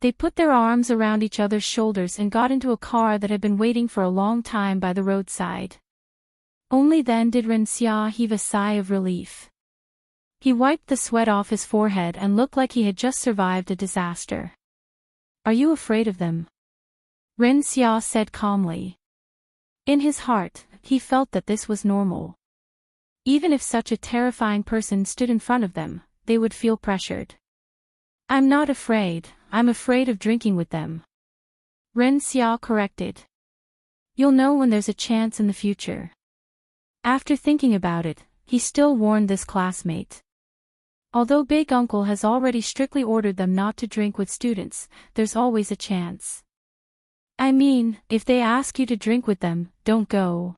They put their arms around each other's shoulders and got into a car that had been waiting for a long time by the roadside. Only then did Ren Xia heave a sigh of relief. He wiped the sweat off his forehead and looked like he had just survived a disaster. Are you afraid of them? Ren Xia said calmly. In his heart, he felt that this was normal. Even if such a terrifying person stood in front of them, they would feel pressured. I'm not afraid, I'm afraid of drinking with them. Ren Xia corrected. You'll know when there's a chance in the future. After thinking about it, he still warned this classmate. Although Big Uncle has already strictly ordered them not to drink with students, there's always a chance. I mean, if they ask you to drink with them, don't go.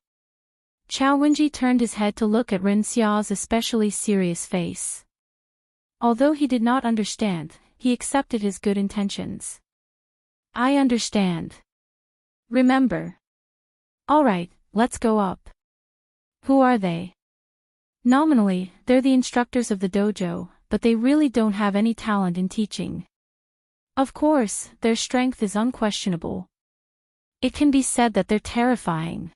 Chao Wenji turned his head to look at Ren Xia's especially serious face. Although he did not understand, he accepted his good intentions. I understand. Remember. All right, let's go up. Who are they? Nominally, they're the instructors of the dojo, but they really don't have any talent in teaching. Of course, their strength is unquestionable. It can be said that they're terrifying.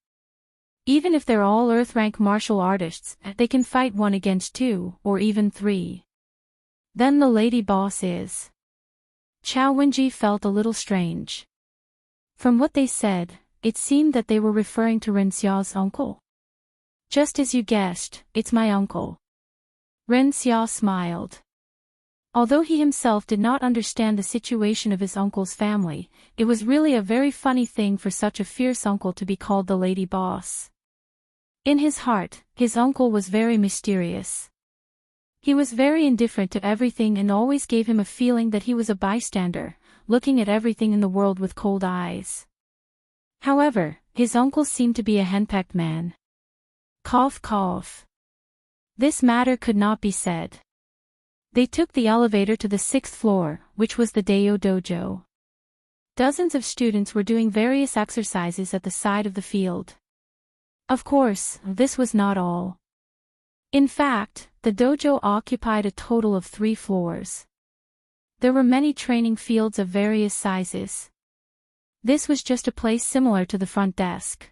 Even if they're all earth-rank martial artists, they can fight 1 against 2, or even 3. Then the lady boss is. Chao Wenji felt a little strange. From what they said, it seemed that they were referring to Ren Xia's uncle. Just as you guessed, it's my uncle. Ren Xia smiled. Although he himself did not understand the situation of his uncle's family, it was really a very funny thing for such a fierce uncle to be called the lady boss. In his heart, his uncle was very mysterious. He was very indifferent to everything and always gave him a feeling that he was a bystander, looking at everything in the world with cold eyes. However, his uncle seemed to be a henpecked man. Cough cough. This matter could not be said. They took the elevator to the 6th floor, which was the Daio dojo. Dozens of students were doing various exercises at the side of the field. Of course, this was not all. In fact, the dojo occupied a total of 3 floors. There were many training fields of various sizes. This was just a place similar to the front desk.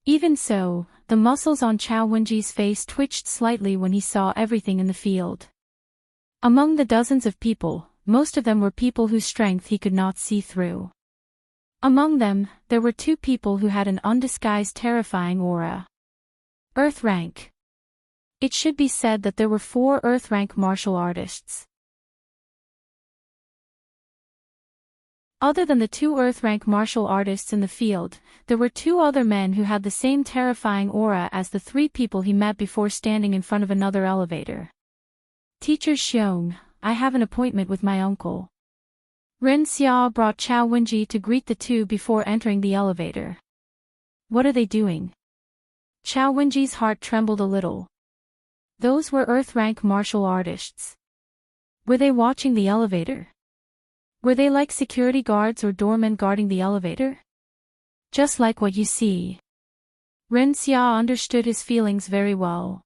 Even so, the muscles on Chao Wenji's face twitched slightly when he saw everything in the field. Among the dozens of people, most of them were people whose strength he could not see through. Among them, there were 2 people who had an undisguised terrifying aura. Earth rank. It should be said that there were 4 Earth rank martial artists. Other than the 2 Earth rank martial artists in the field, there were 2 other men who had the same terrifying aura as the 3 people he met before standing in front of another elevator. Teacher Xiong, I have an appointment with my uncle. Ren Xia brought Chao Wenji to greet the 2 before entering the elevator. What are they doing? Chao Wenji's heart trembled a little. Those were Earth rank martial artists. Were they watching the elevator? Were they like security guards or doormen guarding the elevator? Just like what you see. Ren Xia understood his feelings very well.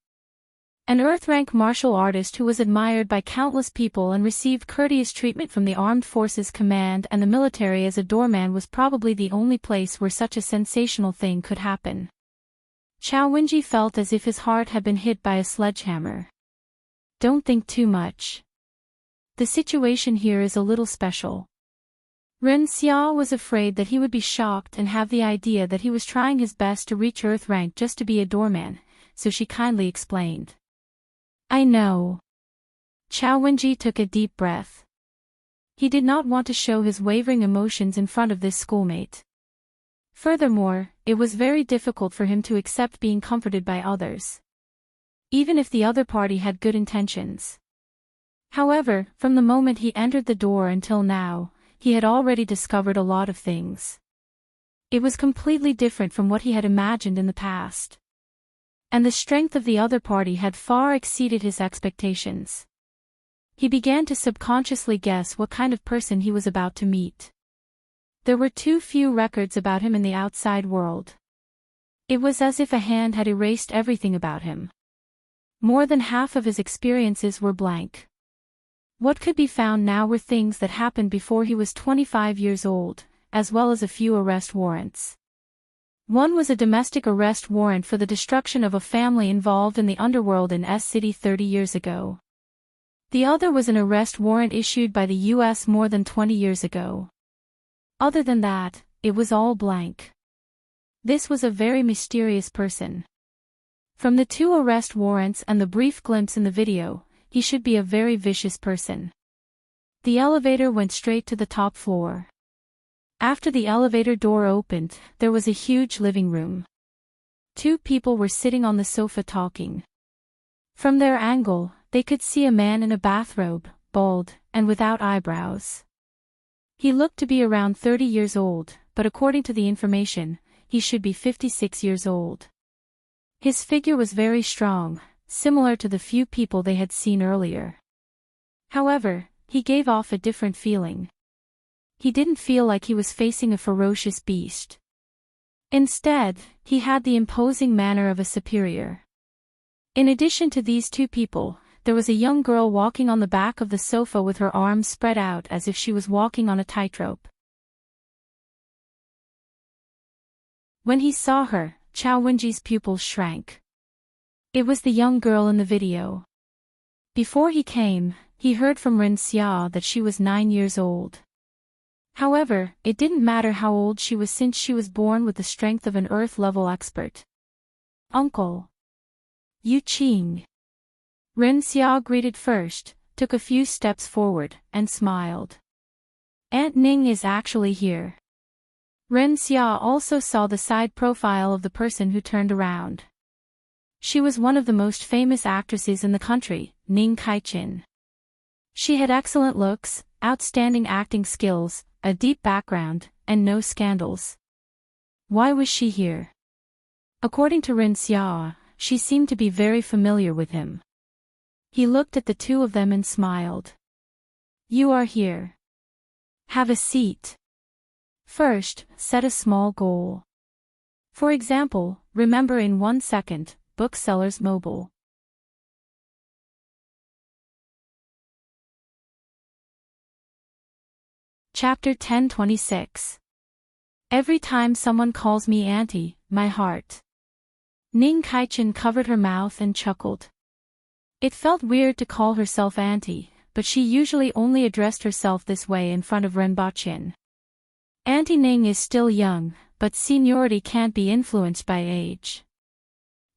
An Earth-rank martial artist who was admired by countless people and received courteous treatment from the Armed Forces Command and the military as a doorman was probably the only place where such a sensational thing could happen. Chao Wenji felt as if his heart had been hit by a sledgehammer. Don't think too much. The situation here is a little special. Ren Xia was afraid that he would be shocked and have the idea that he was trying his best to reach Earth rank just to be a doorman, so she kindly explained. I know. Chao Wenji took a deep breath. He did not want to show his wavering emotions in front of this schoolmate. Furthermore, it was very difficult for him to accept being comforted by others, even if the other party had good intentions. However, from the moment he entered the door until now, he had already discovered a lot of things. It was completely different from what he had imagined in the past. And the strength of the other party had far exceeded his expectations. He began to subconsciously guess what kind of person he was about to meet. There were too few records about him in the outside world. It was as if a hand had erased everything about him. More than half of his experiences were blank. What could be found now were things that happened before he was 25 years old, as well as a few arrest warrants. One was a domestic arrest warrant for the destruction of a family involved in the underworld in S-City 30 years ago. The other was an arrest warrant issued by the US more than 20 years ago. Other than that, it was all blank. This was a very mysterious person. From the 2 arrest warrants and the brief glimpse in the video, he should be a very vicious person. The elevator went straight to the top floor. After the elevator door opened, there was a huge living room. 2 people were sitting on the sofa talking. From their angle, they could see a man in a bathrobe, bald, and without eyebrows. He looked to be around 30 years old, but according to the information, he should be 56 years old. His figure was very strong, similar to the few people they had seen earlier. However, he gave off a different feeling. He didn't feel like he was facing a ferocious beast. Instead, he had the imposing manner of a superior. In addition to these 2 people, there was a young girl walking on the back of the sofa with her arms spread out as if she was walking on a tightrope. When he saw her, Chao Wenji's pupils shrank. It was the young girl in the video. Before he came, he heard from Ren Xia that she was 9 years old. However, it didn't matter how old she was since she was born with the strength of an Earth-level expert. Uncle. Yu Qing. Ren Xia greeted first, took a few steps forward, and smiled. Aunt Ning is actually here. Ren Xia also saw the side profile of the person who turned around. She was one of the most famous actresses in the country, Ning Kaichin. She had excellent looks, outstanding acting skills, a deep background, and no scandals. Why was she here? According to Ren Xia, she seemed to be very familiar with him. He looked at the 2 of them and smiled. You are here. Have a seat. First, set a small goal. For example, remember in 1 second, Booksellers Mobile. Chapter 1026. Every time someone calls me auntie, my heart. Ning Kaichin covered her mouth and chuckled. It felt weird to call herself auntie, but she usually only addressed herself this way in front of Renbachyan. Auntie Ning is still young, but seniority can't be influenced by age.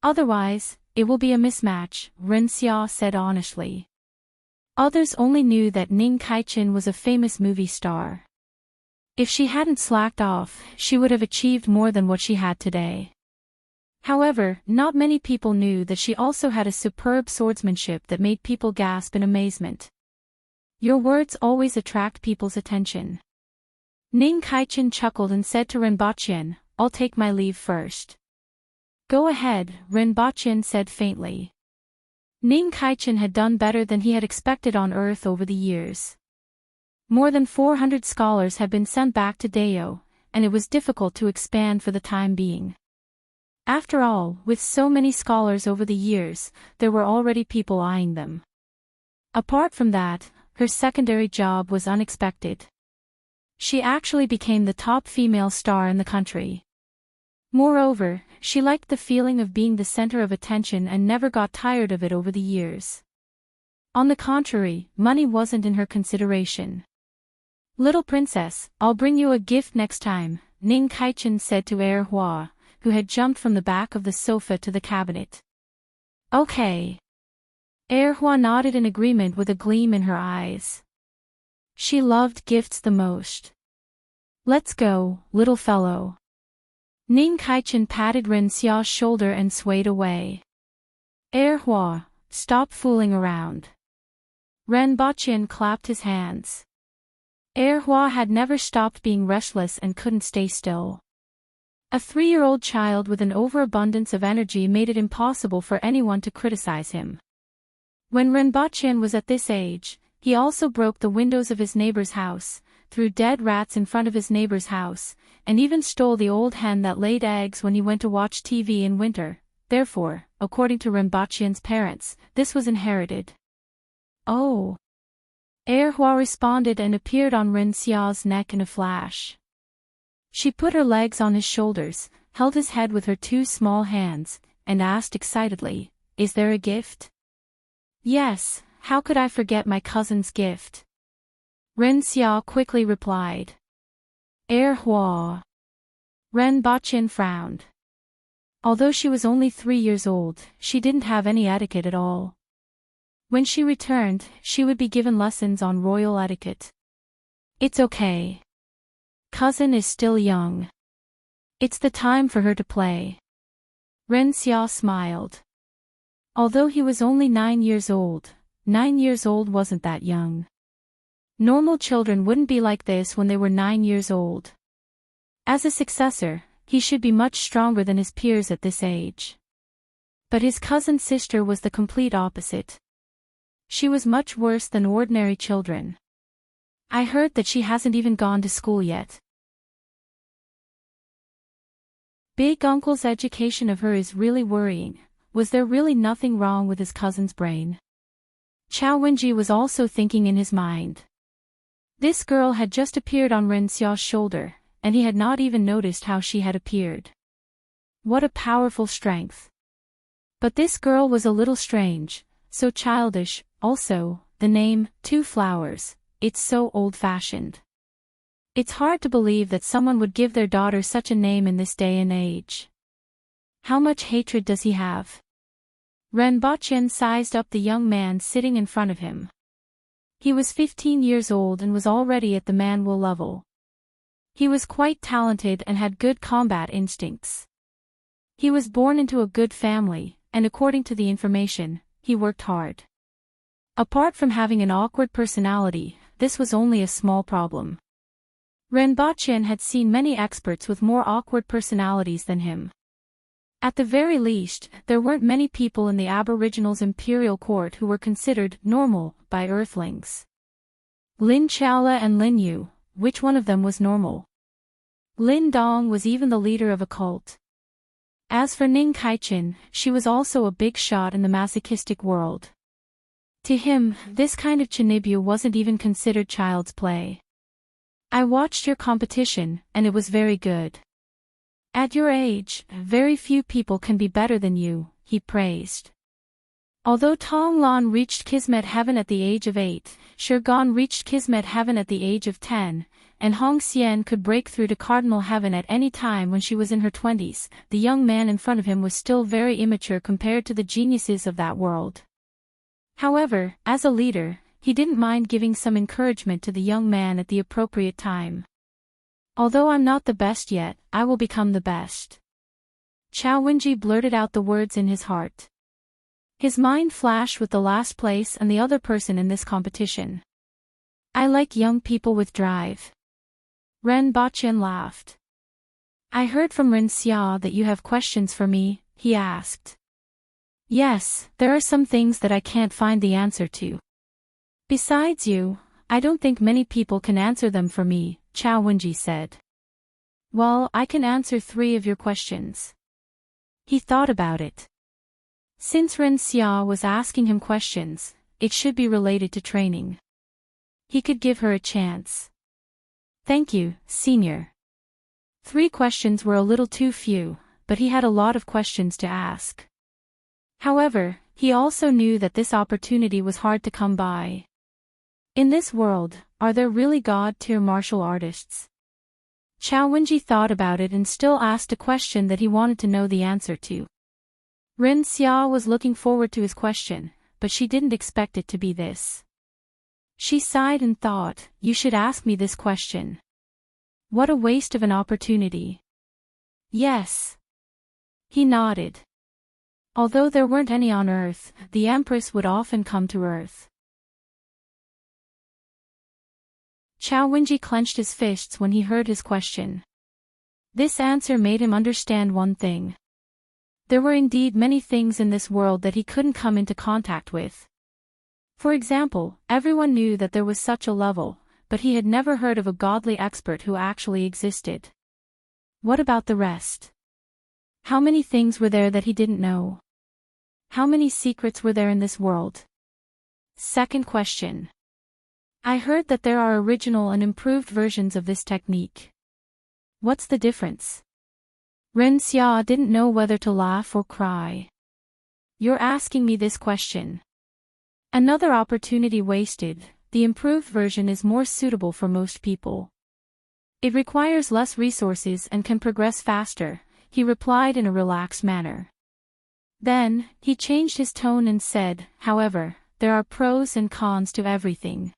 Otherwise, it will be a mismatch, Ren Xia said honestly. Others only knew that Ning Kaichin was a famous movie star. If she hadn't slacked off, she would have achieved more than what she had today. However, not many people knew that she also had a superb swordsmanship that made people gasp in amazement. Your words always attract people's attention. Ning Kaichin chuckled and said to Renbachyan, I'll take my leave first. Go ahead, Renbachyan said faintly. Ning Kaichin had done better than he had expected on Earth over the years. More than 400 scholars had been sent back to Deo, and it was difficult to expand for the time being. After all, with so many scholars over the years, there were already people eyeing them. Apart from that, her secondary job was unexpected. She actually became the top female star in the country. Moreover, she liked the feeling of being the center of attention and never got tired of it over the years. On the contrary, money wasn't in her consideration. "Little princess, I'll bring you a gift next time," Ning Kaichen said to Hua, who had jumped from the back of the sofa to the cabinet. "Okay." Hua nodded in agreement with a gleam in her eyes. She loved gifts the most. "Let's go, little fellow." Ning Kaichen patted Ren Xiao's shoulder and swayed away. Hua, stop fooling around." Ren Baqian clapped his hands. Hua had never stopped being restless and couldn't stay still. A 3-year-old child with an overabundance of energy made it impossible for anyone to criticize him. When Ren Baqian was at this age, he also broke the windows of his neighbor's house, threw dead rats in front of his neighbor's house, and even stole the old hen that laid eggs when he went to watch TV in winter. Therefore, according to Ren Baqian's parents, this was inherited. "Oh." Hua responded and appeared on Ren Xiao's neck in a flash. She put her legs on his shoulders, held his head with her 2 small hands, and asked excitedly, "Is there a gift?" "Yes, how could I forget my cousin's gift?" Ren Xiao quickly replied. Hua." Ren Baqian frowned. Although she was only 3 years old, she didn't have any etiquette at all. When she returned, she would be given lessons on royal etiquette. "It's okay. Cousin is still young. It's the time for her to play." Ren Xiao smiled. Although he was only 9 years old, 9 years old wasn't that young. Normal children wouldn't be like this when they were 9 years old. As a successor, he should be much stronger than his peers at this age. But his cousin's sister was the complete opposite. She was much worse than ordinary children. "I heard that she hasn't even gone to school yet." Big Uncle's education of her is really worrying. Was there really nothing wrong with his cousin's brain? Chao Wenji was also thinking in his mind. This girl had just appeared on Ren Xiao's shoulder, and he had not even noticed how she had appeared. What a powerful strength. But this girl was a little strange, so childish. Also, the name, 2 Flowers, it's so old-fashioned. It's hard to believe that someone would give their daughter such a name in this day and age. How much hatred does he have? Ren Baqian sized up the young man sitting in front of him. He was 15 years old and was already at the manual level. He was quite talented and had good combat instincts. He was born into a good family, and according to the information, he worked hard. Apart from having an awkward personality, this was only a small problem. Ren Baqian had seen many experts with more awkward personalities than him. At the very least, there weren't many people in the Aboriginals' imperial court who were considered normal by Earthlings. Lin Chaola and Lin Yu, which one of them was normal? Lin Dong was even the leader of a cult. As for Ning Kaichen, she was also a big shot in the masochistic world. To him, this kind of chinibyu wasn't even considered child's play. "I watched your competition, and it was very good. At your age, very few people can be better than you," he praised. Although Tong Lan reached Kismet Heaven at the age of 8, Shirgan reached Kismet Heaven at the age of 10, and Hong Xian could break through to Cardinal Heaven at any time when she was in her 20s, the young man in front of him was still very immature compared to the geniuses of that world. However, as a leader, he didn't mind giving some encouragement to the young man at the appropriate time. "Although I'm not the best yet, I will become the best." Chao Wenji blurted out the words in his heart. His mind flashed with the last place and the other person in this competition. "I like young people with drive." Ren Baqian laughed. "I heard from Ren Xia that you have questions for me," he asked. "Yes, there are some things that I can't find the answer to. Besides you, I don't think many people can answer them for me," Chao Wenji said. "Well, I can answer 3 of your questions." He thought about it. Since Ren Xia was asking him questions, it should be related to training. He could give her a chance. "Thank you, senior." 3 questions were a little too few, but he had a lot of questions to ask. However, he also knew that this opportunity was hard to come by. In this world, are there really god-tier martial artists? Chao Wenji thought about it and still asked a question that he wanted to know the answer to. Ren Xia was looking forward to his question, but she didn't expect it to be this. She sighed and thought, you should ask me this question. What a waste of an opportunity. Yes. He nodded. Although there weren't any on Earth, the Empress would often come to Earth. Chao Wenji clenched his fists when he heard his question. This answer made him understand one thing. There were indeed many things in this world that he couldn't come into contact with. For example, everyone knew that there was such a level, but he had never heard of a godly expert who actually existed. What about the rest? How many things were there that he didn't know? How many secrets were there in this world? Second question. I heard that there are original and improved versions of this technique. What's the difference? Ren Xia didn't know whether to laugh or cry. You're asking me this question. Another opportunity wasted. The improved version is more suitable for most people. It requires less resources and can progress faster, he replied in a relaxed manner. Then, he changed his tone and said, however, there are pros and cons to everything.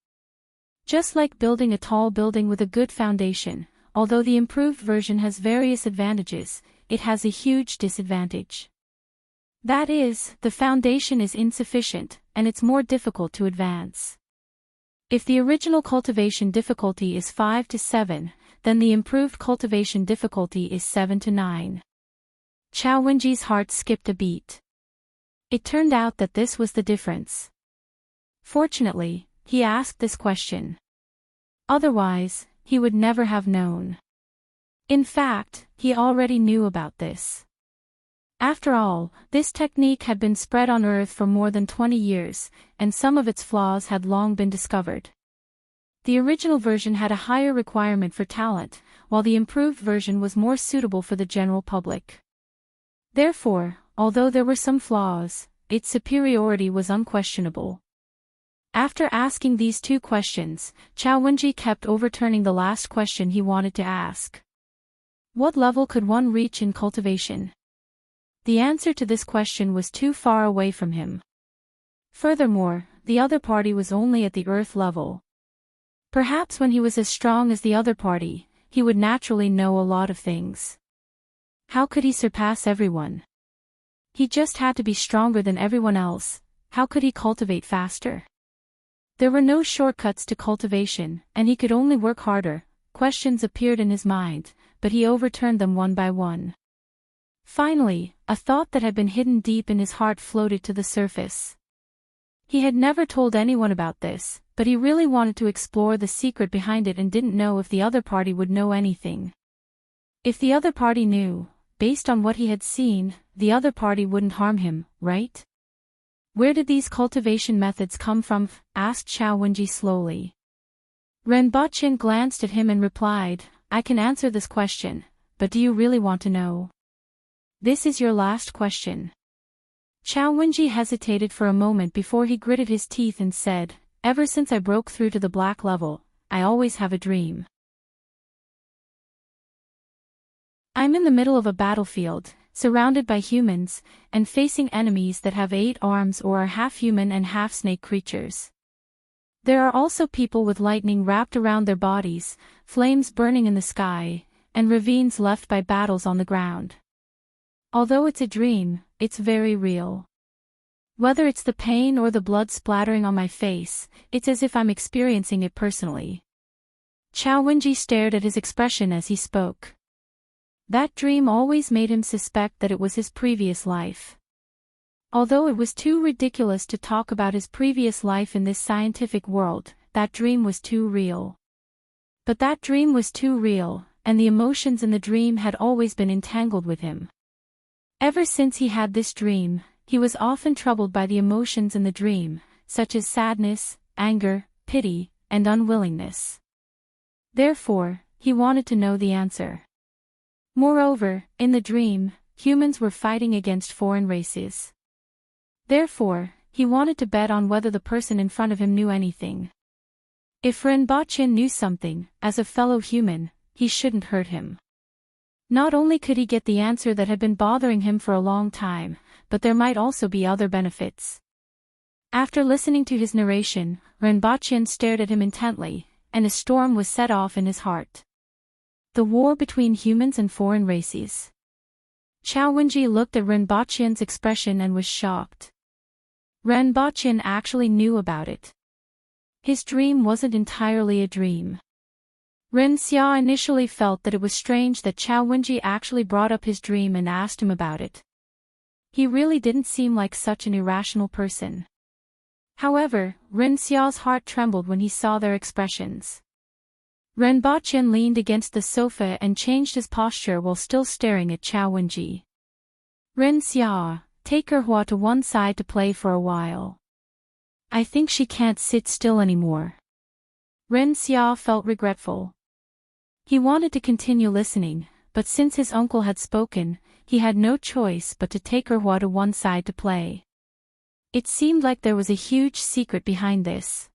Just like building a tall building with a good foundation, although the improved version has various advantages, it has a huge disadvantage. That is, the foundation is insufficient, and it's more difficult to advance. If the original cultivation difficulty is 5 to 7, then the improved cultivation difficulty is 7 to 9. Chao Wenji's heart skipped a beat. It turned out that this was the difference. Fortunately, he asked this question. Otherwise, he would never have known. In fact, he already knew about this. After all, this technique had been spread on Earth for more than 20 years, and some of its flaws had long been discovered. The original version had a higher requirement for talent, while the improved version was more suitable for the general public. Therefore, although there were some flaws, its superiority was unquestionable. After asking these two questions, Chao Wenji kept overturning the last question he wanted to ask. What level could one reach in cultivation? The answer to this question was too far away from him. Furthermore, the other party was only at the Earth level. Perhaps when he was as strong as the other party, he would naturally know a lot of things. How could he surpass everyone? He just had to be stronger than everyone else. How could he cultivate faster? There were no shortcuts to cultivation, and he could only work harder. Questions appeared in his mind, but he overturned them one by one. Finally, a thought that had been hidden deep in his heart floated to the surface. He had never told anyone about this, but he really wanted to explore the secret behind it and didn't know if the other party would know anything. If the other party knew, based on what he had seen, the other party wouldn't harm him, right? Where did these cultivation methods come from? Asked Chao Wenji slowly. Ren Baqin glanced at him and replied, I can answer this question, but do you really want to know? This is your last question. Chao Wenji hesitated for a moment before he gritted his teeth and said, ever since I broke through to the black level, I always have a dream. I'm in the middle of a battlefield, surrounded by humans, and facing enemies that have 8 arms or are half human and half snake creatures. There are also people with lightning wrapped around their bodies, flames burning in the sky, and ravines left by battles on the ground. Although it's a dream, it's very real. Whether it's the pain or the blood splattering on my face, it's as if I'm experiencing it personally. Chao Wenji stared at his expression as he spoke. That dream always made him suspect that it was his previous life. Although it was too ridiculous to talk about his previous life in this scientific world, that dream was too real. But that dream was too real, and the emotions in the dream had always been entangled with him. Ever since he had this dream, he was often troubled by the emotions in the dream, such as sadness, anger, pity, and unwillingness. Therefore, he wanted to know the answer. Moreover, in the dream, humans were fighting against foreign races. Therefore, he wanted to bet on whether the person in front of him knew anything. If Rinpoche knew something, as a fellow human, he shouldn't hurt him. Not only could he get the answer that had been bothering him for a long time, but there might also be other benefits. After listening to his narration, Rinpoche stared at him intently, and a storm was set off in his heart. The war between humans and foreign races. Chao Wenji looked at Rinpoche's expression and was shocked. Rinpoche actually knew about it. His dream wasn't entirely a dream. Ren Xia initially felt that it was strange that Chao Wenji actually brought up his dream and asked him about it. He really didn't seem like such an irrational person. However, Ren Xia's heart trembled when he saw their expressions. Rinpoche leaned against the sofa and changed his posture while still staring at Chao Wenji. Ren Xia, take her Hua to one side to play for a while. I think she can't sit still anymore. Ren Xia felt regretful. He wanted to continue listening, but since his uncle had spoken, he had no choice but to take her Hua to one side to play. It seemed like there was a huge secret behind this.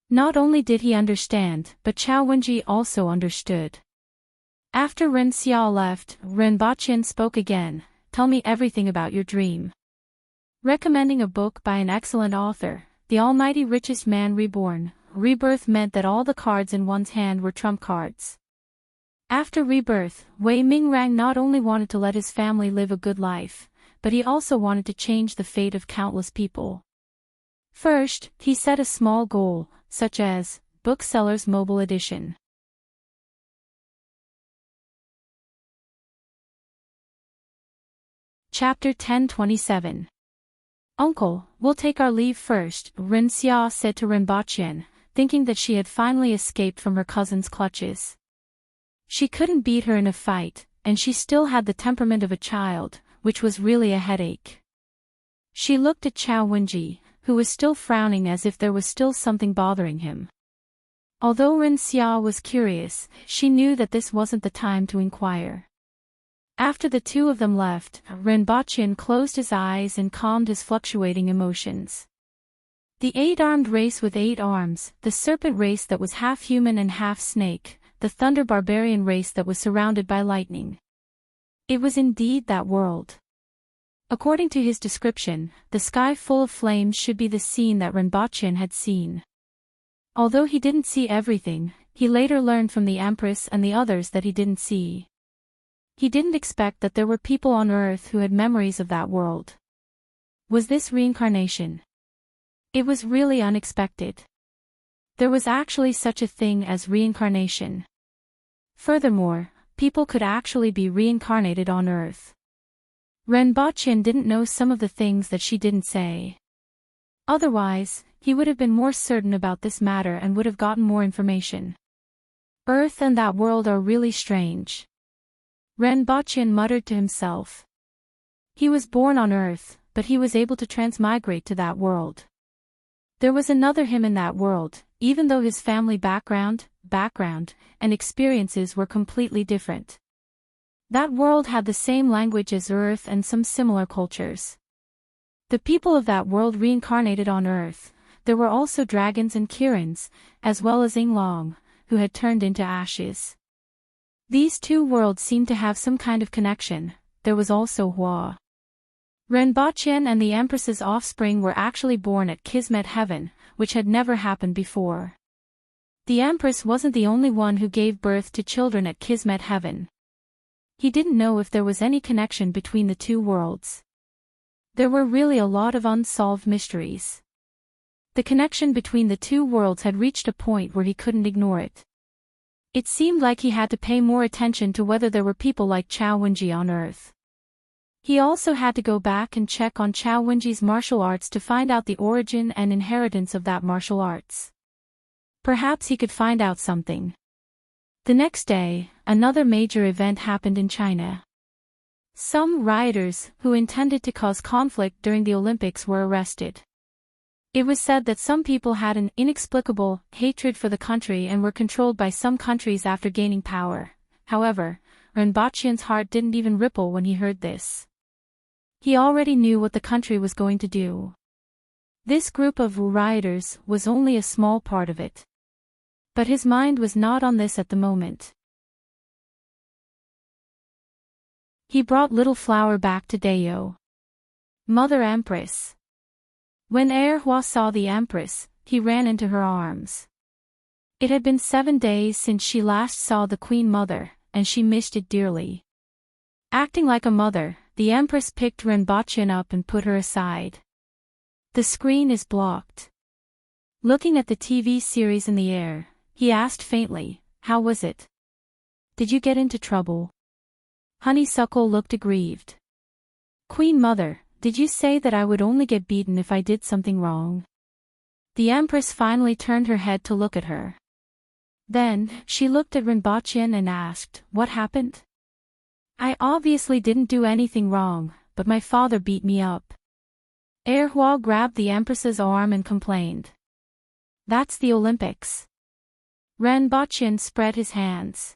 Not only did he understand, but Chao Wenji also understood. After Ren Xia left, Rinpoche spoke again. Tell me everything about your dream. Recommending a book by an excellent author, The Almighty Richest Man Reborn. Rebirth meant that all the cards in one's hand were trump cards. After rebirth, Wei Mingrang not only wanted to let his family live a good life, but he also wanted to change the fate of countless people. First, he set a small goal, such as Bookseller's Mobile Edition. Chapter 1027. Uncle, we'll take our leave first, Ren Xia said to Rinpoche, thinking that she had finally escaped from her cousin's clutches. She couldn't beat her in a fight, and she still had the temperament of a child, which was really a headache. She looked at Chao Wenji, who was still frowning as if there was still something bothering him. Although Ren Xia was curious, she knew that this wasn't the time to inquire. After the two of them left, Rinpoche closed his eyes and calmed his fluctuating emotions. The eight-armed race with 8 arms, the serpent race that was half human and half snake, the thunder barbarian race that was surrounded by lightning. It was indeed that world. According to his description, the sky full of flames should be the scene that Rinpoche had seen. Although he didn't see everything, he later learned from the Empress and the others that he didn't see. He didn't expect that there were people on Earth who had memories of that world. Was this reincarnation? It was really unexpected. There was actually such a thing as reincarnation. Furthermore, people could actually be reincarnated on Earth. Rinpoche didn't know some of the things that she didn't say. Otherwise, he would have been more certain about this matter and would have gotten more information. Earth and that world are really strange. Rinpoche muttered to himself. He was born on Earth, but he was able to transmigrate to that world. There was another him in that world, even though his family background, and experiences were completely different. That world had the same language as Earth and some similar cultures. The people of that world reincarnated on Earth. There were also dragons and Kirins, as well as Yinglong, who had turned into ashes. These two worlds seemed to have some kind of connection. There was also Hua. Rinpoche and the Empress's offspring were actually born at Kismet Heaven, which had never happened before. The Empress wasn't the only one who gave birth to children at Kismet Heaven. He didn't know if there was any connection between the two worlds. There were really a lot of unsolved mysteries. The connection between the two worlds had reached a point where he couldn't ignore it. It seemed like he had to pay more attention to whether there were people like Chao Wenji on Earth. He also had to go back and check on Chao Wenji's martial arts to find out the origin and inheritance of that martial arts. Perhaps he could find out something. The next day, another major event happened in China. Some rioters, who intended to cause conflict during the Olympics, were arrested. It was said that some people had an inexplicable hatred for the country and were controlled by some countries after gaining power. However, Rinpoche's heart didn't even ripple when he heard this. He already knew what the country was going to do. This group of rioters was only a small part of it. But his mind was not on this at the moment. He brought Little Flower back to Deo. Mother Empress. When Erhua saw the Empress, he ran into her arms. It had been 7 days since she last saw the Queen Mother, and she missed it dearly. Acting like a mother, the Empress picked Renbochin up and put her aside. The screen is blocked. Looking at the TV series in the air, he asked faintly, "How was it? Did you get into trouble?" Honeysuckle looked aggrieved. "Queen Mother, did you say that I would only get beaten if I did something wrong?" The Empress finally turned her head to look at her. Then, she looked at Renbochin and asked, "What happened?" "I obviously didn't do anything wrong, but my father beat me up." Erhua grabbed the Empress's arm and complained. "That's the Olympics." Renbochin spread his hands.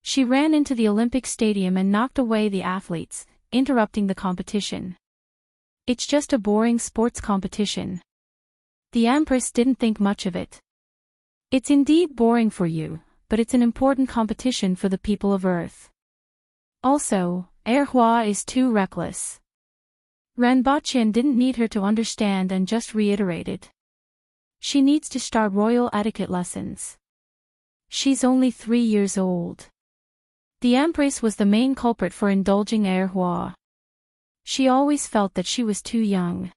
She ran into the Olympic Stadium and knocked away the athletes, interrupting the competition. "It's just a boring sports competition." The Empress didn't think much of it. "It's indeed boring for you, but it's an important competition for the people of Earth. Also, Erhua is too reckless." Renbochin didn't need her to understand and just reiterated. "She needs to start royal etiquette lessons. She's only 3 years old." The Empress was the main culprit for indulging Erhua. She always felt that she was too young.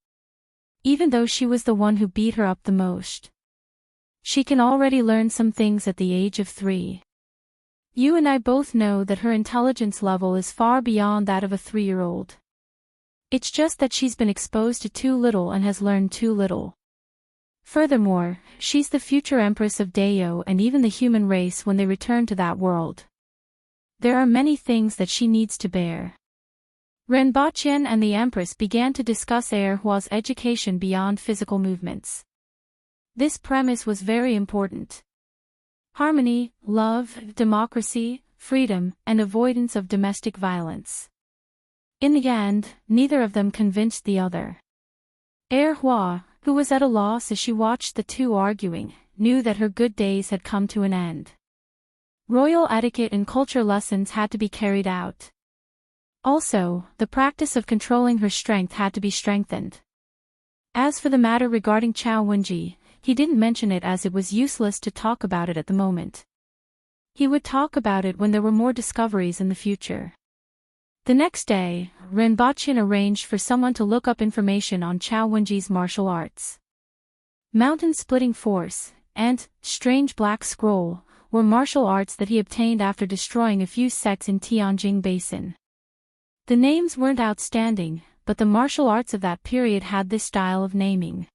Even though she was the one who beat her up the most. She can already learn some things at the age of 3. You and I both know that her intelligence level is far beyond that of a 3-year-old. It's just that she's been exposed to too little and has learned too little. Furthermore, she's the future Empress of Deo and even the human race when they return to that world. There are many things that she needs to bear. Renbochin and the Empress began to discuss Erhua's education beyond physical movements. This premise was very important. Harmony, love, democracy, freedom, and avoidance of domestic violence. In the end, neither of them convinced the other. Erhua, who was at a loss as she watched the two arguing, knew that her good days had come to an end. Royal etiquette and culture lessons had to be carried out. Also, the practice of controlling her strength had to be strengthened. As for the matter regarding Chao Wenji, he didn't mention it as it was useless to talk about it at the moment. He would talk about it when there were more discoveries in the future. The next day, Renbochin arranged for someone to look up information on Chao Wenji's martial arts. Mountain-splitting force, and strange black scroll, were martial arts that he obtained after destroying a few sects in Tianjing Basin. The names weren't outstanding, but the martial arts of that period had this style of naming.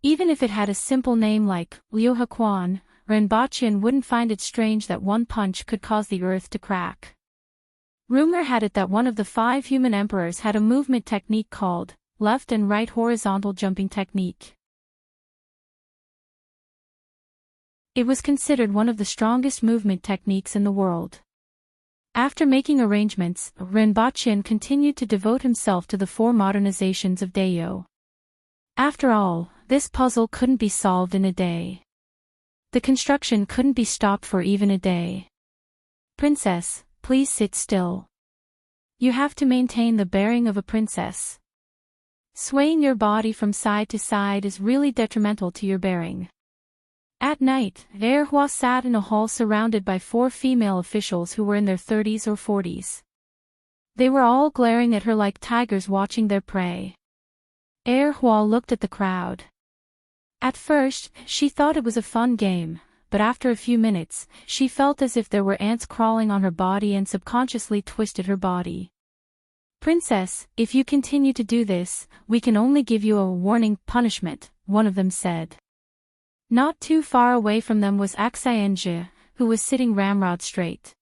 Even if it had a simple name like Liu Hequan, Renbochin wouldn't find it strange that one punch could cause the earth to crack. Rumor had it that one of the 5 human emperors had a movement technique called left and right horizontal jumping technique. It was considered one of the strongest movement techniques in the world. After making arrangements, Renbochin continued to devote himself to the 4 modernizations of Deo. After all, this puzzle couldn't be solved in a day. The construction couldn't be stopped for even a day. "Princess, please sit still. You have to maintain the bearing of a princess. Swaying your body from side to side is really detrimental to your bearing." At night, Erhua sat in a hall surrounded by 4 female officials who were in their 30s or 40s. They were all glaring at her like tigers watching their prey. Erhua looked at the crowd. At first, she thought it was a fun game, but after a few minutes, she felt as if there were ants crawling on her body and subconsciously twisted her body. "Princess, if you continue to do this, we can only give you a warning punishment," one of them said. Not too far away from them was Axianjie, who was sitting ramrod straight.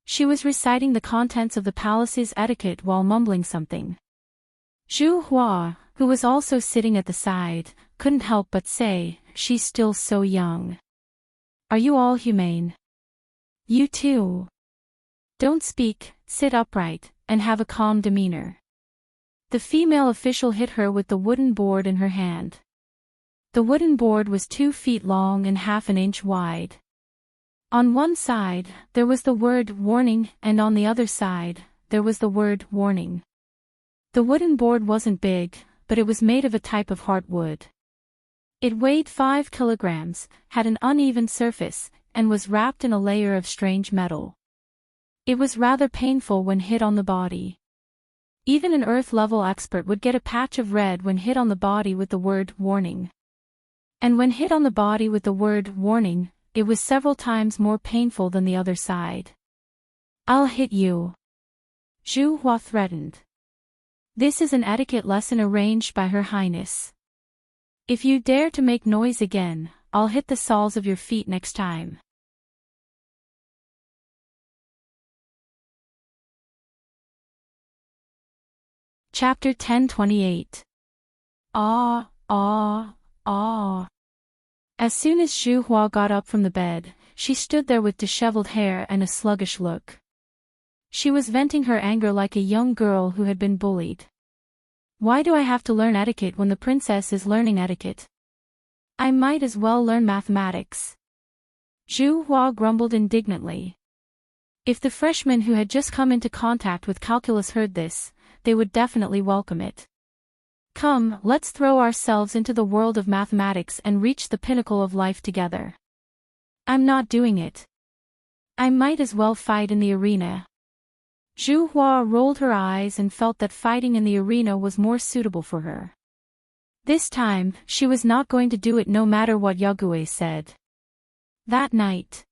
She was reciting the contents of the palace's etiquette while mumbling something. Zhu Hua, who was also sitting at the side, couldn't help but say, "She's still so young. Are you all humane? You too. Don't speak, sit upright, and have a calm demeanor." The female official hit her with the wooden board in her hand. The wooden board was 2 feet long and half an inch wide. On one side, there was the word warning, and on the other side, there was the word warning. The wooden board wasn't big, but it was made of a type of heartwood. It weighed 5 kilograms, had an uneven surface, and was wrapped in a layer of strange metal. It was rather painful when hit on the body. Even an Earth-level expert would get a patch of red when hit on the body with the word warning. And when hit on the body with the word warning, it was several times more painful than the other side. "I'll hit you," Zhu Hua threatened. "This is an etiquette lesson arranged by Her Highness. If you dare to make noise again, I'll hit the soles of your feet next time." Chapter 1028. Ah, ah, ah. As soon as Zhu Hua got up from the bed, she stood there with disheveled hair and a sluggish look. She was venting her anger like a young girl who had been bullied. "Why do I have to learn etiquette when the princess is learning etiquette? I might as well learn mathematics." Zhu Hua grumbled indignantly. If the freshmen who had just come into contact with calculus heard this, they would definitely welcome it. "Come, let's throw ourselves into the world of mathematics and reach the pinnacle of life together." "I'm not doing it. I might as well fight in the arena." Zhu Hua rolled her eyes and felt that fighting in the arena was more suitable for her. This time, she was not going to do it no matter what Yagüe said. That night.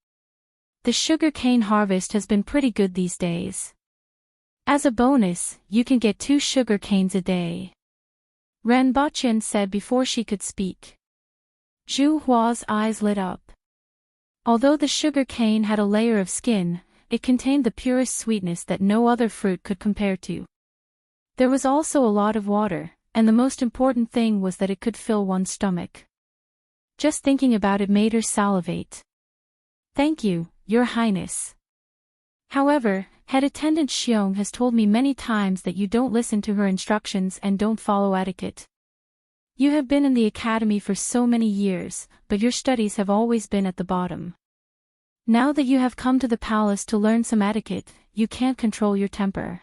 The sugar cane harvest has been pretty good these days. As a bonus, you can get 2 sugar canes a day, Ren Baqin said before she could speak. Zhu Hua's eyes lit up. Although the sugar cane had a layer of skin, it contained the purest sweetness that no other fruit could compare to. There was also a lot of water, and the most important thing was that it could fill one's stomach. Just thinking about it made her salivate. "Thank you, Your Highness. However, head attendant Xiong has told me many times that you don't listen to her instructions and don't follow etiquette. You have been in the academy for so many years, but your studies have always been at the bottom. Now that you have come to the palace to learn some etiquette, you can't control your temper.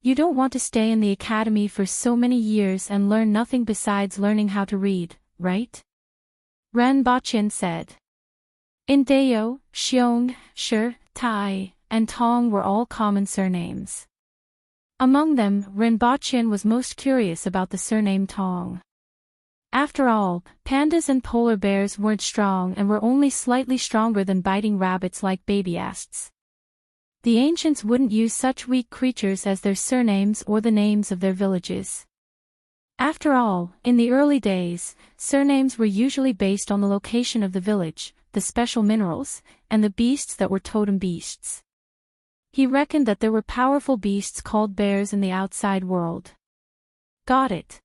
You don't want to stay in the academy for so many years and learn nothing besides learning how to read, right?" Ren Baqin said. In Deo, Xiong, Shi, Tai, and Tong were all common surnames. Among them, Ren Baqin was most curious about the surname Tong. After all, pandas and polar bears weren't strong and were only slightly stronger than biting rabbits like baby asps. The ancients wouldn't use such weak creatures as their surnames or the names of their villages. After all, in the early days, surnames were usually based on the location of the village, the special minerals, and the beasts that were totem beasts. He reckoned that there were powerful beasts called bears in the outside world. Got it.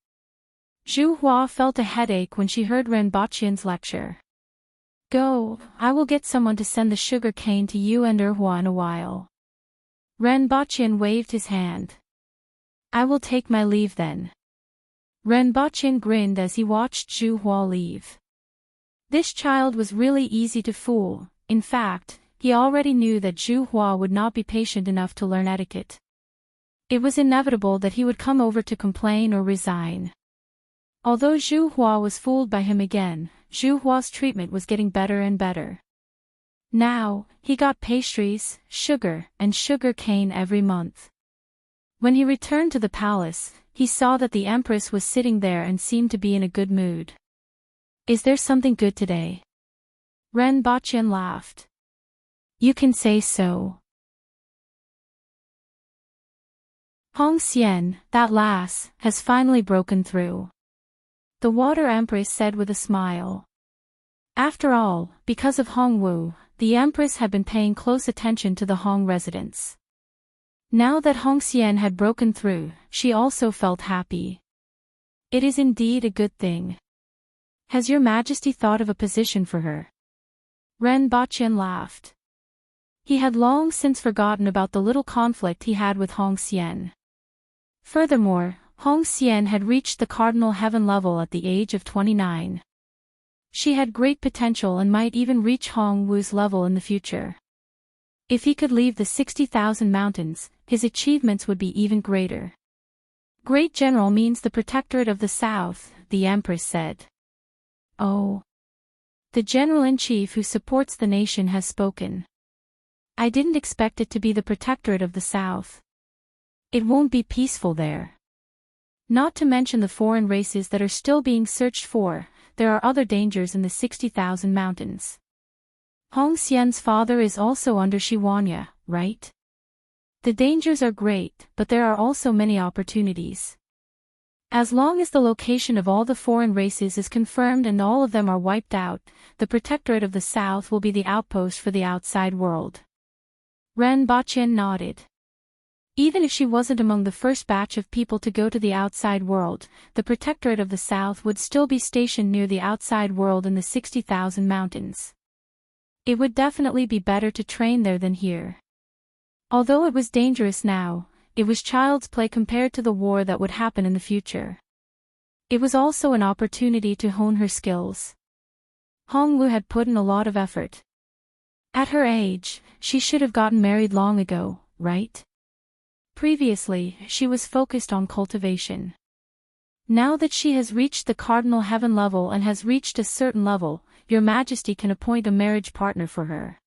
Zhu Hua felt a headache when she heard Ren Baqin's lecture. Go, I will get someone to send the sugar cane to you and Hua in a while. Ren Baqin waved his hand. I will take my leave then. Ren Baqin grinned as he watched Zhu Hua leave. This child was really easy to fool. In fact, he already knew that Zhu Hua would not be patient enough to learn etiquette. It was inevitable that he would come over to complain or resign. Although Zhu Hua was fooled by him again, Zhu Hua's treatment was getting better and better. Now, he got pastries, sugar, and sugar cane every month. When he returned to the palace, he saw that the Empress was sitting there and seemed to be in a good mood. Is there something good today? Ren Baqin laughed. You can say so. Hong Xian, that lass, has finally broken through. The Water Empress said with a smile. After all, because of Hong Wu, the Empress had been paying close attention to the Hong residents. Now that Hong Xian had broken through, she also felt happy. It is indeed a good thing. Has your Majesty thought of a position for her? Ren Baqin laughed. He had long since forgotten about the little conflict he had with Hong Xian. Furthermore, Hong Xian had reached the cardinal heaven level at the age of 29. She had great potential and might even reach Hong Wu's level in the future. If he could leave the 60,000 mountains, his achievements would be even greater. Great General means the Protectorate of the South, the Empress said. Oh. The General-in-Chief who supports the nation has spoken. I didn't expect it to be the Protectorate of the South. It won't be peaceful there. Not to mention the foreign races that are still being searched for, there are other dangers in the 60,000 mountains. Hong Xian's father is also under Shiwanya, right? The dangers are great, but there are also many opportunities. As long as the location of all the foreign races is confirmed and all of them are wiped out, the Protectorate of the South will be the outpost for the outside world. Ren Baqian nodded. Even if she wasn't among the first batch of people to go to the outside world, the Protectorate of the South would still be stationed near the outside world in the 60,000 mountains. It would definitely be better to train there than here. Although it was dangerous now, it was child's play compared to the war that would happen in the future. It was also an opportunity to hone her skills. Hong Wu had put in a lot of effort. At her age, she should have gotten married long ago, right? Previously, she was focused on cultivation. Now that she has reached the cardinal heaven level and has reached a certain level, Your Majesty can appoint a marriage partner for her.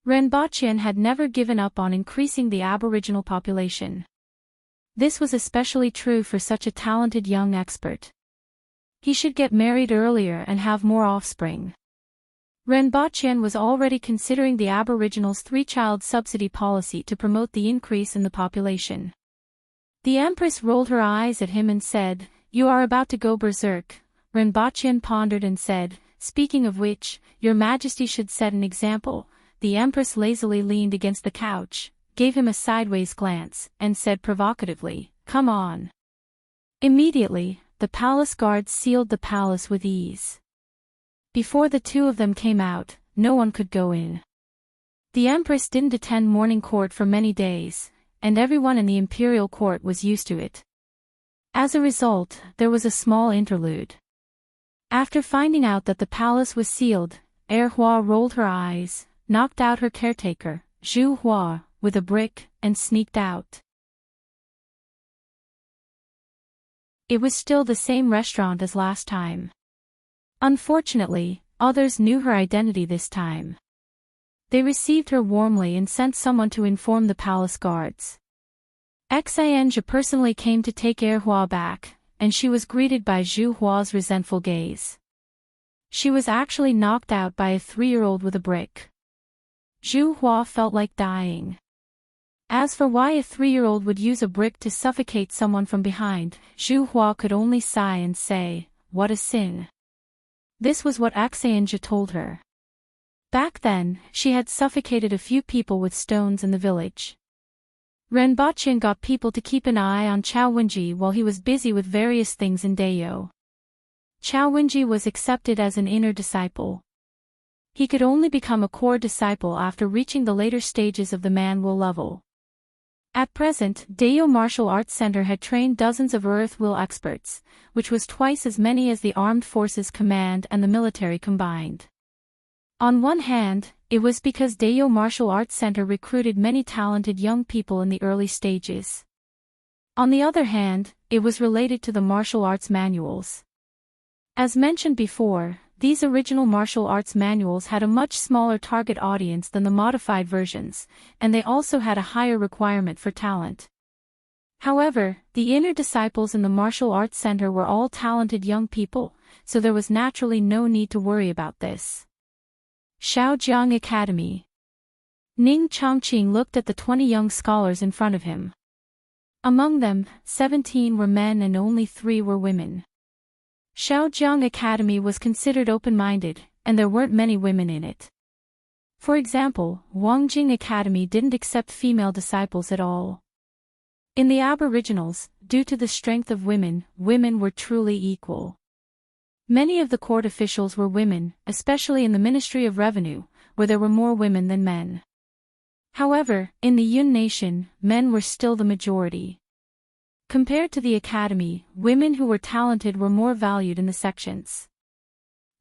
Ren Baqian had never given up on increasing the Aboriginal population. This was especially true for such a talented young expert. He should get married earlier and have more offspring. Ren Baqian was already considering the Aboriginals' 3-child subsidy policy to promote the increase in the population. The Empress rolled her eyes at him and said, "You are about to go berserk." Ren Baqian pondered and said, "Speaking of which, Your Majesty should set an example." The Empress lazily leaned against the couch, gave him a sideways glance, and said provocatively, "Come on." Immediately, the palace guards sealed the palace with ease. Before the two of them came out, no one could go in. The Empress didn't attend morning court for many days, and everyone in the imperial court was used to it. As a result, there was a small interlude. After finding out that the palace was sealed, Hua rolled her eyes, knocked out her caretaker, Zhu Hua, with a brick, and sneaked out. It was still the same restaurant as last time. Unfortunately, others knew her identity this time. They received her warmly and sent someone to inform the palace guards. Xianzhe personally came to take Hua back, and she was greeted by Zhu Hua's resentful gaze. She was actually knocked out by a 3-year-old with a brick. Zhu Hua felt like dying. As for why a 3-year-old would use a brick to suffocate someone from behind, Zhu Hua could only sigh and say, "What a sin." This was what Xianzhe told her. Back then, she had suffocated a few people with stones in the village. Ren Baqian got people to keep an eye on Chao Wenji while he was busy with various things in Dayo. Chao Wenji was accepted as an inner disciple. He could only become a core disciple after reaching the later stages of the Man-Will level. At present, Dayo Martial Arts Center had trained dozens of Earth Will experts, which was twice as many as the Armed Forces Command and the military combined. On one hand, it was because Dayo Martial Arts Center recruited many talented young people in the early stages. On the other hand, it was related to the martial arts manuals. As mentioned before, these original martial arts manuals had a much smaller target audience than the modified versions, and they also had a higher requirement for talent. However, the inner disciples in the Martial Arts Center were all talented young people, so there was naturally no need to worry about this. Shaojiang Academy. Ning Chongqing looked at the 20 young scholars in front of him. Among them, 17 were men and only 3 were women. Shaojiang Academy was considered open-minded, and there weren't many women in it. For example, Wangjing Academy didn't accept female disciples at all. In the Aboriginals, due to the strength of women, women were truly equal. Many of the court officials were women, especially in the Ministry of Revenue, where there were more women than men. However, in the Yun Nation, men were still the majority. Compared to the academy, women who were talented were more valued in the sections.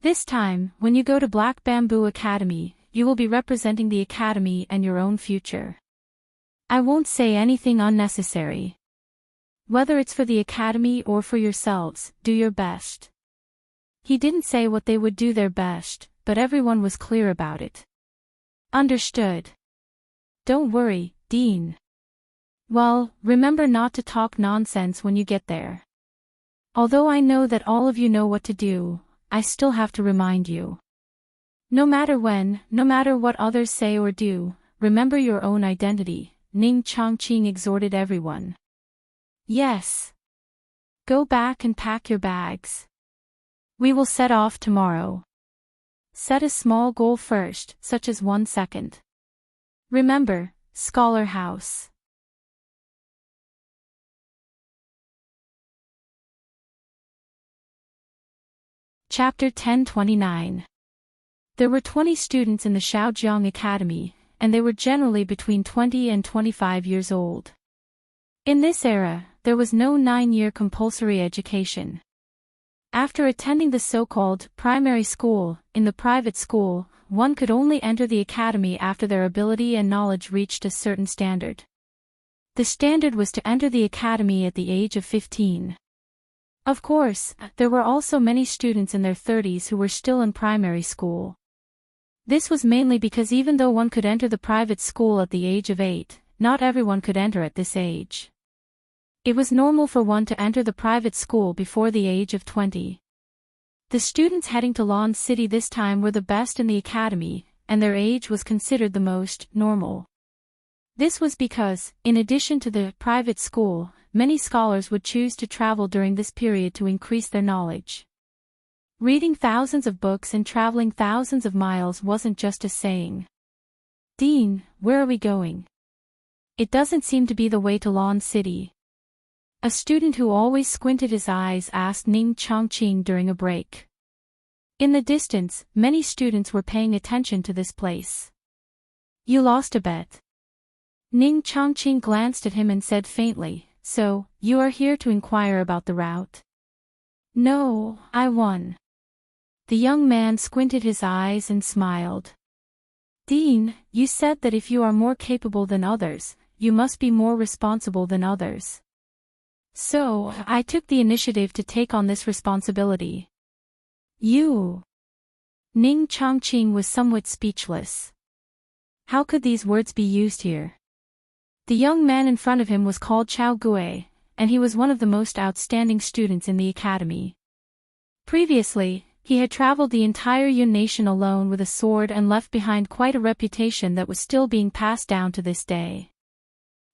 This time, when you go to Black Bamboo Academy, you will be representing the academy and your own future. I won't say anything unnecessary. Whether it's for the academy or for yourselves, do your best. He didn't say what they would do their best, but everyone was clear about it. Understood. Don't worry, Dean. Well, remember not to talk nonsense when you get there. Although I know that all of you know what to do, I still have to remind you. No matter when, no matter what others say or do, remember your own identity, Enchanting exhorted everyone. Yes. Go back and pack your bags. We will set off tomorrow. Set a small goal first, such as 1 second. Remember, Scholar House. Chapter 1029. There were 20 students in the Shaojiang Academy, and they were generally between 20 and 25 years old. In this era, there was no 9-year compulsory education. After attending the so-called primary school, in the private school, one could only enter the academy after their ability and knowledge reached a certain standard. The standard was to enter the academy at the age of 15. Of course, there were also many students in their 30s who were still in primary school. This was mainly because even though one could enter the private school at the age of 8, not everyone could enter at this age. It was normal for one to enter the private school before the age of 20. The students heading to Lawn City this time were the best in the academy, and their age was considered the most normal. This was because, in addition to the private school, many scholars would choose to travel during this period to increase their knowledge. Reading thousands of books and traveling thousands of miles wasn't just a saying. Dean, where are we going? It doesn't seem to be the way to Lawn City. A student who always squinted his eyes asked Enchanting during a break. In the distance, many students were paying attention to this place. You lost a bet. Enchanting glanced at him and said faintly, "So, you are here to inquire about the route?" "No, I won." The young man squinted his eyes and smiled. "Dean, you said that if you are more capable than others, you must be more responsible than others. So, I took the initiative to take on this responsibility." "You?" Enchanting was somewhat speechless. How could these words be used here? The young man in front of him was called Chao Gui, and he was one of the most outstanding students in the academy. Previously, he had traveled the entire Yun nation alone with a sword and left behind quite a reputation that was still being passed down to this day.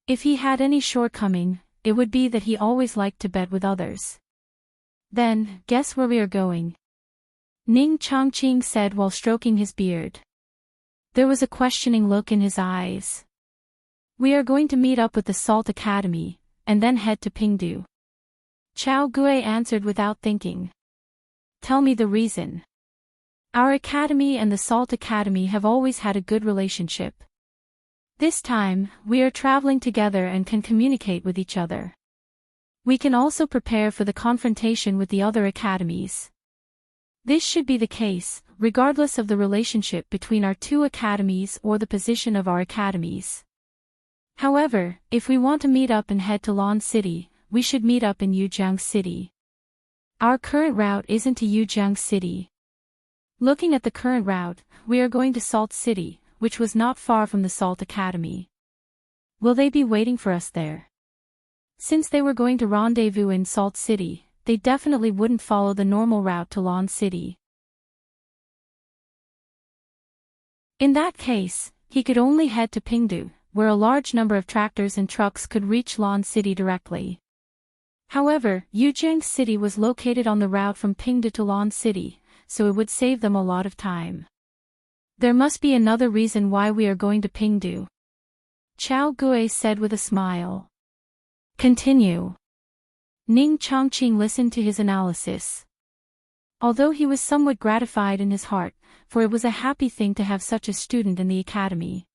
If he had any shortcoming, it would be that he always liked to bet with others. "Then, guess where we are going?" Enchanting said while stroking his beard. There was a questioning look in his eyes. "We are going to meet up with the Salt Academy, and then head to Pingdu." Chao Gui answered without thinking. "Tell me the reason." "Our academy and the Salt Academy have always had a good relationship. This time, we are traveling together and can communicate with each other. We can also prepare for the confrontation with the other academies. This should be the case, regardless of the relationship between our two academies or the position of our academies. However, if we want to meet up and head to Lawn City, we should meet up in Yujiang City. Our current route isn't to Yujiang City. Looking at the current route, we are going to Salt City, which was not far from the Salt Academy. Will they be waiting for us there?" Since they were going to rendezvous in Salt City, they definitely wouldn't follow the normal route to Lawn City. In that case, he could only head to Pingdu, where a large number of tractors and trucks could reach Lawn City directly. However, Yujiang City was located on the route from Pingdu to Lawn City, so it would save them a lot of time. "There must be another reason why we are going to Pingdu," Chao Gui said with a smile. "Continue." Enchanting listened to his analysis. Although he was somewhat gratified in his heart, for it was a happy thing to have such a student in the academy.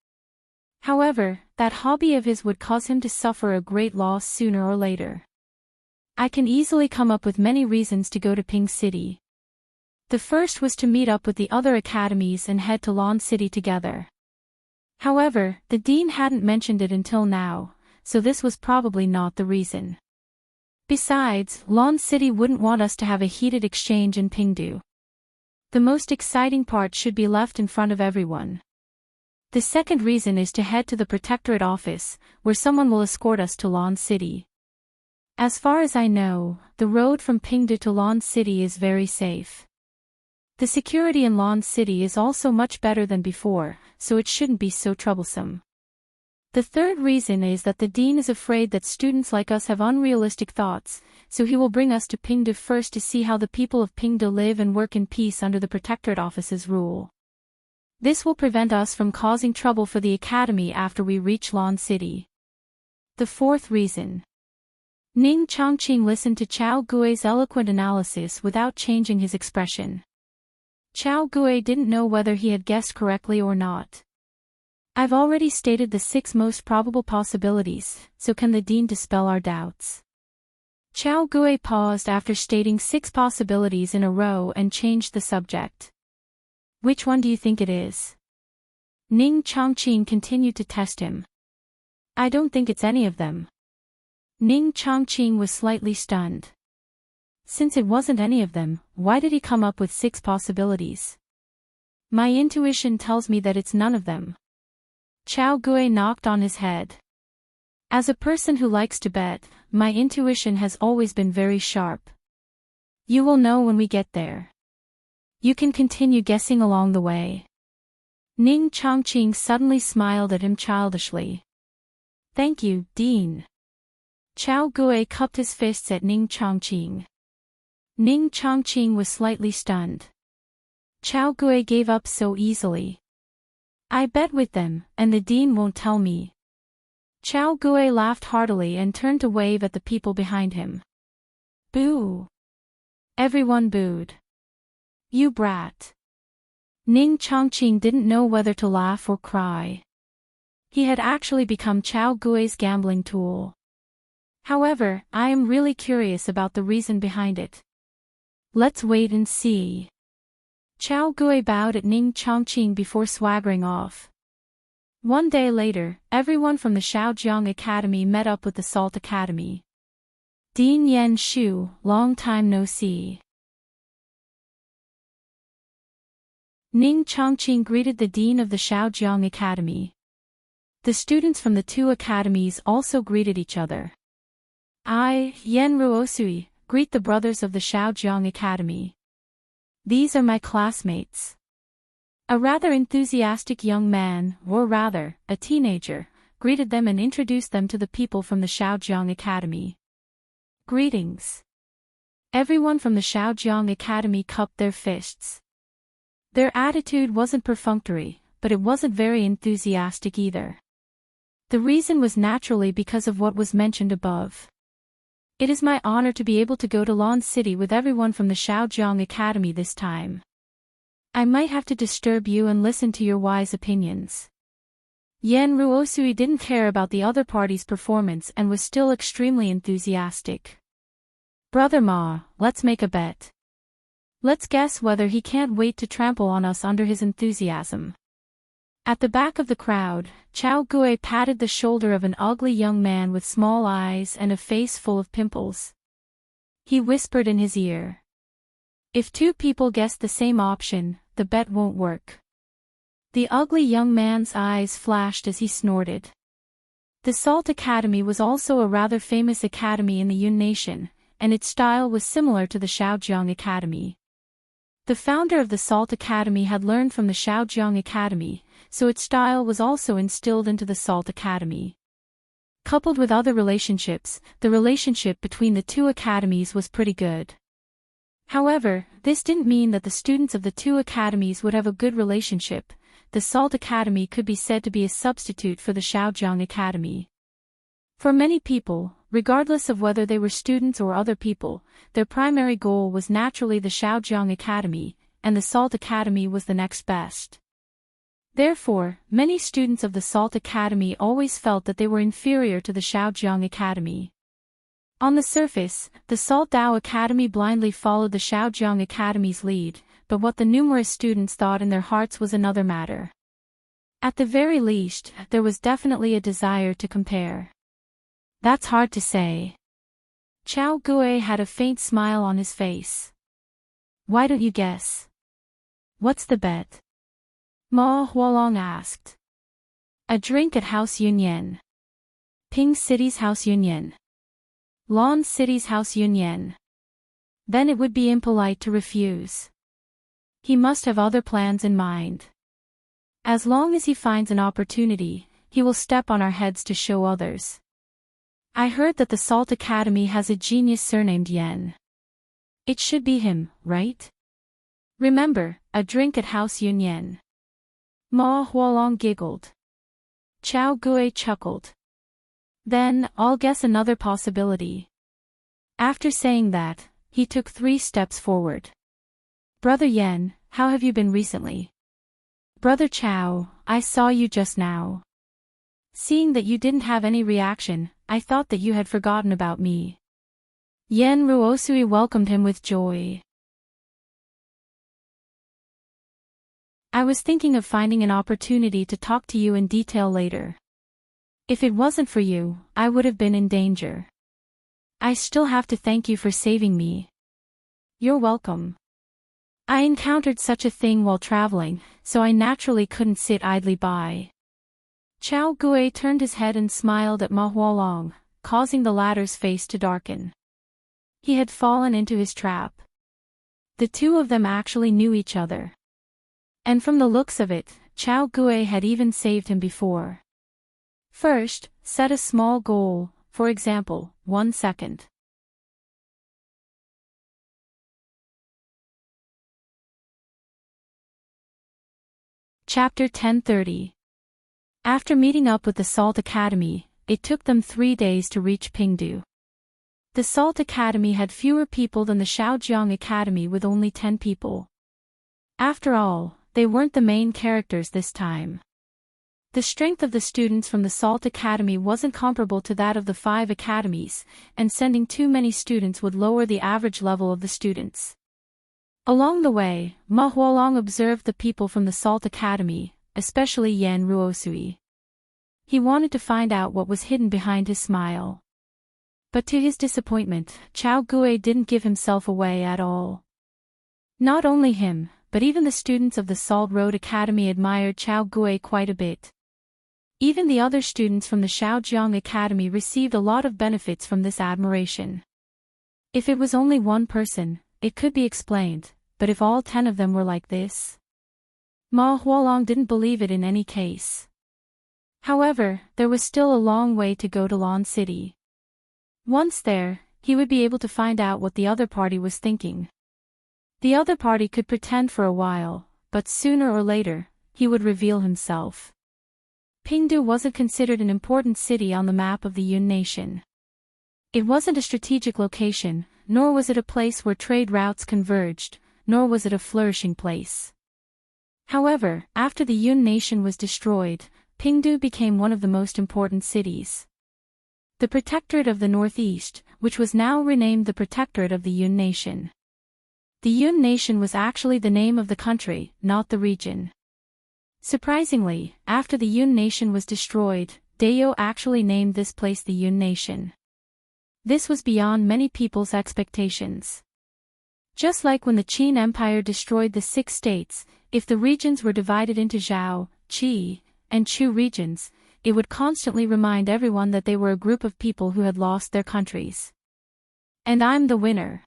However, that hobby of his would cause him to suffer a great loss sooner or later. I can easily come up with many reasons to go to Ping City. The first was to meet up with the other academies and head to Lawn City together. However, the dean hadn't mentioned it until now, so this was probably not the reason. Besides, Lawn City wouldn't want us to have a heated exchange in Pingdu. The most exciting part should be left in front of everyone. The second reason is to head to the Protectorate office, where someone will escort us to Lawn City. As far as I know, the road from Pingdu to Lawn City is very safe. The security in Lawn City is also much better than before, so it shouldn't be so troublesome. The third reason is that the dean is afraid that students like us have unrealistic thoughts, so he will bring us to Pingdu first to see how the people of Pingdu live and work in peace under the Protectorate office's rule. This will prevent us from causing trouble for the academy after we reach Lawn City. The fourth reason. Ning Chongqing listened to Chao Gui's eloquent analysis without changing his expression. Chao Gui didn't know whether he had guessed correctly or not. I've already stated the 6 most probable possibilities, so can the dean dispel our doubts? Chao Gui paused after stating 6 possibilities in a row and changed the subject. Which one do you think it is? Ning Chongqing continued to test him. I don't think it's any of them. Ning Chongqing was slightly stunned. Since it wasn't any of them, why did he come up with 6 possibilities? My intuition tells me that it's none of them. Chao Gui knocked on his head. As a person who likes to bet, my intuition has always been very sharp. You will know when we get there. You can continue guessing along the way. Ning Chongqing suddenly smiled at him childishly. Thank you, Dean. Chao Gui cupped his fists at Ning Chongqing. Ning Chongqing was slightly stunned. Chao Gui gave up so easily. I bet with them, and the dean won't tell me. Chao Gui laughed heartily and turned to wave at the people behind him. Boo! Everyone booed. You brat. Ning Chongqing didn't know whether to laugh or cry. He had actually become Chao Gui's gambling tool. However, I am really curious about the reason behind it. Let's wait and see. Chao Gui bowed at Ning Chongqing before swaggering off. One day later, everyone from the Shaojiang Academy met up with the Salt Academy. Dean Yen Shu, long time no see. Ning Chongqing greeted the dean of the Shaojiang Academy. The students from the 2 academies also greeted each other. I, Yen Ruosui, greet the brothers of the Shaojiang Academy. These are my classmates. A rather enthusiastic young man, or rather, a teenager, greeted them and introduced them to the people from the Shaojiang Academy. Greetings. Everyone from the Shaojiang Academy cupped their fists. Their attitude wasn't perfunctory, but it wasn't very enthusiastic either. The reason was naturally because of what was mentioned above. It is my honor to be able to go to Lawn City with everyone from the Shaojiang Academy this time. I might have to disturb you and listen to your wise opinions. Yen Ruosui didn't care about the other party's performance and was still extremely enthusiastic. Brother Ma, let's make a bet. Let's guess whether he can't wait to trample on us under his enthusiasm. At the back of the crowd, Chao Gui patted the shoulder of an ugly young man with small eyes and a face full of pimples. He whispered in his ear. If 2 people guess the same option, the bet won't work. The ugly young man's eyes flashed as he snorted. The Salt Academy was also a rather famous academy in the Yun Nation, and its style was similar to the Shaojiang Academy. The founder of the Salt Academy had learned from the Shaojiang Academy, so its style was also instilled into the Salt Academy. Coupled with other relationships, the relationship between the 2 academies was pretty good. However, this didn't mean that the students of the 2 academies would have a good relationship. The Salt Academy could be said to be a substitute for the Shaojiang Academy. For many people, regardless of whether they were students or other people, their primary goal was naturally the Shaojiang Academy, and the Salt Academy was the next best. Therefore, many students of the Salt Academy always felt that they were inferior to the Shaojiang Academy. On the surface, the Salt Dao Academy blindly followed the Shaojiang Academy's lead, but what the numerous students thought in their hearts was another matter. At the very least, there was definitely a desire to compare. That's hard to say. Chao Gui had a faint smile on his face. Why don't you guess? What's the bet? Ma Huolong asked. A drink at House Yunyan. Ping City's House Yunyan. Lon City's House Yunyan. Then it would be impolite to refuse. He must have other plans in mind. As long as he finds an opportunity, he will step on our heads to show others. I heard that the Salt Academy has a genius surnamed Yen. It should be him, right? Remember, a drink at House Yunyan. Ma Huolong giggled. Chao Gui chuckled. Then, I'll guess another possibility. After saying that, he took 3 steps forward. Brother Yen, how have you been recently? Brother Chao, I saw you just now. Seeing that you didn't have any reaction, I thought that you had forgotten about me. Yen Ruosui welcomed him with joy. I was thinking of finding an opportunity to talk to you in detail later. If it wasn't for you, I would have been in danger. I still have to thank you for saving me. You're welcome. I encountered such a thing while traveling, so I naturally couldn't sit idly by. Chao Gui turned his head and smiled at Ma Huolong, causing the latter's face to darken. He had fallen into his trap. The two of them actually knew each other. And from the looks of it, Chao Gui had even saved him before. First, set a small goal, for example, 1 second. Chapter 1030. After meeting up with the Salt Academy, it took them 3 days to reach Pingdu. The Salt Academy had fewer people than the Shaojiang Academy with only 10 people. After all, they weren't the main characters this time. The strength of the students from the Salt Academy wasn't comparable to that of the 5 academies, and sending too many students would lower the average level of the students. Along the way, Ma Huolong observed the people from the Salt Academy, especially Yen Ruosui. He wanted to find out what was hidden behind his smile. But to his disappointment, Chao Gui didn't give himself away at all. Not only him, but even the students of the Salt Road Academy admired Chao Gui quite a bit. Even the other students from the Shaojiang Academy received a lot of benefits from this admiration. If it was only one person, it could be explained, but if all 10 of them were like this? Ma Huolong didn't believe it in any case. However, there was still a long way to go to Lon City. Once there, he would be able to find out what the other party was thinking. The other party could pretend for a while, but sooner or later, he would reveal himself. Pingdu wasn't considered an important city on the map of the Yun nation. It wasn't a strategic location, nor was it a place where trade routes converged, nor was it a flourishing place. However, after the Yun nation was destroyed, Pingdu became one of the most important cities. The Protectorate of the Northeast, which was now renamed the Protectorate of the Yun nation. The Yun nation was actually the name of the country, not the region. Surprisingly, after the Yun nation was destroyed, Dayo actually named this place the Yun nation. This was beyond many people's expectations. Just like when the Qin Empire destroyed the 6 states, if the regions were divided into Zhao, Qi, and Chu regions, it would constantly remind everyone that they were a group of people who had lost their countries. And I'm the winner.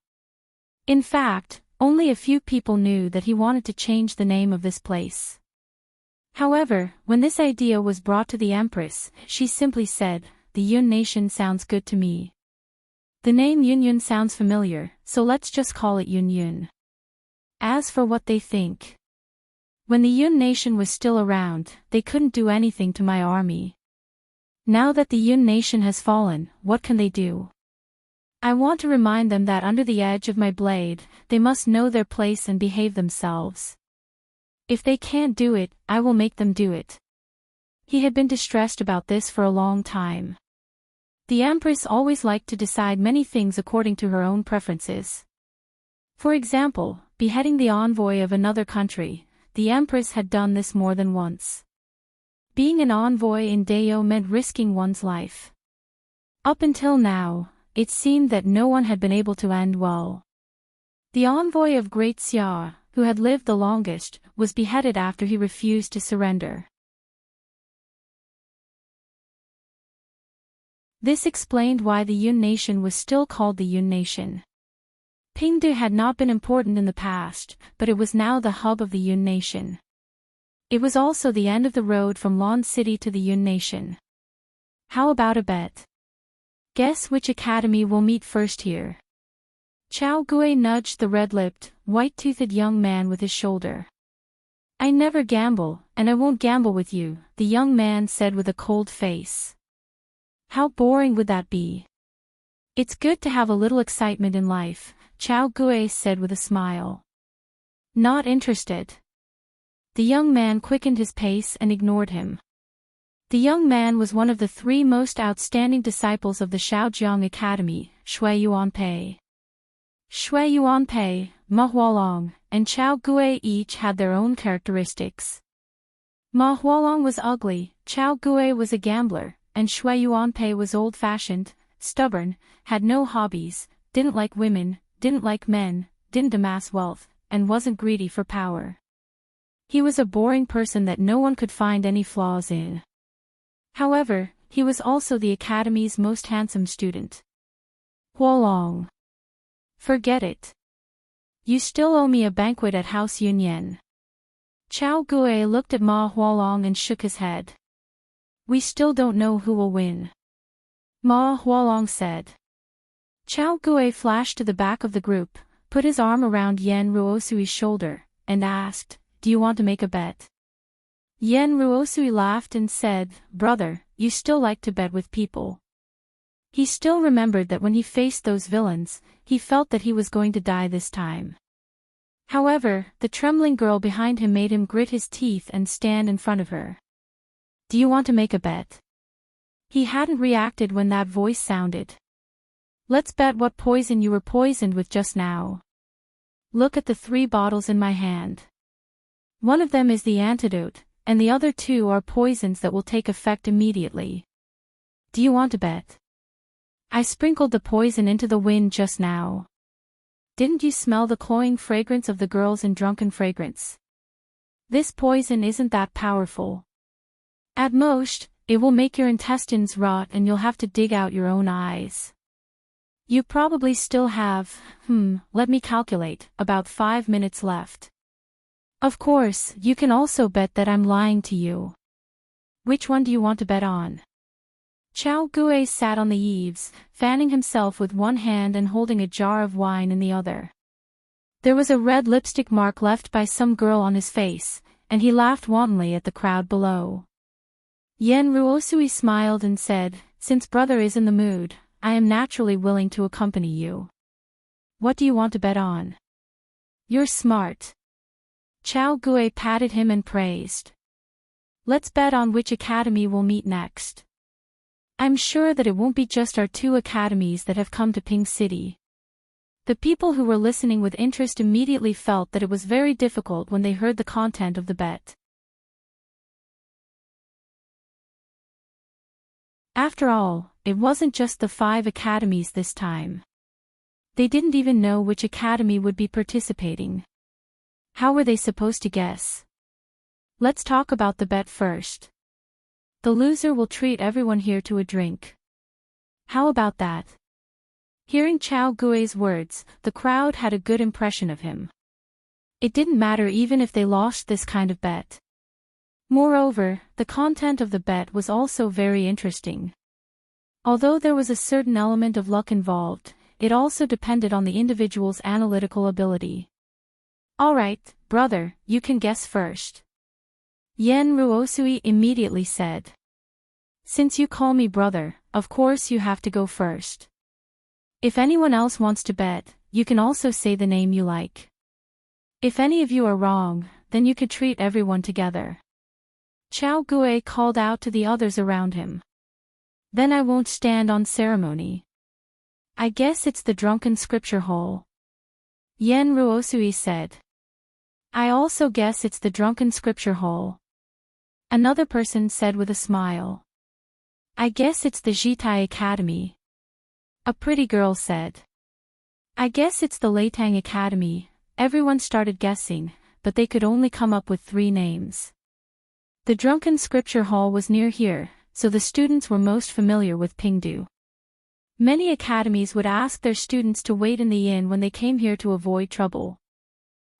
In fact, only a few people knew that he wanted to change the name of this place. However, when this idea was brought to the Empress, she simply said, "The Yun nation sounds good to me. The name Yun sounds familiar, so let's just call it Yun." As for what they think. When the Yun nation was still around, they couldn't do anything to my army. Now that the Yun nation has fallen, what can they do? I want to remind them that under the edge of my blade, they must know their place and behave themselves. If they can't do it, I will make them do it. He had been distressed about this for a long time. The Empress always liked to decide many things according to her own preferences. For example, beheading the envoy of another country, the Empress had done this more than once. Being an envoy in Deo meant risking one's life. Up until now, it seemed that no one had been able to end well. The envoy of Great Xia, who had lived the longest, was beheaded after he refused to surrender. This explained why the Yun nation was still called the Yun nation. Pingde had not been important in the past, but it was now the hub of the Yun nation. It was also the end of the road from Lon City to the Yun nation. How about a bet? Guess which academy will meet first here? Chao Gui nudged the red-lipped, white-toothed young man with his shoulder. I never gamble, and I won't gamble with you, the young man said with a cold face. How boring would that be? It's good to have a little excitement in life, Chao Gui said with a smile. Not interested. The young man quickened his pace and ignored him. The young man was one of the 3 most outstanding disciples of the Shaojiang Academy, Shui Yuanpei. Shui Yuanpei, Ma Hualong, and Chao Gui each had their own characteristics. Ma Hualong was ugly, Chao Gui was a gambler, and Shui Yuanpei was old-fashioned, stubborn, had no hobbies, didn't like women, didn't like men, didn't amass wealth, and wasn't greedy for power. He was a boring person that no one could find any flaws in. However, he was also the academy's most handsome student. Hualong. Forget it. You still owe me a banquet at House Yunyan. Chao Gui looked at Ma Hualong and shook his head. We still don't know who will win. Ma Hualong said. Chao Gui flashed to the back of the group, put his arm around Yen Ruosui's shoulder, and asked, Do you want to make a bet? Yen Ruosui laughed and said, Brother, you still like to bet with people. He still remembered that when he faced those villains, he felt that he was going to die this time. However, the trembling girl behind him made him grit his teeth and stand in front of her. Do you want to make a bet? He hadn't reacted when that voice sounded. Let's bet what poison you were poisoned with just now. Look at the 3 bottles in my hand. One of them is the antidote, and the other 2 are poisons that will take effect immediately. Do you want to bet? I sprinkled the poison into the wind just now. Didn't you smell the cloying fragrance of the girls in Drunken Fragrance? This poison isn't that powerful. At most, it will make your intestines rot and you'll have to dig out your own eyes. You probably still have, let me calculate, about 5 minutes left. Of course, you can also bet that I'm lying to you. Which one do you want to bet on? Chao Gui sat on the eaves, fanning himself with one hand and holding a jar of wine in the other. There was a red lipstick mark left by some girl on his face, and he laughed wantonly at the crowd below. Yen Ruosui smiled and said, Since brother is in the mood, I am naturally willing to accompany you. What do you want to bet on? You're smart. Chao Gui patted him and praised. Let's bet on which academy we'll meet next. I'm sure that it won't be just our 2 academies that have come to Ping City. The people who were listening with interest immediately felt that it was very difficult when they heard the content of the bet. After all, it wasn't just the 5 academies this time. They didn't even know which academy would be participating. How were they supposed to guess? Let's talk about the bet first. The loser will treat everyone here to a drink. How about that? Hearing Chao Gui's words, the crowd had a good impression of him. It didn't matter even if they lost this kind of bet. Moreover, the content of the bet was also very interesting. Although there was a certain element of luck involved, it also depended on the individual's analytical ability. Alright, brother, you can guess first. Yen Ruosui immediately said. Since you call me brother, of course you have to go first. If anyone else wants to bet, you can also say the name you like. If any of you are wrong, then you could treat everyone together. Chao Gui called out to the others around him. Then I won't stand on ceremony. I guess it's the drunken scripture hole. Yen Ruosui said. I also guess it's the drunken scripture hole. Another person said with a smile. I guess it's the Jitai Academy. A pretty girl said. I guess it's the Leitang Academy. Everyone started guessing, but they could only come up with 3 names. The drunken scripture hall was near here, so the students were most familiar with Pingdu. Many academies would ask their students to wait in the inn when they came here to avoid trouble.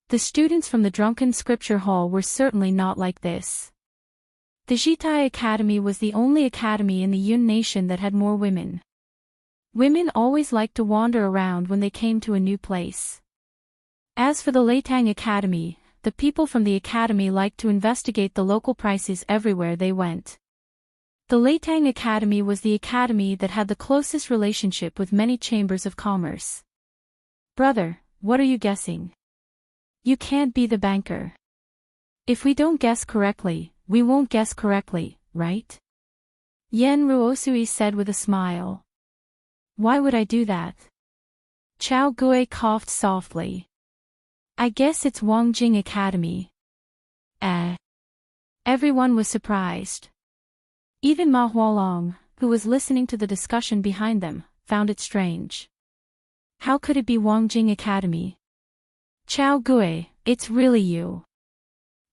The students from the drunken scripture hall were certainly not like this. The Jitai Academy was the only academy in the Yun nation that had more women. Women always liked to wander around when they came to a new place. As for the Leitang Academy, the people from the academy liked to investigate the local prices everywhere they went. The Leitang Academy was the academy that had the closest relationship with many chambers of commerce. Brother, what are you guessing? You can't be the banker. If we don't guess correctly, we won't guess correctly, right? Yen Ruosui said with a smile. Why would I do that? Chao Gui coughed softly. I guess it's Wangjing Academy. Everyone was surprised. Even Ma Hualong, who was listening to the discussion behind them, found it strange. How could it be Wangjing Academy? Chao Gui, it's really you.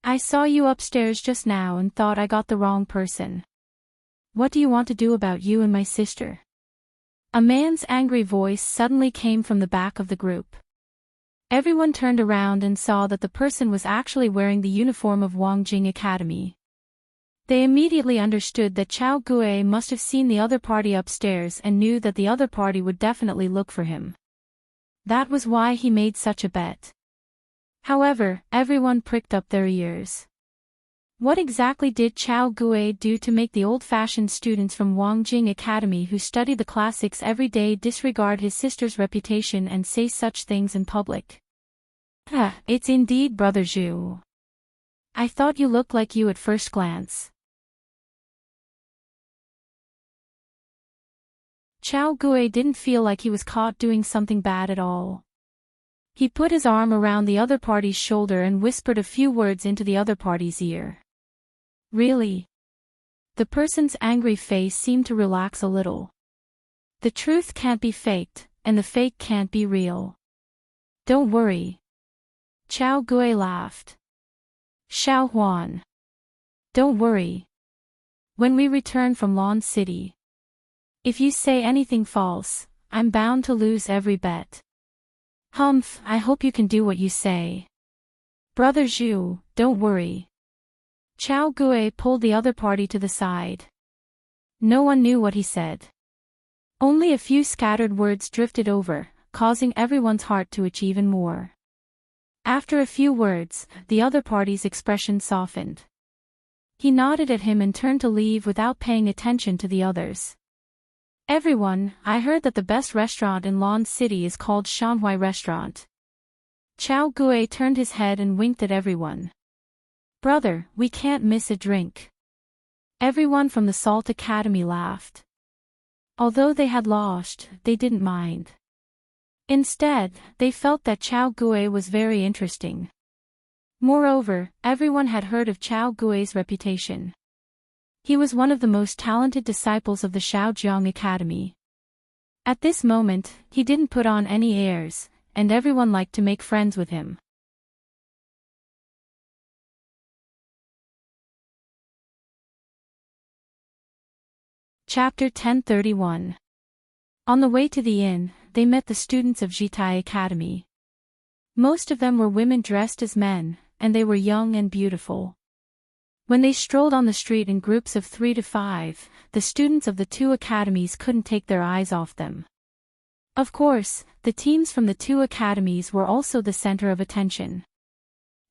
I saw you upstairs just now and thought I got the wrong person. What do you want to do about you and my sister? A man's angry voice suddenly came from the back of the group. Everyone turned around and saw that the person was actually wearing the uniform of Wangjing Academy. They immediately understood that Chao Gui must have seen the other party upstairs and knew that the other party would definitely look for him. That was why he made such a bet. However, everyone pricked up their ears. What exactly did Chao Gui do to make the old-fashioned students from Wangjing Academy who study the classics every day disregard his sister's reputation and say such things in public? It's indeed Brother Zhu. I thought you looked like you at first glance. Chao Gui didn't feel like he was caught doing something bad at all. He put his arm around the other party's shoulder and whispered a few words into the other party's ear. Really? The person's angry face seemed to relax a little. The truth can't be faked, and the fake can't be real. Don't worry. Chao Gui laughed. Xiao Huan. Don't worry. When we return from Lon City, if you say anything false, I'm bound to lose every bet. Humph, I hope you can do what you say. Brother Zhu, don't worry. Chao Gui pulled the other party to the side. No one knew what he said. Only a few scattered words drifted over, causing everyone's heart to itch even more. After a few words, the other party's expression softened. He nodded at him and turned to leave without paying attention to the others. Everyone, I heard that the best restaurant in Lon City is called Shanhui Restaurant. Chao Gui turned his head and winked at everyone. Brother, we can't miss a drink. Everyone from the Salt Academy laughed. Although they had lost, they didn't mind. Instead, they felt that Chao Gui was very interesting. Moreover, everyone had heard of Chao Gui's reputation. He was one of the most talented disciples of the Shaojiang Academy. At this moment, he didn't put on any airs, and everyone liked to make friends with him. Chapter 1031. On the way to the inn, they met the students of Jitai Academy. Most of them were women dressed as men, and they were young and beautiful. When they strolled on the street in groups of 3 to 5, the students of the 2 academies couldn't take their eyes off them. Of course, the teams from the 2 academies were also the center of attention.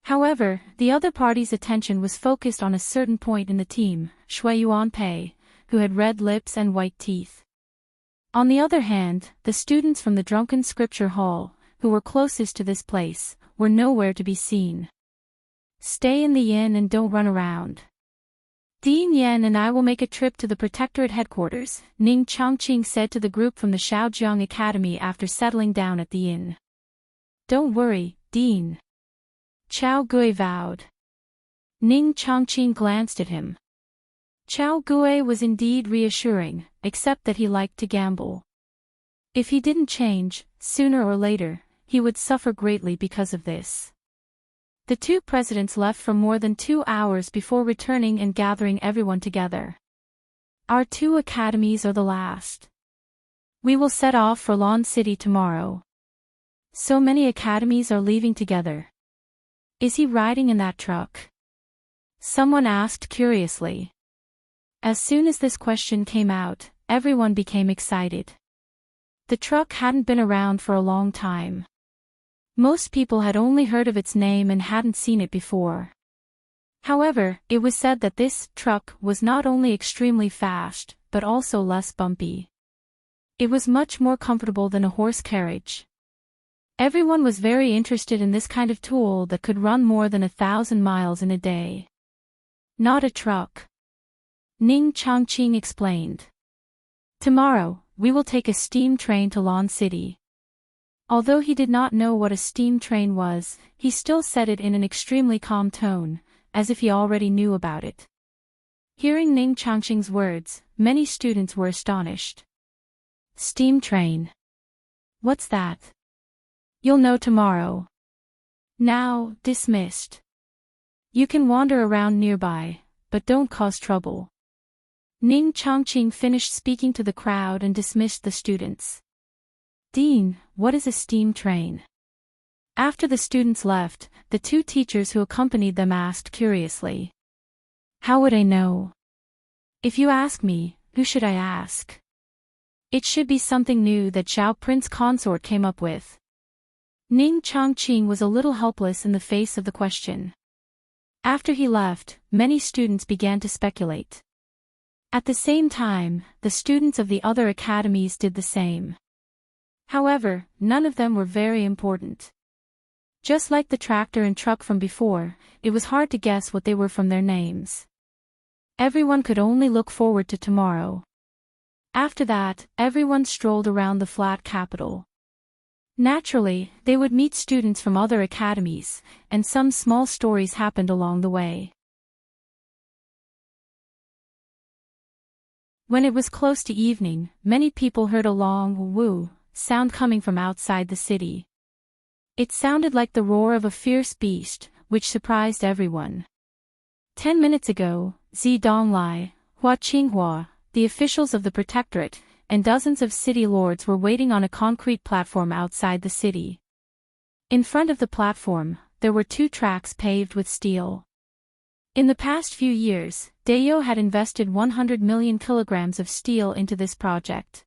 However, the other party's attention was focused on a certain point in the team, Shui Yuanpei, who had red lips and white teeth. On the other hand, the students from the Drunken Scripture Hall, who were closest to this place, were nowhere to be seen. Stay in the inn and don't run around. Dean Yan and I will make a trip to the Protectorate headquarters, Ning Chongqing said to the group from the Shaojiang Academy after settling down at the inn. Don't worry, Dean. Chao Gui vowed. Ning Chongqing glanced at him. Chao Gui was indeed reassuring, except that he liked to gamble. If he didn't change, sooner or later, he would suffer greatly because of this. The two presidents left for more than 2 hours before returning and gathering everyone together. Our 2 academies are the last. We will set off for Lawn City tomorrow. So many academies are leaving together. Is he riding in that truck? Someone asked curiously. As soon as this question came out, everyone became excited. The truck hadn't been around for a long time. Most people had only heard of its name and hadn't seen it before. However, it was said that this truck was not only extremely fast, but also less bumpy. It was much more comfortable than a horse carriage. Everyone was very interested in this kind of tool that could run more than 1,000 miles in a day. Not a truck. Ning Chongqing explained. Tomorrow, we will take a steam train to Lawn City. Although he did not know what a steam train was, he still said it in an extremely calm tone, as if he already knew about it. Hearing Ning Chongqing's words, many students were astonished. Steam train. What's that? You'll know tomorrow. Now, dismissed. You can wander around nearby, but don't cause trouble. Ning Chongqing finished speaking to the crowd and dismissed the students. Dean, what is a steam train? After the students left, the 2 teachers who accompanied them asked curiously. How would I know? If you ask me, who should I ask? It should be something new that Zhao Prince Consort came up with. Ning Chongqing was a little helpless in the face of the question. After he left, many students began to speculate. At the same time, the students of the other academies did the same. However, none of them were very important. Just like the tractor and truck from before, it was hard to guess what they were from their names. Everyone could only look forward to tomorrow. After that, everyone strolled around the flat capital. Naturally, they would meet students from other academies, and some small stories happened along the way. When it was close to evening, many people heard a long woo sound coming from outside the city. It sounded like the roar of a fierce beast, which surprised everyone. 10 minutes ago, Zi Donglai, Hua Qinghua, the officials of the Protectorate, and dozens of city lords were waiting on a concrete platform outside the city. In front of the platform, there were 2 tracks paved with steel. In the past few years, Dayo had invested 100 million kilograms of steel into this project.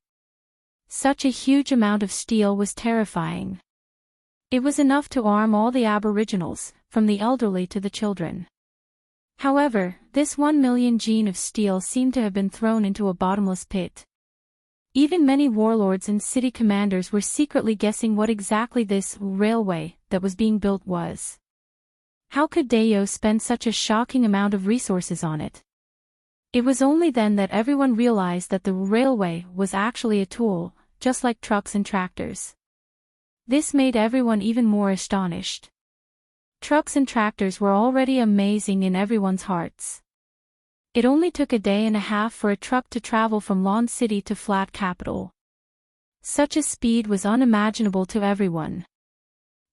Such a huge amount of steel was terrifying. It was enough to arm all the aboriginals, from the elderly to the children. However, this 1 million gene of steel seemed to have been thrown into a bottomless pit. Even many warlords and city commanders were secretly guessing what exactly this railway that was being built was. How could Dayo spend such a shocking amount of resources on it? It was only then that everyone realized that the railway was actually a tool, just like trucks and tractors. This made everyone even more astonished. Trucks and tractors were already amazing in everyone's hearts. It only took a day and a half for a truck to travel from Lawn City to Flat Capital. Such a speed was unimaginable to everyone.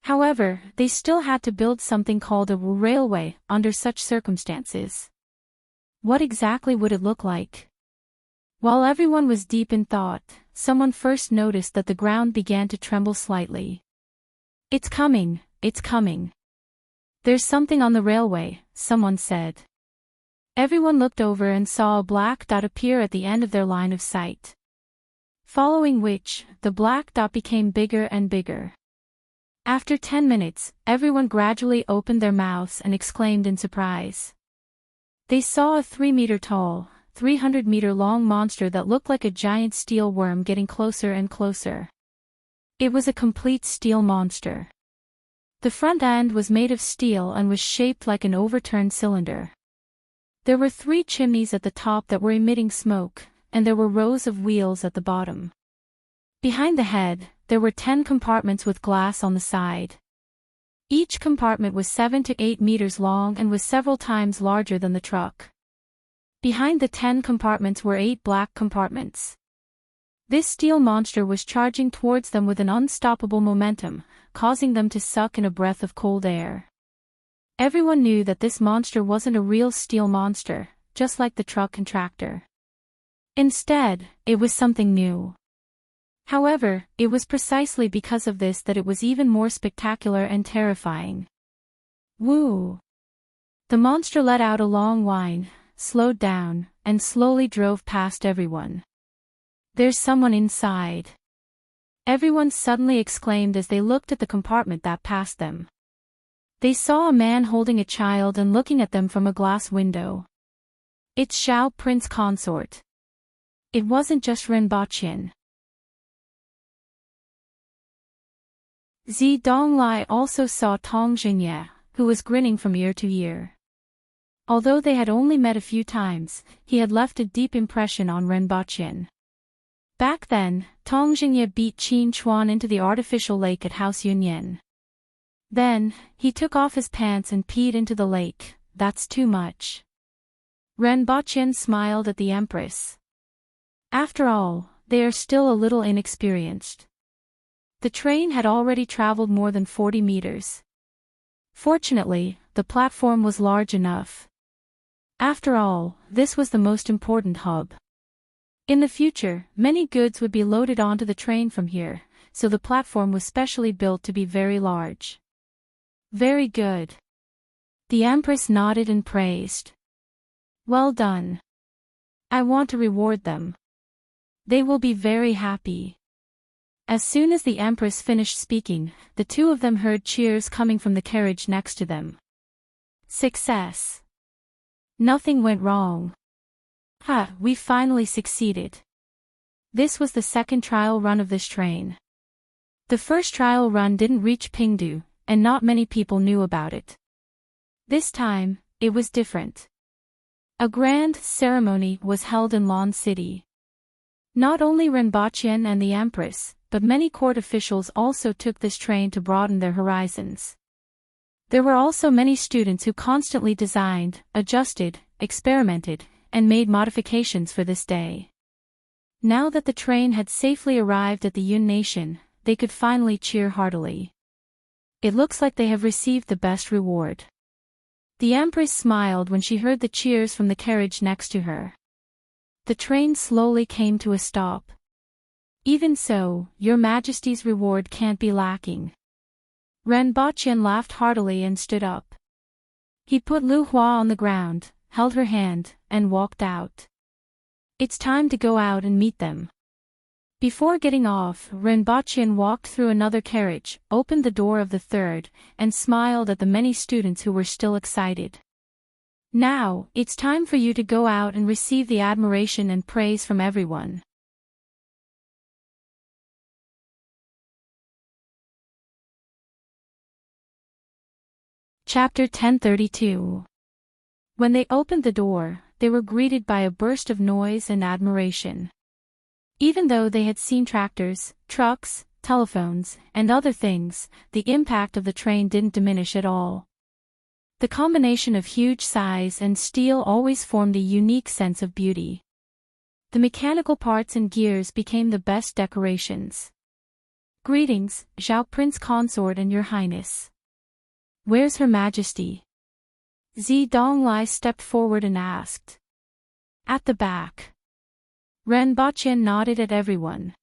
However, they still had to build something called a railway under such circumstances. What exactly would it look like? While everyone was deep in thought, someone first noticed that the ground began to tremble slightly. It's coming, it's coming. There's something on the railway, someone said. Everyone looked over and saw a black dot appear at the end of their line of sight. Following which, the black dot became bigger and bigger. After 10 minutes, everyone gradually opened their mouths and exclaimed in surprise. They saw a 3-meter-tall, 300-meter-long monster that looked like a giant steel worm getting closer and closer. It was a complete steel monster. The front end was made of steel and was shaped like an overturned cylinder. There were 3 chimneys at the top that were emitting smoke, and there were rows of wheels at the bottom. Behind the head, there were 10 compartments with glass on the side. Each compartment was 7 to 8 meters long and was several times larger than the truck. Behind the 10 compartments were 8 black compartments. This steel monster was charging towards them with an unstoppable momentum, causing them to suck in a breath of cold air. Everyone knew that this monster wasn't a real steel monster, just like the truck and tractor. Instead, it was something new. However, it was precisely because of this that it was even more spectacular and terrifying. Woo! The monster let out a long whine, slowed down, and slowly drove past everyone. "There's someone inside!" Everyone suddenly exclaimed as they looked at the compartment that passed them. They saw a man holding a child and looking at them from a glass window. It's Xiao Prince Consort. It wasn't just Renbaqian. Zi Donglai also saw Tong Xingye, who was grinning from ear to ear. Although they had only met a few times, he had left a deep impression on Renbaqian. Back then, Tong Xingye beat Qin Chuan into the artificial lake at House Yunyan. Then, he took off his pants and peed into the lake. That's too much. Renbaqian smiled at the Empress. After all, they are still a little inexperienced. The train had already traveled more than 40 meters. Fortunately, the platform was large enough. After all, this was the most important hub. In the future, many goods would be loaded onto the train from here, so the platform was specially built to be very large. Very good. The Empress nodded and praised. Well done. I want to reward them. They will be very happy. As soon as the Empress finished speaking, the 2 of them heard cheers coming from the carriage next to them. Success. Nothing went wrong. We finally succeeded. This was the second trial run of this train. The first trial run didn't reach Pingdu, and not many people knew about it. This time, it was different. A grand ceremony was held in Lan City. Not only Renbaqian and the Empress, but many court officials also took this train to broaden their horizons. There were also many students who constantly designed, adjusted, experimented, and made modifications for this day. Now that the train had safely arrived at the Yun Nation, they could finally cheer heartily. It looks like they have received the best reward. The Empress smiled when she heard the cheers from the carriage next to her. The train slowly came to a stop. Even so, Your Majesty's reward can't be lacking. Renbaqian laughed heartily and stood up. He put Lu Hua on the ground, held her hand, and walked out. It's time to go out and meet them. Before getting off, Renbaqian walked through another carriage, opened the door of the third, and smiled at the many students who were still excited. Now, it's time for you to go out and receive the admiration and praise from everyone. Chapter 1032. When they opened the door, they were greeted by a burst of noise and admiration. Even though they had seen tractors, trucks, telephones, and other things, the impact of the train didn't diminish at all. The combination of huge size and steel always formed a unique sense of beauty. The mechanical parts and gears became the best decorations. Greetings, Xiao Prince Consort and Your Highness. Where's Her Majesty? Zi Donglai stepped forward and asked. At the back. Renbaqian nodded at everyone.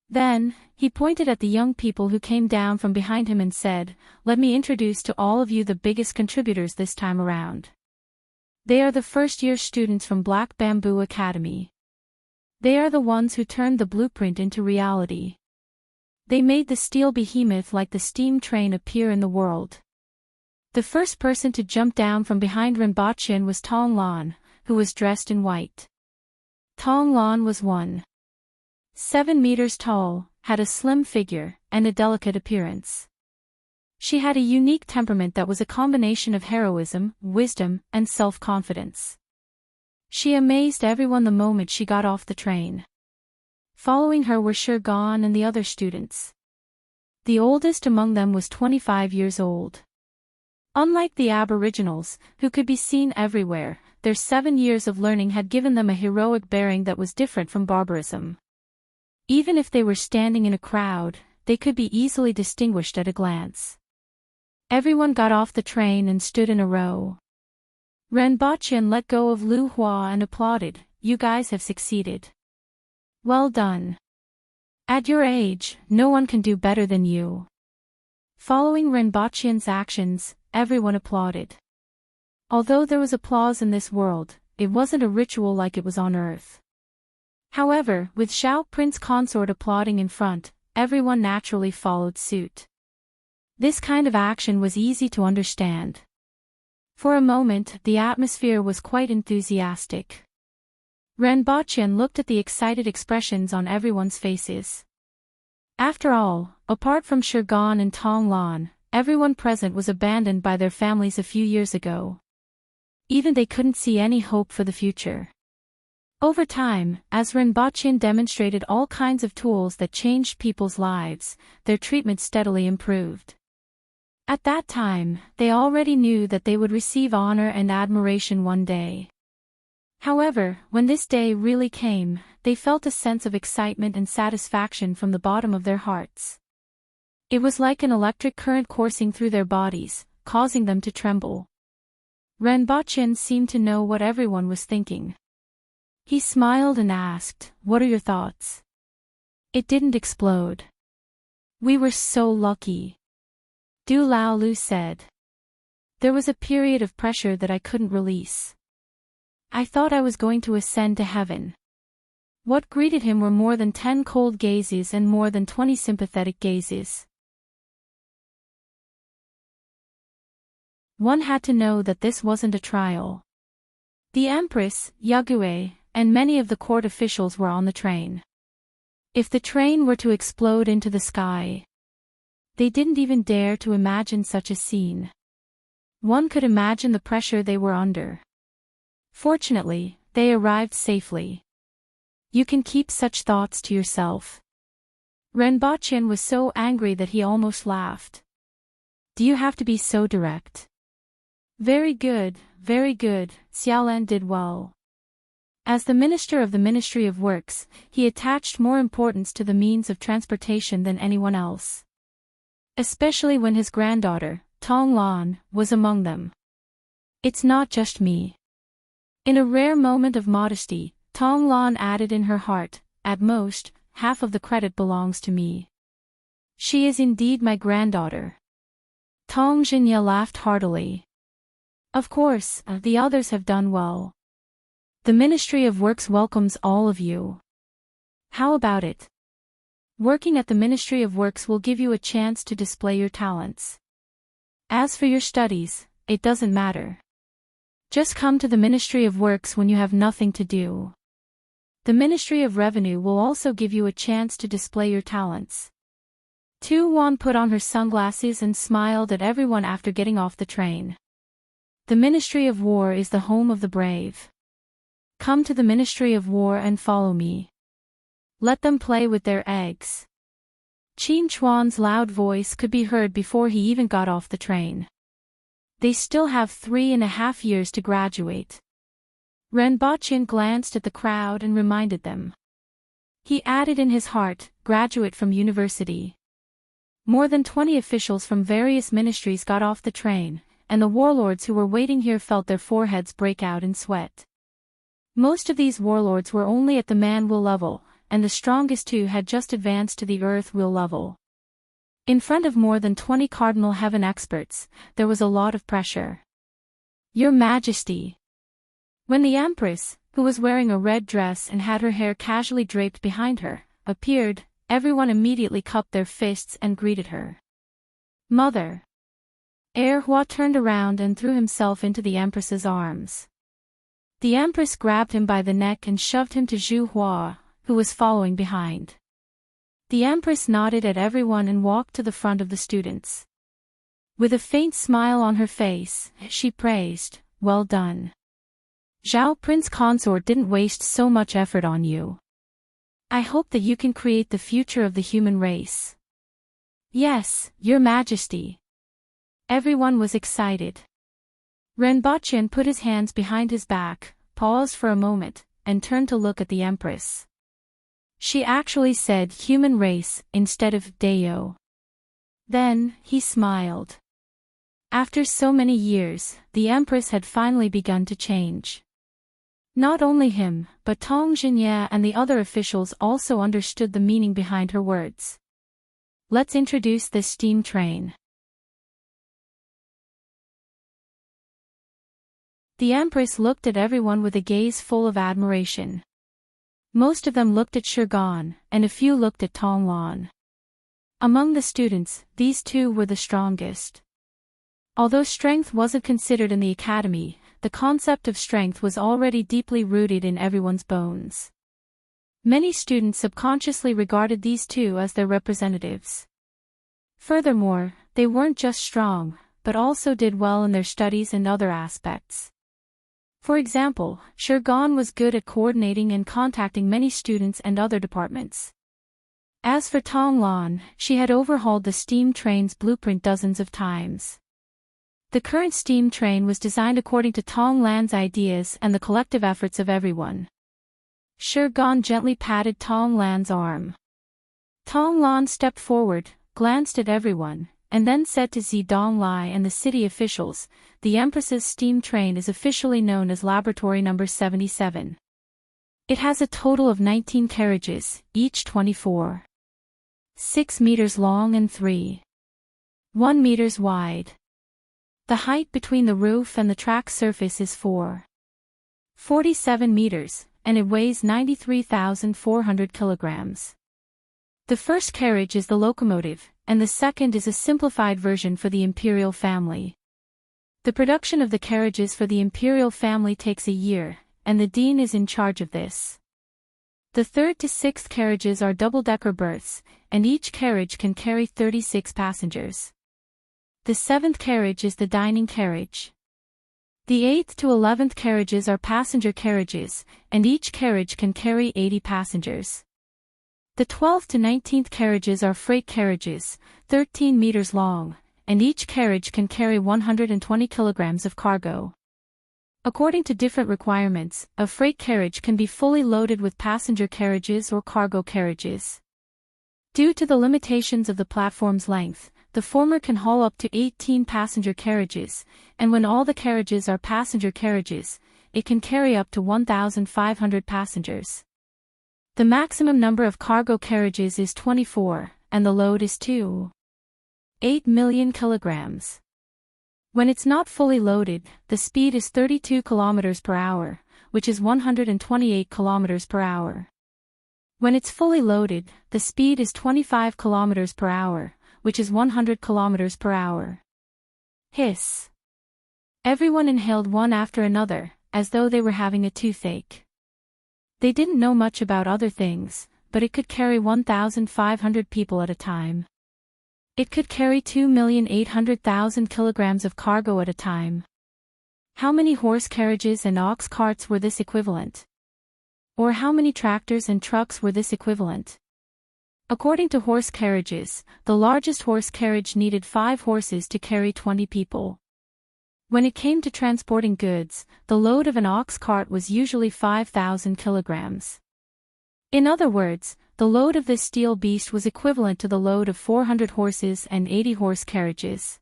Then, he pointed at the young people who came down from behind him and said, Let me introduce to all of you the biggest contributors this time around. They are the first-year students from Black Bamboo Academy. They are the ones who turned the blueprint into reality. They made the steel behemoth like the steam train appear in the world. The first person to jump down from behind Renbaqian was Tong Lan, who was dressed in white. Tong Lan was 1.7 meters tall, had a slim figure, and a delicate appearance. She had a unique temperament that was a combination of heroism, wisdom, and self-confidence. She amazed everyone the moment she got off the train. Following her were Shirgan and the other students. The oldest among them was 25 years old. Unlike the Aboriginals, who could be seen everywhere, their 7 years of learning had given them a heroic bearing that was different from barbarism. Even if they were standing in a crowd, they could be easily distinguished at a glance. Everyone got off the train and stood in a row. Renbochin let go of Lu Hua and applauded, "You guys have succeeded. Well done. At your age, no one can do better than you." Following Renbochin's actions, everyone applauded. Although there was applause in this world, it wasn't a ritual like it was on Earth. However, with Xiao Prince Consort applauding in front, everyone naturally followed suit. This kind of action was easy to understand. For a moment, the atmosphere was quite enthusiastic. Renbochin looked at the excited expressions on everyone's faces. After all, apart from Shirgan and Tong Lan, everyone present was abandoned by their families a few years ago. Even they couldn't see any hope for the future. Over time, as Renbochin demonstrated all kinds of tools that changed people's lives, their treatment steadily improved. At that time, they already knew that they would receive honor and admiration one day. However, when this day really came, they felt a sense of excitement and satisfaction from the bottom of their hearts. It was like an electric current coursing through their bodies, causing them to tremble. Renbochin seemed to know what everyone was thinking. He smiled and asked, "What are your thoughts?" "It didn't explode. We were so lucky," Du Laolu said. "There was a period of pressure that I couldn't release. I thought I was going to ascend to heaven." What greeted him were more than 10 cold gazes and more than 20 sympathetic gazes. One had to know that this wasn't a trial. The Empress, Yague, and many of the court officials were on the train. If the train were to explode into the sky, they didn't even dare to imagine such a scene. One could imagine the pressure they were under. Fortunately, they arrived safely. You can keep such thoughts to yourself. Renbochin was so angry that he almost laughed. Do you have to be so direct? Very good, Xiaolan did well. As the Minister of the Ministry of Works, he attached more importance to the means of transportation than anyone else. Especially when his granddaughter, Tong Lan, was among them. It's not just me. In a rare moment of modesty, Tong Lan added in her heart, at most, half of the credit belongs to me. She is indeed my granddaughter. Tong Jinya laughed heartily. Of course, the others have done well. The Ministry of Works welcomes all of you. How about it? Working at the Ministry of Works will give you a chance to display your talents. As for your studies, it doesn't matter. Just come to the Ministry of Works when you have nothing to do. The Ministry of Revenue will also give you a chance to display your talents. Tu Wan put on her sunglasses and smiled at everyone after getting off the train. The Ministry of War is the home of the brave. Come to the Ministry of War and follow me. Let them play with their eggs. Qin Chuan's loud voice could be heard before he even got off the train. They still have 3.5 years to graduate. Renbochin glanced at the crowd and reminded them. He added in his heart, graduate from university. More than 20 officials from various ministries got off the train, and the warlords who were waiting here felt their foreheads break out in sweat. Most of these warlords were only at the man-will level, and the strongest two had just advanced to the earth-will level. In front of more than 20 Cardinal Heaven experts, there was a lot of pressure. Your Majesty. When the Empress, who was wearing a red dress and had her hair casually draped behind her, appeared, everyone immediately cupped their fists and greeted her. Mother. Hua turned around and threw himself into the Empress's arms. The Empress grabbed him by the neck and shoved him to Zhu Hua, who was following behind. The Empress nodded at everyone and walked to the front of the students. With a faint smile on her face, she praised, well done. Zhao Prince Consort didn't waste so much effort on you. I hope that you can create the future of the human race. Yes, Your Majesty. Everyone was excited. Renbaqian put his hands behind his back, paused for a moment, and turned to look at the Empress. She actually said human race instead of Deo. Then, he smiled. After so many years, the Empress had finally begun to change. Not only him, but Tong Xinye and the other officials also understood the meaning behind her words. Let's introduce this steam train. The Empress looked at everyone with a gaze full of admiration. Most of them looked at Shirgan, and a few looked at Tong Lan. Among the students, these two were the strongest. Although strength wasn't considered in the academy, the concept of strength was already deeply rooted in everyone's bones. Many students subconsciously regarded these two as their representatives. Furthermore, they weren't just strong, but also did well in their studies and other aspects. For example, Shirgan was good at coordinating and contacting many students and other departments. As for Tong Lan, she had overhauled the steam train's blueprint dozens of times. The current steam train was designed according to Tong Lan's ideas and the collective efforts of everyone. Shirgan gently patted Tong Lan's arm. Tong Lan stepped forward, glanced at everyone, and then said to Zidong and the city officials, the Empress's steam train is officially known as Laboratory Number 77. It has a total of 19 carriages, each 24.6 meters long and 3.1 meters wide. The height between the roof and the track surface is 4.47 meters, and it weighs 93,400 kilograms. The first carriage is the locomotive, and the second is a simplified version for the imperial family. The production of the carriages for the imperial family takes a year, and the dean is in charge of this. The third to sixth carriages are double-decker berths, and each carriage can carry 36 passengers. The seventh carriage is the dining carriage. The 8th to 11th carriages are passenger carriages, and each carriage can carry 80 passengers. The 12th to 19th carriages are freight carriages, 13 meters long, and each carriage can carry 120 kilograms of cargo. According to different requirements, a freight carriage can be fully loaded with passenger carriages or cargo carriages. Due to the limitations of the platform's length, the former can haul up to 18 passenger carriages, and when all the carriages are passenger carriages, it can carry up to 1,500 passengers. The maximum number of cargo carriages is 24, and the load is 2.8 million kilograms. When it's not fully loaded, the speed is 32 kilometers per hour, which is 128 kilometers per hour. When it's fully loaded, the speed is 25 kilometers per hour, which is 100 kilometers per hour. Hiss. Everyone inhaled one after another, as though they were having a toothache. They didn't know much about other things, but it could carry 1,500 people at a time. It could carry 2,800,000 kilograms of cargo at a time. How many horse carriages and ox carts were this equivalent? Or how many tractors and trucks were this equivalent? According to horse carriages, the largest horse carriage needed 5 horses to carry 20 people. When it came to transporting goods, the load of an ox cart was usually 5,000 kilograms. In other words, the load of this steel beast was equivalent to the load of 400 horses and 80 horse carriages.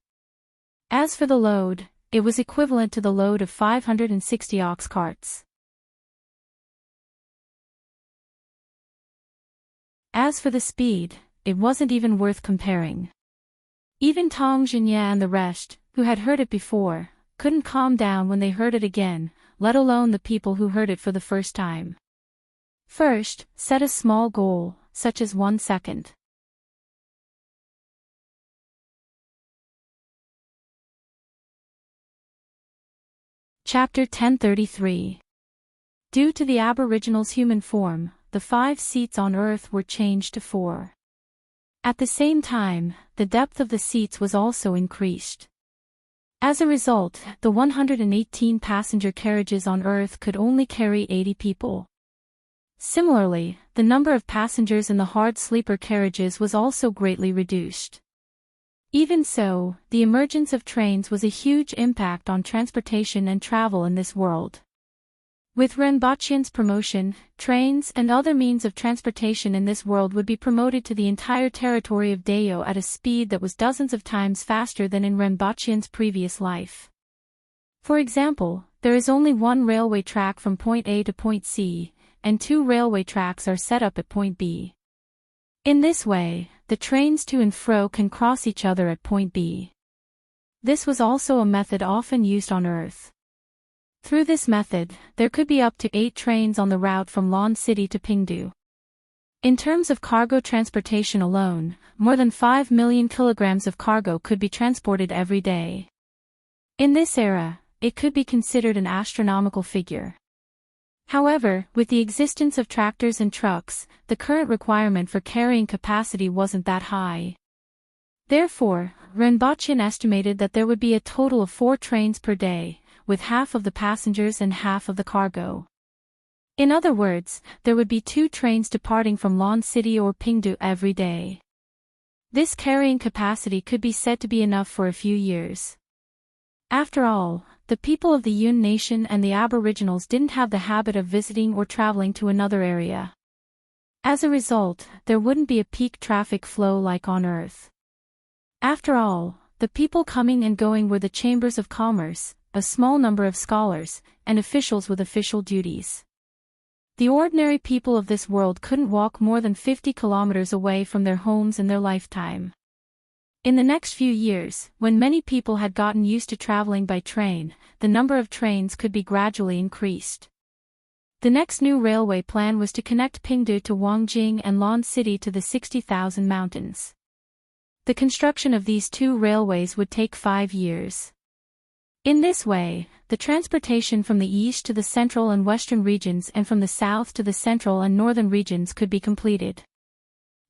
As for the load, it was equivalent to the load of 560 ox carts. As for the speed, it wasn't even worth comparing. Even Tong Xinye and the rest, who had heard it before, couldn't calm down when they heard it again, let alone the people who heard it for the first time. First, set a small goal, such as 1 second. Chapter 1033. Due to the Aboriginals' human form, the 5 seats on Earth were changed to 4. At the same time, the depth of the seats was also increased. As a result, the 118 passenger carriages on Earth could only carry 80 people. Similarly, the number of passengers in the hard sleeper carriages was also greatly reduced. Even so, the emergence of trains was a huge impact on transportation and travel in this world. With Renbachian's promotion, trains and other means of transportation in this world would be promoted to the entire territory of Deo at a speed that was dozens of times faster than in Renbachian's previous life. For example, there is only one railway track from point A to point C, and 2 railway tracks are set up at point B. In this way, the trains to and fro can cross each other at point B. This was also a method often used on Earth. Through this method, there could be up to 8 trains on the route from Lon City to Pingdu. In terms of cargo transportation alone, more than 5 million kilograms of cargo could be transported every day. In this era, it could be considered an astronomical figure. However, with the existence of tractors and trucks, the current requirement for carrying capacity wasn't that high. Therefore, Renbachian estimated that there would be a total of 4 trains per day, with half of the passengers and half of the cargo. In other words, there would be 2 trains departing from Lon City or Pingdu every day. This carrying capacity could be said to be enough for a few years. After all, the people of the Yun Nation and the Aboriginals didn't have the habit of visiting or traveling to another area. As a result, there wouldn't be a peak traffic flow like on Earth. After all, the people coming and going were the chambers of commerce, a small number of scholars, and officials with official duties. The ordinary people of this world couldn't walk more than 50 kilometers away from their homes in their lifetime. In the next few years, when many people had gotten used to traveling by train, the number of trains could be gradually increased. The next new railway plan was to connect Pingdu to Wangjing and Lon City to the 60,000 mountains. The construction of these 2 railways would take 5 years. In this way, the transportation from the east to the central and western regions and from the south to the central and northern regions could be completed.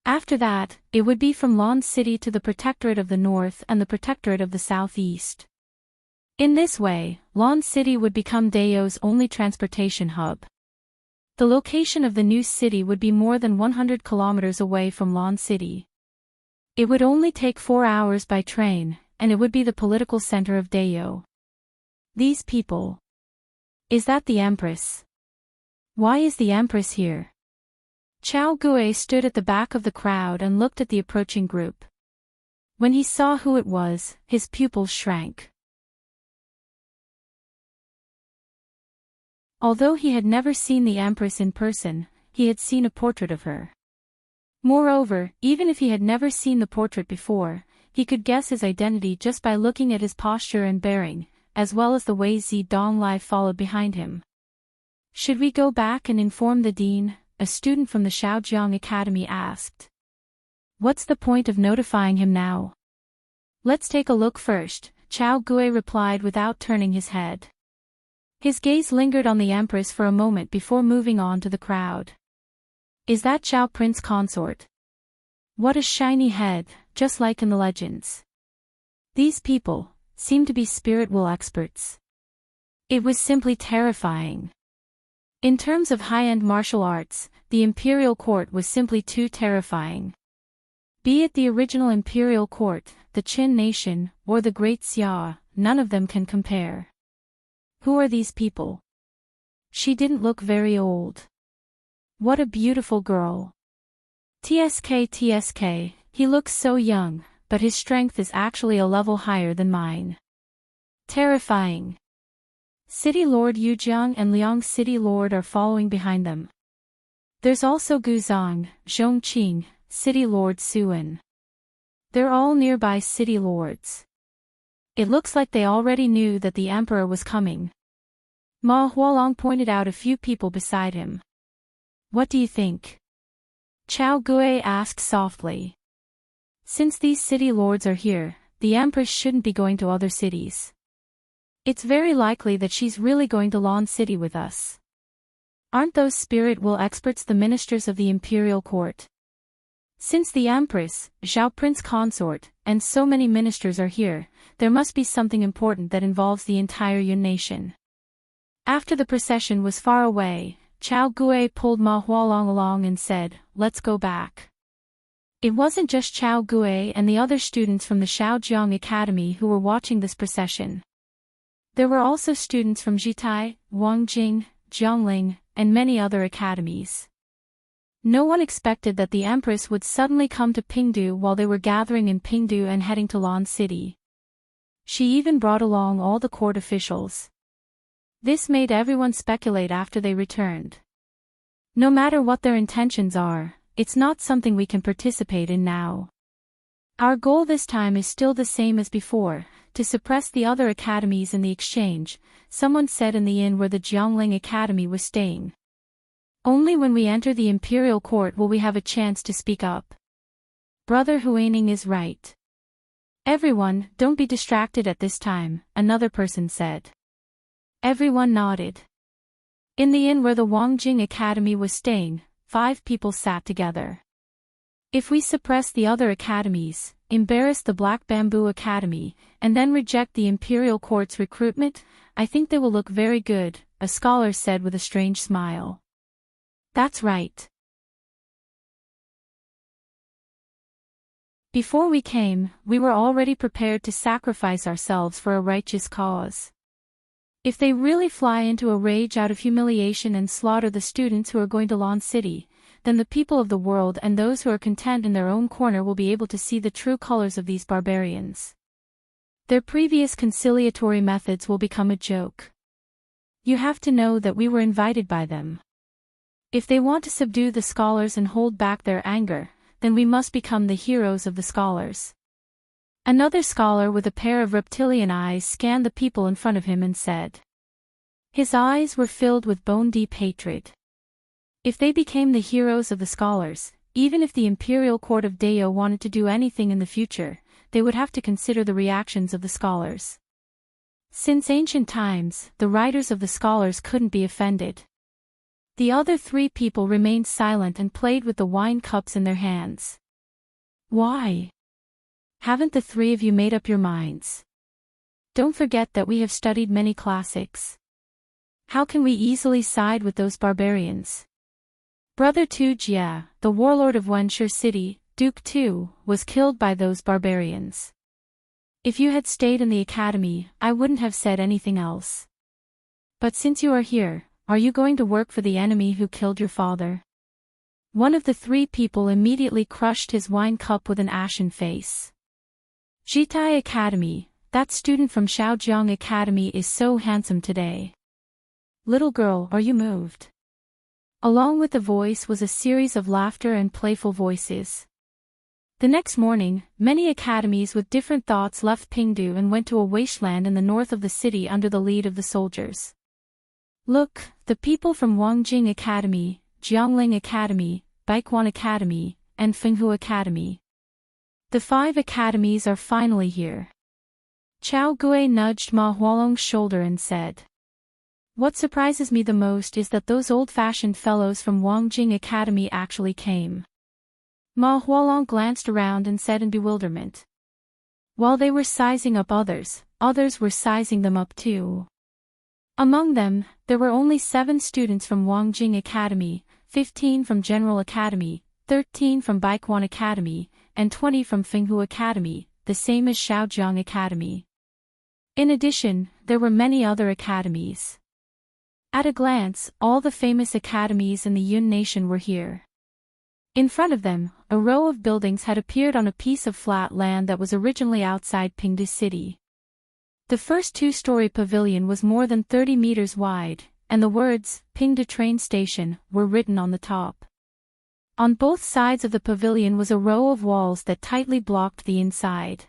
After that, it would be from Lon City to the Protectorate of the North and the Protectorate of the Southeast. In this way, Lon City would become Dayo's only transportation hub. The location of the new city would be more than 100 kilometers away from Lon City. It would only take 4 hours by train, and it would be the political center of Dayo. These people. Is that the Empress? Why is the Empress here? Chao Gue stood at the back of the crowd and looked at the approaching group. When he saw who it was, his pupils shrank. Although he had never seen the Empress in person, he had seen a portrait of her. Moreover, even if he had never seen the portrait before, he could guess his identity just by looking at his posture and bearing, as well as the way Zidong followed behind him. Should we go back and inform the dean? A student from the Shaojiang Academy asked. What's the point of notifying him now? Let's take a look first, Chao Gue replied without turning his head. His gaze lingered on the Empress for a moment before moving on to the crowd. Is that Chao Prince Consort? What a shiny head, just like in the legends. These people seem to be spirit will experts. It was simply terrifying. In terms of high-end martial arts, the imperial court was simply too terrifying. Be it the original imperial court, the Qin nation, or the Great Xia, none of them can compare. Who are these people? She didn't look very old. What a beautiful girl. TSK, he looks so young, but his strength is actually a level higher than mine. Terrifying. City Lord Yujiang and Liang City Lord are following behind them. There's also Guzong, Zhongqing, City Lord Suan. They're all nearby city lords. It looks like they already knew that the emperor was coming. Ma Hualong pointed out a few people beside him. What do you think? Chao Gue asked softly. Since these city lords are here, the Empress shouldn't be going to other cities. It's very likely that she's really going to Lon City with us. Aren't those spirit will experts the ministers of the imperial court? Since the Empress, Zhao Prince Consort, and so many ministers are here, there must be something important that involves the entire Yun nation. After the procession was far away, Chao Gui pulled Ma Hualong along and said, "Let's go back." It wasn't just Chao Gui and the other students from the Shaojiang Academy who were watching this procession. There were also students from Jitai, Wangjing, Jiangling, and many other academies. No one expected that the Empress would suddenly come to Pingdu while they were gathering in Pingdu and heading to Lan City. She even brought along all the court officials. This made everyone speculate after they returned. No matter what their intentions are, it's not something we can participate in now. Our goal this time is still the same as before, to suppress the other academies in the exchange, someone said in the inn where the Jiangling Academy was staying. Only when we enter the imperial court will we have a chance to speak up. Brother Huaining is right. Everyone, don't be distracted at this time, another person said. Everyone nodded. In the inn where the Wangjing Academy was staying, 5 people sat together. If we suppress the other academies, embarrass the Black Bamboo Academy, and then reject the imperial court's recruitment, I think they will look very good, a scholar said with a strange smile. That's right. Before we came, we were already prepared to sacrifice ourselves for a righteous cause. If they really fly into a rage out of humiliation and slaughter the students who are going to Lan City, then the people of the world and those who are content in their own corner will be able to see the true colors of these barbarians. Their previous conciliatory methods will become a joke. You have to know that we were invited by them. If they want to subdue the scholars and hold back their anger, then we must become the heroes of the scholars. Another scholar with a pair of reptilian eyes scanned the people in front of him and said. His eyes were filled with bone-deep hatred. If they became the heroes of the scholars, even if the imperial court of Dao wanted to do anything in the future, they would have to consider the reactions of the scholars. Since ancient times, the writers of the scholars couldn't be offended. The other 3 people remained silent and played with the wine cups in their hands. Why? Haven't the 3 of you made up your minds? Don't forget that we have studied many classics. How can we easily side with those barbarians? Brother Tu Jia, the warlord of Wenshi City, Duke Tu, was killed by those barbarians. If you had stayed in the academy, I wouldn't have said anything else. But since you are here, are you going to work for the enemy who killed your father? One of the 3 people immediately crushed his wine cup with an ashen face. Jitai Academy, that student from Shaojiang Academy is so handsome today. Little girl, are you moved? Along with the voice was a series of laughter and playful voices. The next morning, many academies with different thoughts left Pingdu and went to a wasteland in the north of the city under the lead of the soldiers. Look, the people from Wangjing Academy, Jiangling Academy, Baiquan Academy, and Fenghu Academy. The 5 academies are finally here. Chao Gui nudged Ma Hualong's shoulder and said. What surprises me the most is that those old-fashioned fellows from Wangjing Academy actually came. Ma Hualong glanced around and said in bewilderment. While they were sizing up others were sizing them up too. Among them, there were only 7 students from Wangjing Academy, 15 from General Academy, 13 from Baiquan Academy, and 20 from Fenghu Academy, the same as Shaojiang Academy. In addition, there were many other academies. At a glance, all the famous academies in the Yun nation were here. In front of them, a row of buildings had appeared on a piece of flat land that was originally outside Pingdu City. The first 2-story pavilion was more than 30 meters wide, and the words, Pingdu Train Station, were written on the top. On both sides of the pavilion was a row of walls that tightly blocked the inside.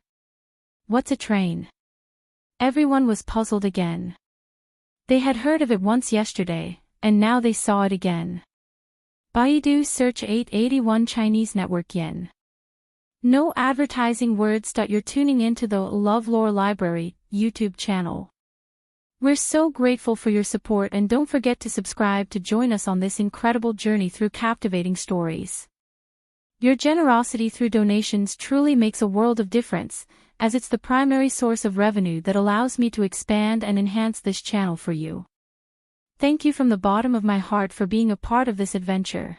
What's a train? Everyone was puzzled again. They had heard of it once yesterday, and now they saw it again. Baidu search 881 Chinese network yen. No advertising words. You're tuning into the LoveLore Library YouTube channel. We're so grateful for your support, and don't forget to subscribe to join us on this incredible journey through captivating stories. Your generosity through donations truly makes a world of difference, as it's the primary source of revenue that allows me to expand and enhance this channel for you. Thank you from the bottom of my heart for being a part of this adventure.